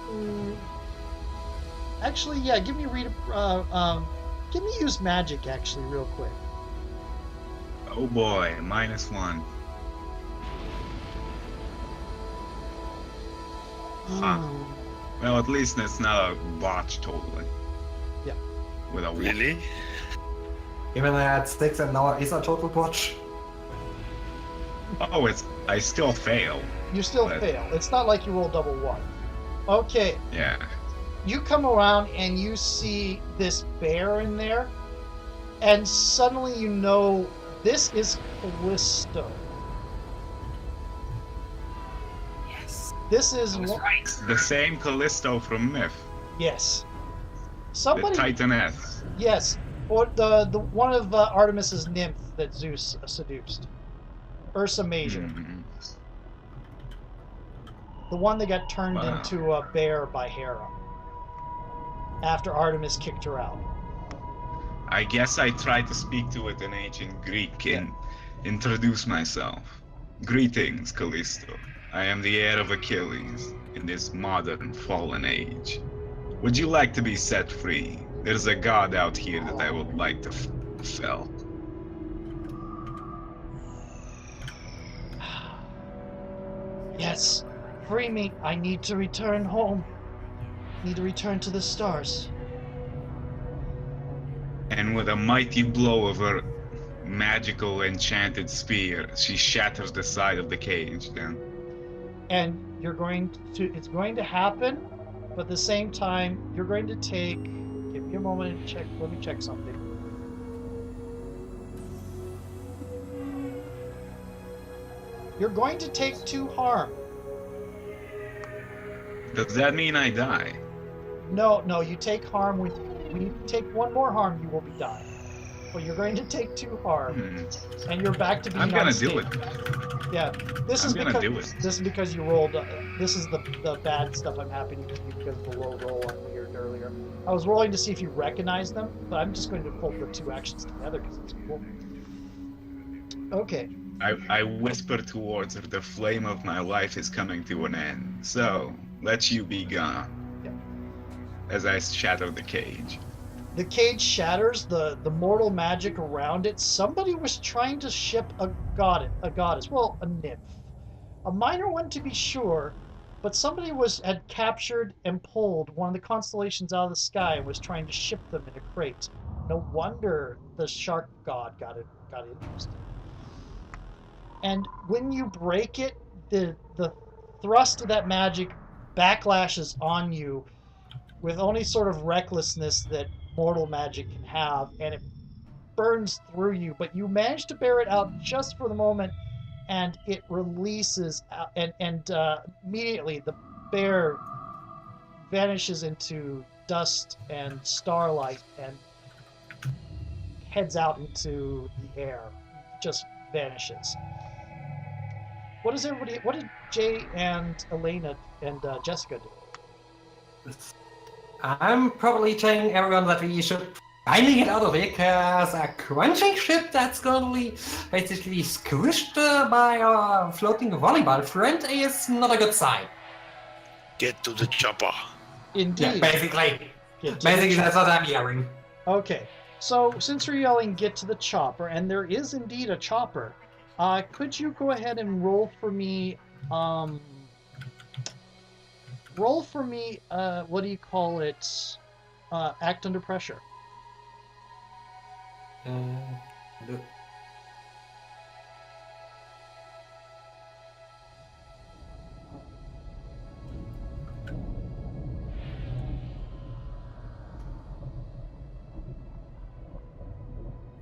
Actually, yeah, give me give me use magic, actually, real quick. Oh boy, -1. Huh. Well, at least it's not a botch totally. Yeah. With a Really? Even at 6 and now is a total botch. Oh, I still fail. You still But- fail. It's not like you roll double one. Okay. Yeah. You come around and you see this bear in there, and suddenly you know this is Callisto. Yes. This is I was one- right. The same Callisto from Myth. yes. The Somebody Titaness. yes, or the one of Artemis's nymph that Zeus seduced, Ursa Major, Mhm. the one that got turned Wow. into a bear by Hera after Artemis kicked her out. I guess I tried to speak to it in ancient Greek and introduce myself. Greetings, Callisto. I am the heir of Achilles in this modern fallen age. Would you like to be set free? There's a god out here that I would like to fell. Yes, free me. I need to return home. Need to return to the stars. And with a mighty blow of her magical enchanted spear, she shatters the side of the cage then. And you're going to, it's going to happen, but at the same time, you're going to take, give me a moment to check, let me check something. You're going to take 2 harm. Does that mean I die? No, you take harm when you take 1 more harm, you will be dying. But you're going to take 2 harm, and you're back to being I'm gonna unstable. do it. Yeah, this I'm is gonna because do it. this is because you rolled. This is the bad stuff I'm happening to you because of the low roll on weird earlier. I was rolling to see if you recognize them, but I'm just going to pull the 2 actions together because it's cool. Okay. I whisper towards her, the flame of my life is coming to an end. So, let you be gone. Yeah. As I shatter the cage. The cage shatters, the mortal magic around it. Somebody was trying to ship a goddess, well, a nymph. A minor one to be sure, but somebody had captured and pulled one of the constellations out of the sky and was trying to ship them in a crate. No wonder the shark god got interested. And when you break it, the thrust of that magic backlashes on you with only sort of recklessness that mortal magic can have, and it burns through you, but you manage to bear it out just for the moment, and it releases out, and immediately the bear vanishes into dust and starlight and heads out into the air, just vanishes. What did Jay and Elena and Jessica do? I'm probably telling everyone that we should finally get out of here, because a crunching ship that's gonna be basically squished by our floating volleyball friend is not a good sign. Get to the chopper. Indeed. Yeah, basically. Get to Basically, the that's what I'm hearing. Okay. So since you're yelling, get to the chopper, and there is indeed a chopper, could you go ahead and roll for me? What do you call it? Act under pressure. Look.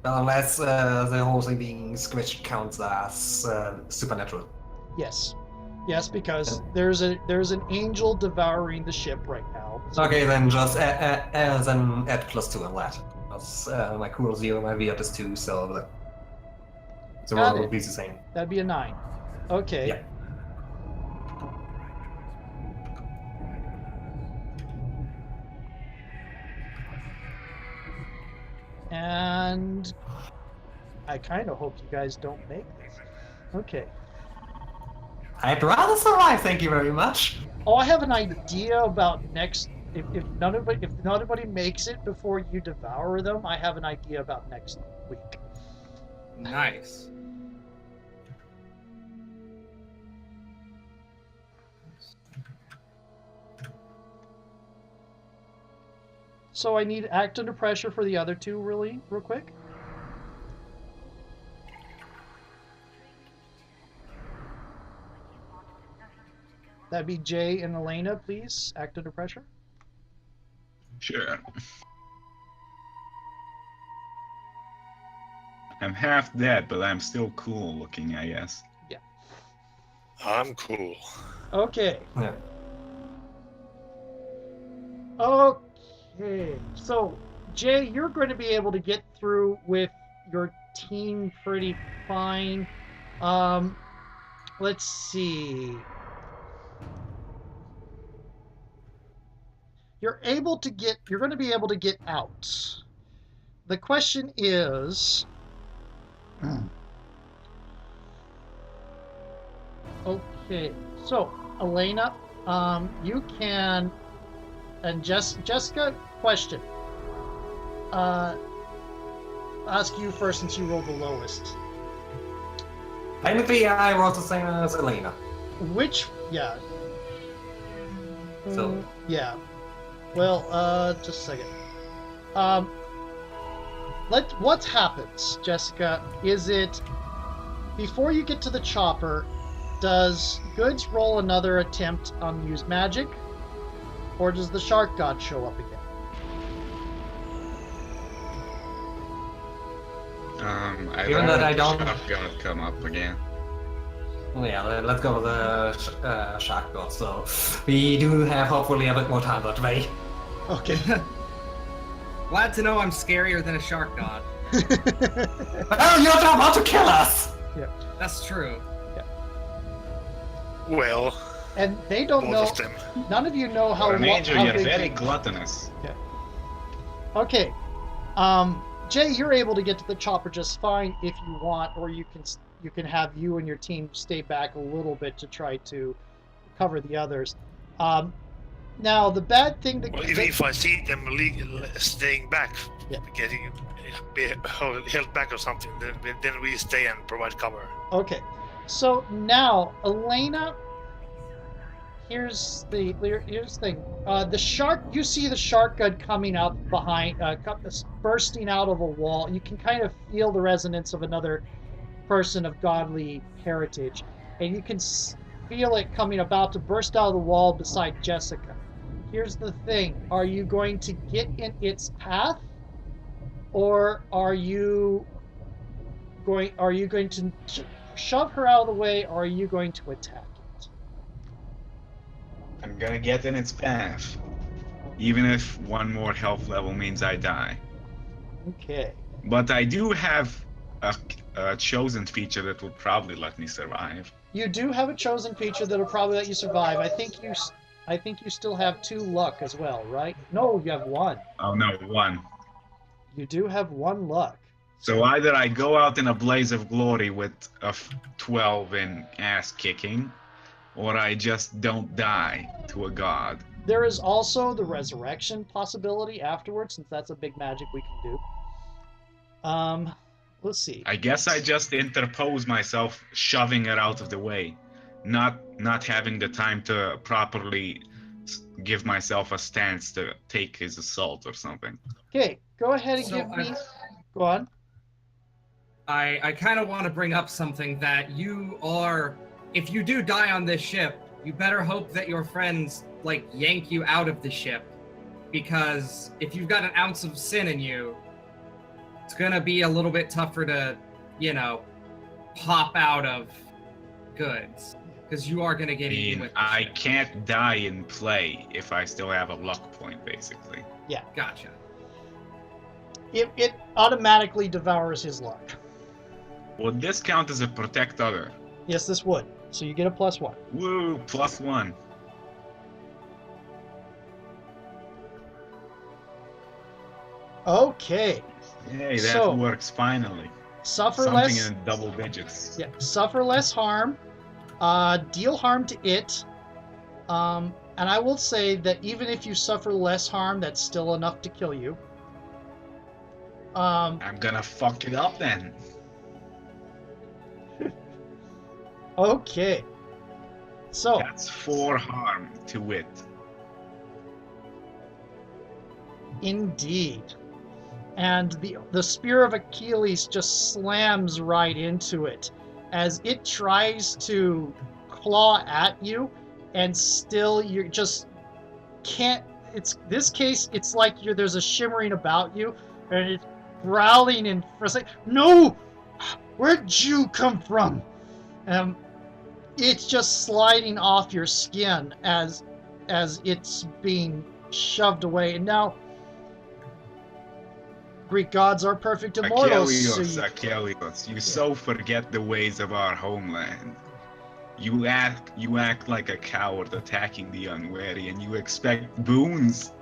Unless the whole thing being squished counts as supernatural. Yes. Yes, because there's an angel devouring the ship right now. So Okay, then just then add +2 on that. Because my cool 0, my weird is 2, so the Got roll it. would be the same. that'd be a 9. Okay. Yeah. And I kind of hope you guys don't make this. Okay. I'd rather survive, thank you very much. Oh, I have an idea about next. If none anybody makes it before you devour them, I have an idea about next week. Nice. So I need act under pressure for the other two, real quick. That'd be Jay and Elena, please. Act under pressure. Sure. I'm half dead, but I'm still cool looking, I guess. I'm cool. Okay. Yeah. Okay. So, Jay, you're going to be able to get through with your team pretty fine. Let's see. You're going to be able to get out. The question is, okay, so Elena, you can, and Jessica, question. Ask you first since you rolled the lowest. Technically, I rolled the same as Elena. Yeah. So- Yeah. Well, just a second. What happens, Jessica? Is it before you get to the chopper? Does Goods roll another attempt on use magic, or does the shark god show up again? I Given that I don't- Shotgun come up again. Yeah, let's go with the shark god. So we do have hopefully a bit more time that way. Okay. Glad to know I'm scarier than a shark god. Oh, you're about to kill us! That's true. Well, And they don't both know. of them. None of you know how. For an angel, how you're big very you- gluttonous. Okay. Jay, you're able to get to the chopper just fine if you want, or you can have you and your team stay back a little bit to try to cover the others. Now, the bad thing that Well, if I see them staying back, Yeah. getting held back or something, then we stay and provide cover. Okay, so now Elena, here's the thing. The shark, you see the shark god coming up behind, bursting out of a wall. You can kind of feel the resonance of another person of godly heritage, and you can feel it coming about to burst out of the wall beside Jessica. Here's the thing: are you going to get in its path, or are you going to shove her out of the way, or are you going to attack it? I'm gonna get in its path. Even if one more health level means I die. Okay. But I do have a chosen feature that will probably let me survive. You do have a chosen feature that'll probably let you survive. I think you still have 2 luck as well, right? No, you have 1. Oh no, 1. You do have 1 luck. So either I go out in a blaze of glory with a 12 in ass kicking, or I just don't die to a god. There is also the resurrection possibility afterwards, since that's a big magic we can do. Let's see. I guess I just interpose myself, shoving it out of the way, not having the time to properly give myself a stance to take his assault or something. Okay, go ahead and So give me. Go on. I kind of want to bring up something that you are. If you do die on this ship, you better hope that your friends like yank you out of the ship, because if you've got an ounce of sin in you, it's gonna be a little bit tougher to, pop out of goods, because you are gonna get eaten with the I ship. can't die in play if I still have a luck point, basically. Gotcha. It automatically devours his luck. Would this count as a protect other? Yes, this would. So you get a +1. Woo, +1. Okay. Yay, that So- works finally. Suffer Something less. in double digits. Yeah. Suffer less harm. Deal harm to it. And I will say that even if you suffer less harm, that's still enough to kill you. I'm gonna fuck it up then. Okay. So That's 4 harm to it. indeed. And the spear of Achilles just slams right into it as it tries to claw at you, and still you just can't. It's this case. It's like there's a shimmering about you, and it's growling and like, no, where'd you come from? It's just sliding off your skin as it's being shoved away, and now. Greek gods are perfect immortals. Achilles, you so forget the ways of our homeland. You act like a coward attacking the unwary, and you expect boons.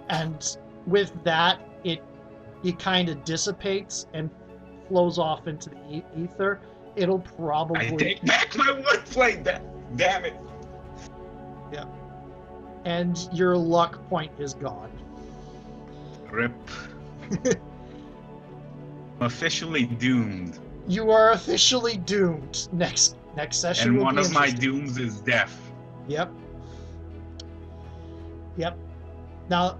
And with that, it kind of dissipates and flows off into the ether. It'll probably. I take back my wordplay. Damn it! And your luck point is gone. Rip. I'm officially doomed. You are officially doomed. Next session. And will one be of my interesting. dooms is death. Yep. Now,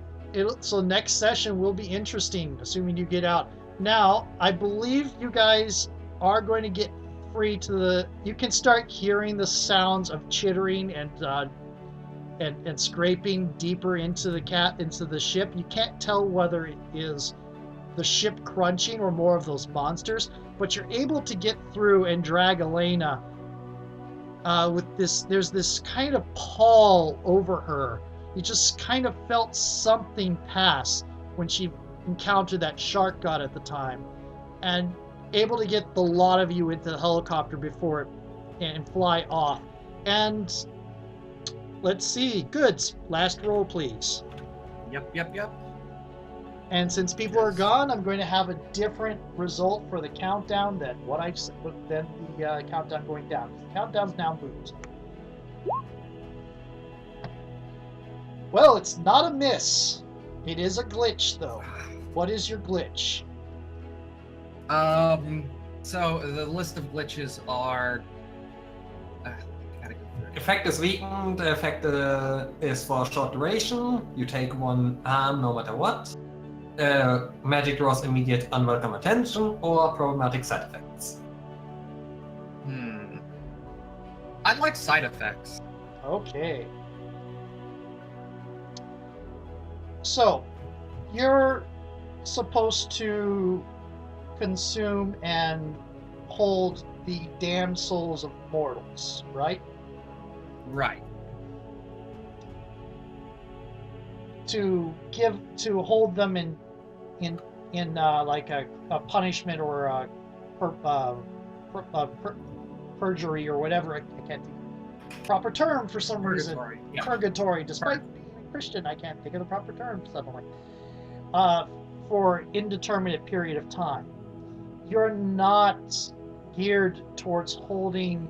so next session will be interesting, assuming you get out. Now, I believe you guys are going to get free to the. You can start hearing the sounds of chittering and scraping deeper into the ship. You can't tell whether it is the ship crunching or more of those monsters, but you're able to get through and drag Elena with this. There's this kind of pall over her. You just kind of felt something pass when she encountered that shark god at the time, and able to get the lot of you into the helicopter before it and fly off. And let's see. Goods. Last roll, please. Yep. And since people are gone, I'm going to have a different result for the countdown than the countdown going down. The countdown's now moved. Well, it's not a miss. It is a glitch, though. What is your glitch? So the list of glitches are. Gotta go through it. Effect is weakened. The effect is for a short duration. You take 1 harm no matter what. Magic draws immediate unwelcome attention or problematic side effects. I'd like side effects. Okay. So, you're supposed to consume and hold the damned souls of mortals, right? Right. To hold them in like a punishment or a perjury or whatever. I can't think of the proper term for some reason. Purgatory. Yeah. Purgatory. Despite being a Christian, I can't think of the proper term suddenly. For indeterminate period of time. You're not geared towards holding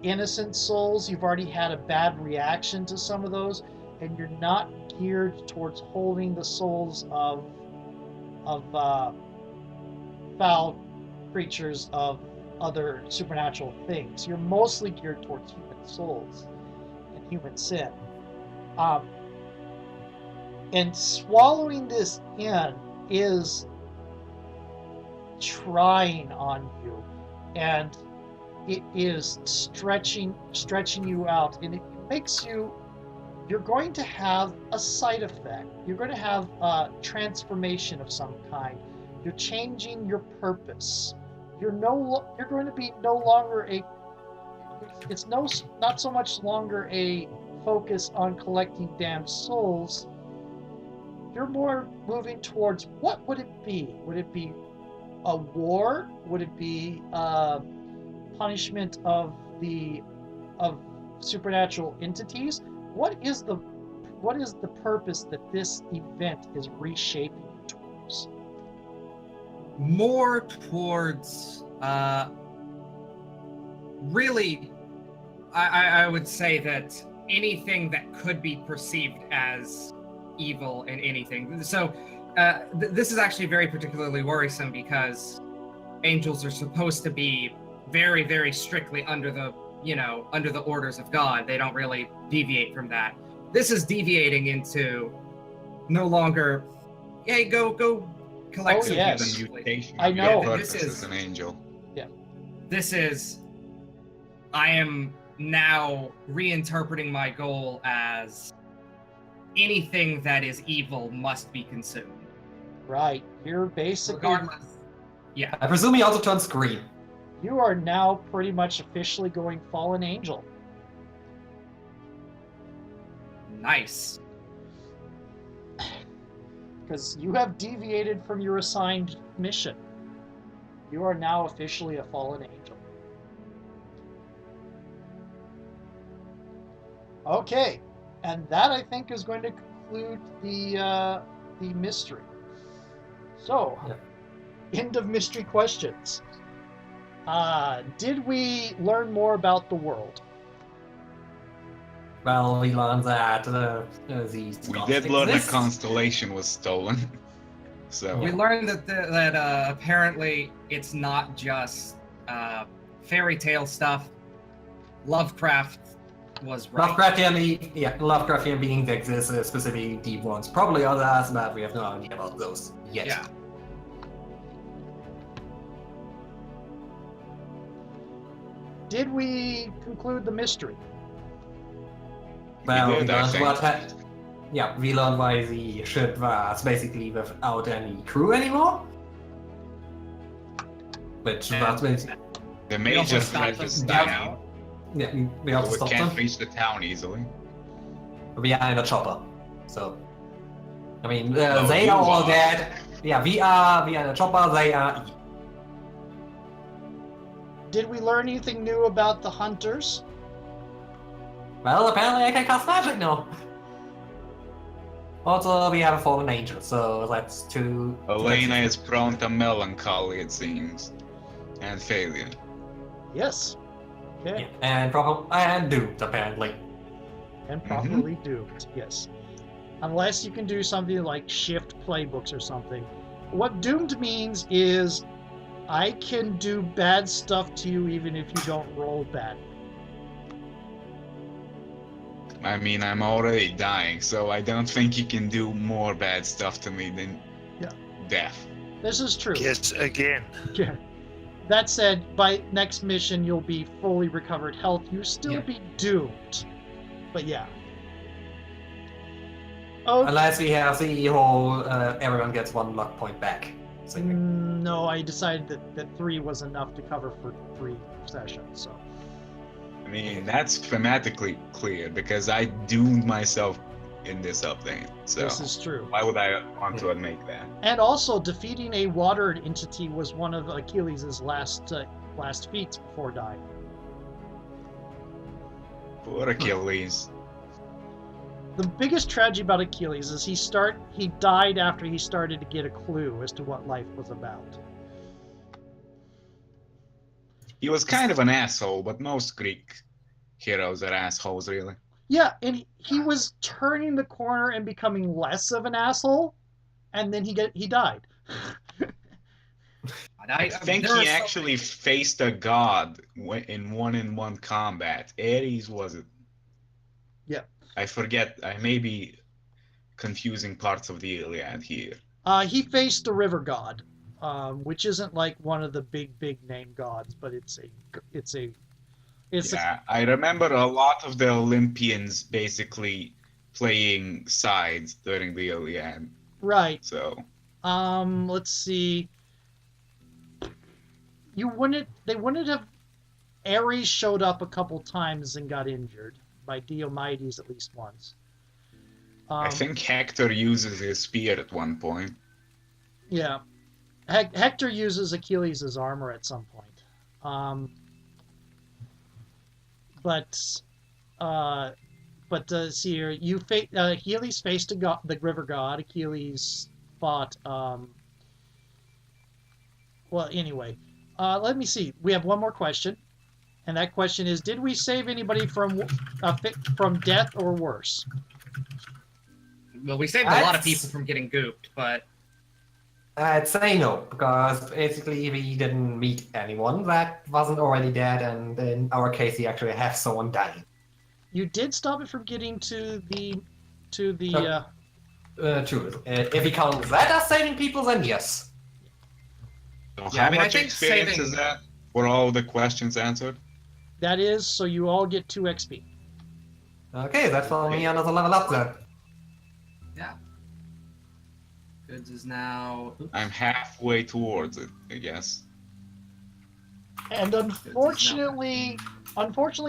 innocent souls. You've already had a bad reaction to some of those, and you're not geared towards holding the souls of foul creatures of other supernatural things. You're mostly geared towards human souls and human sin. And swallowing this in is trying on you, and it is stretching you out, and it makes you're going to have a side effect. You're going to have a transformation of some kind. You're changing your purpose. You're going to be no longer not so much longer a focus on collecting damned souls. You're more moving towards, what would it be? Would it be a war? Would it be punishment of supernatural entities? What is the purpose that this event is reshaping you towards? More towards really, I would say that anything that could be perceived as evil in anything. So this is actually very particularly worrisome because angels are supposed to be very, very strictly under the orders of God. They don't really deviate from that. This is deviating into no longer, hey, go collect some yes. The mutation I of know. your This purpose is- as an angel. This is, I am now reinterpreting my goal as anything that is evil must be consumed. Right. You're basically, Regardless. Yeah. I presume he also turns green. you are now pretty much officially going fallen angel. Nice. Because you have deviated from your assigned mission. You are now officially a fallen angel. Okay, and that I think is going to conclude the mystery. So, end of mystery questions. Did we learn more about the world? Well, we learned that the We gods did learn a exist. constellation was stolen. So We learned that apparently it's not just fairy tale stuff. Lovecraft was right. Lovecraftian beings exist, specifically deep ones. Probably others, but we have no idea about those yet. Yeah. Did we conclude the mystery? Well, We did, I think. we learned why the ship was basically without any crew anymore. Which was basically, the We also major stopped threat is them dying. out. we also We stopped can't them. reach the town easily. We are in a chopper, so I mean No, they you are all are. dead. Yeah, we are in a chopper. They are. Did we learn anything new about the hunters? Well, apparently I can cast magic now. Also, we have a fallen angel, so that's two. Elena is prone to melancholy, it seems, and failure. Yes. Okay. Yeah, and doomed apparently. And properly doomed, yes. Unless you can do something like shift playbooks or something. What doomed means is I can do bad stuff to you even if you don't roll bad. I mean, I'm already dying, so I don't think you can do more bad stuff to me than death. This is true. Yes, again. Yeah. That said, by next mission you'll be fully recovered health. You'll still be doomed. But yeah. Oh Unless we have the whole everyone gets one luck point back. no, I decided that 3 was enough to cover for 3 sessions, so. I mean, that's thematically clear because I doomed myself in this update. So This is true. why would I want to admit that? And also, defeating a water entity was one of Achilles' last feats before dying. Poor Achilles. The biggest tragedy about Achilles is he died after he started to get a clue as to what life was about. He was kind of an asshole, but most Greek heroes are assholes, really. Yeah, and he was turning the corner and becoming less of an asshole, and then he died. I think he actually faced a god in one-on-one combat. Ares was it? Yeah. I forget. I may be confusing parts of the Iliad here. He faced the river god, which isn't like one of the big name gods, but it's Yeah, I remember a lot of the Olympians basically playing sides during the Iliad. Right. So. Let's see. They wouldn't have. Ares showed up a couple times and got injured by Diomedes at least once. I think Hector uses his spear at one point. Yeah, Hector uses Achilles' armor at some point. See here, Achilles faced the river god. Achilles fought. Well, anyway, let me see. We have one more question, and that question is: did we save anybody from death or worse? Well, we saved a lot of people from getting gooped, but I'd say no, because basically we didn't meet anyone that wasn't already dead, and in our case, we actually have someone dying. You did stop it from getting to the. True. If we count that as saving people, then yes. So Yeah, how I mean, I much think experience saving- is that? Were all the questions answered? That is, so you all get 2 XP. Okay, that's for me another level up then. yeah. Goods is now. I'm halfway towards it, I guess. And unfortunately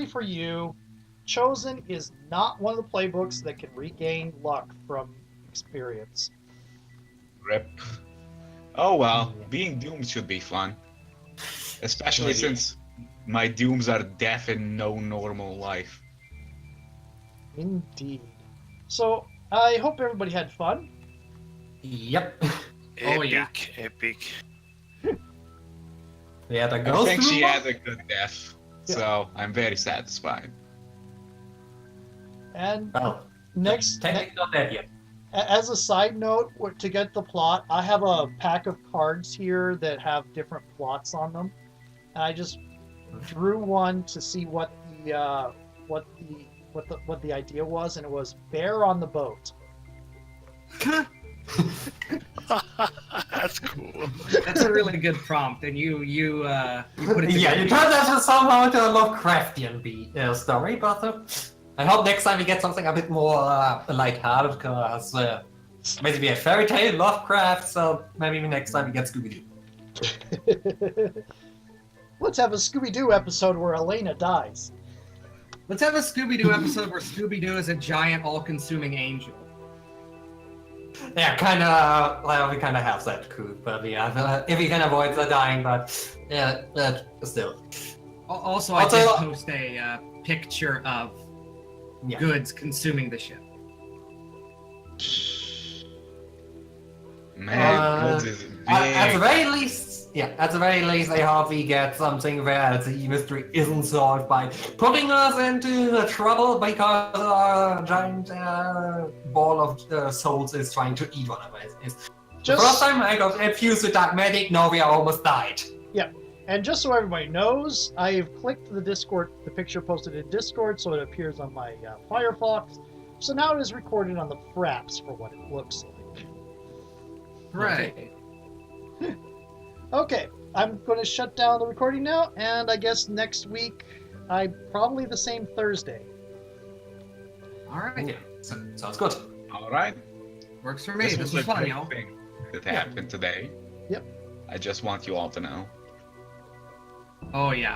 for you, Chosen is not one of the playbooks that can regain luck from experience. Rip. Oh well, being doomed should be fun. Especially Maybe. since my dooms are death and no normal life. Indeed. So, I hope everybody had fun. Yep. Oh, yeah. Epic. We had a I ghost think she rumor? had a good death, so I'm very satisfied. And Well, technically not dead yet. as a side note, to get the plot, I have a pack of cards here that have different plots on them, and I just drew one to see what the idea was, and it was bear on the boat. That's cool. That's a really good prompt, and you put it Yeah, together. you turned that somehow into a Lovecraftian story, but I hope next time we get something a bit more lighthearted, because basically a fairy tale, Lovecraft, so maybe next time we get Scooby-Doo. Let's have a Scooby-Doo episode where Elena dies. Let's have a Scooby-Doo episode where Scooby-Doo is a giant, all-consuming angel. Yeah, we kind of have that cool, but yeah, if we can avoid the dying, but yeah, still. Also, I did post a picture of Goods consuming the ship. Man, Goods is big. At the very least, I hope we get something where the mystery isn't solved by putting us into trouble because our giant ball of souls is trying to eat one of us. The first time I got infused with Dark Magic, now we almost died. And just so everybody knows, I've clicked the picture posted in Discord, so it appears on my Firefox. So now it is recorded on the Fraps for what it looks like. Right. Okay, I'm going to shut down the recording now, and I guess next week, probably the same Thursday. All right. Yeah, sounds good. All right. Works for me. This was a fun, great y'all. thing that happened today. Yep. I just want you all to know. Oh, yeah.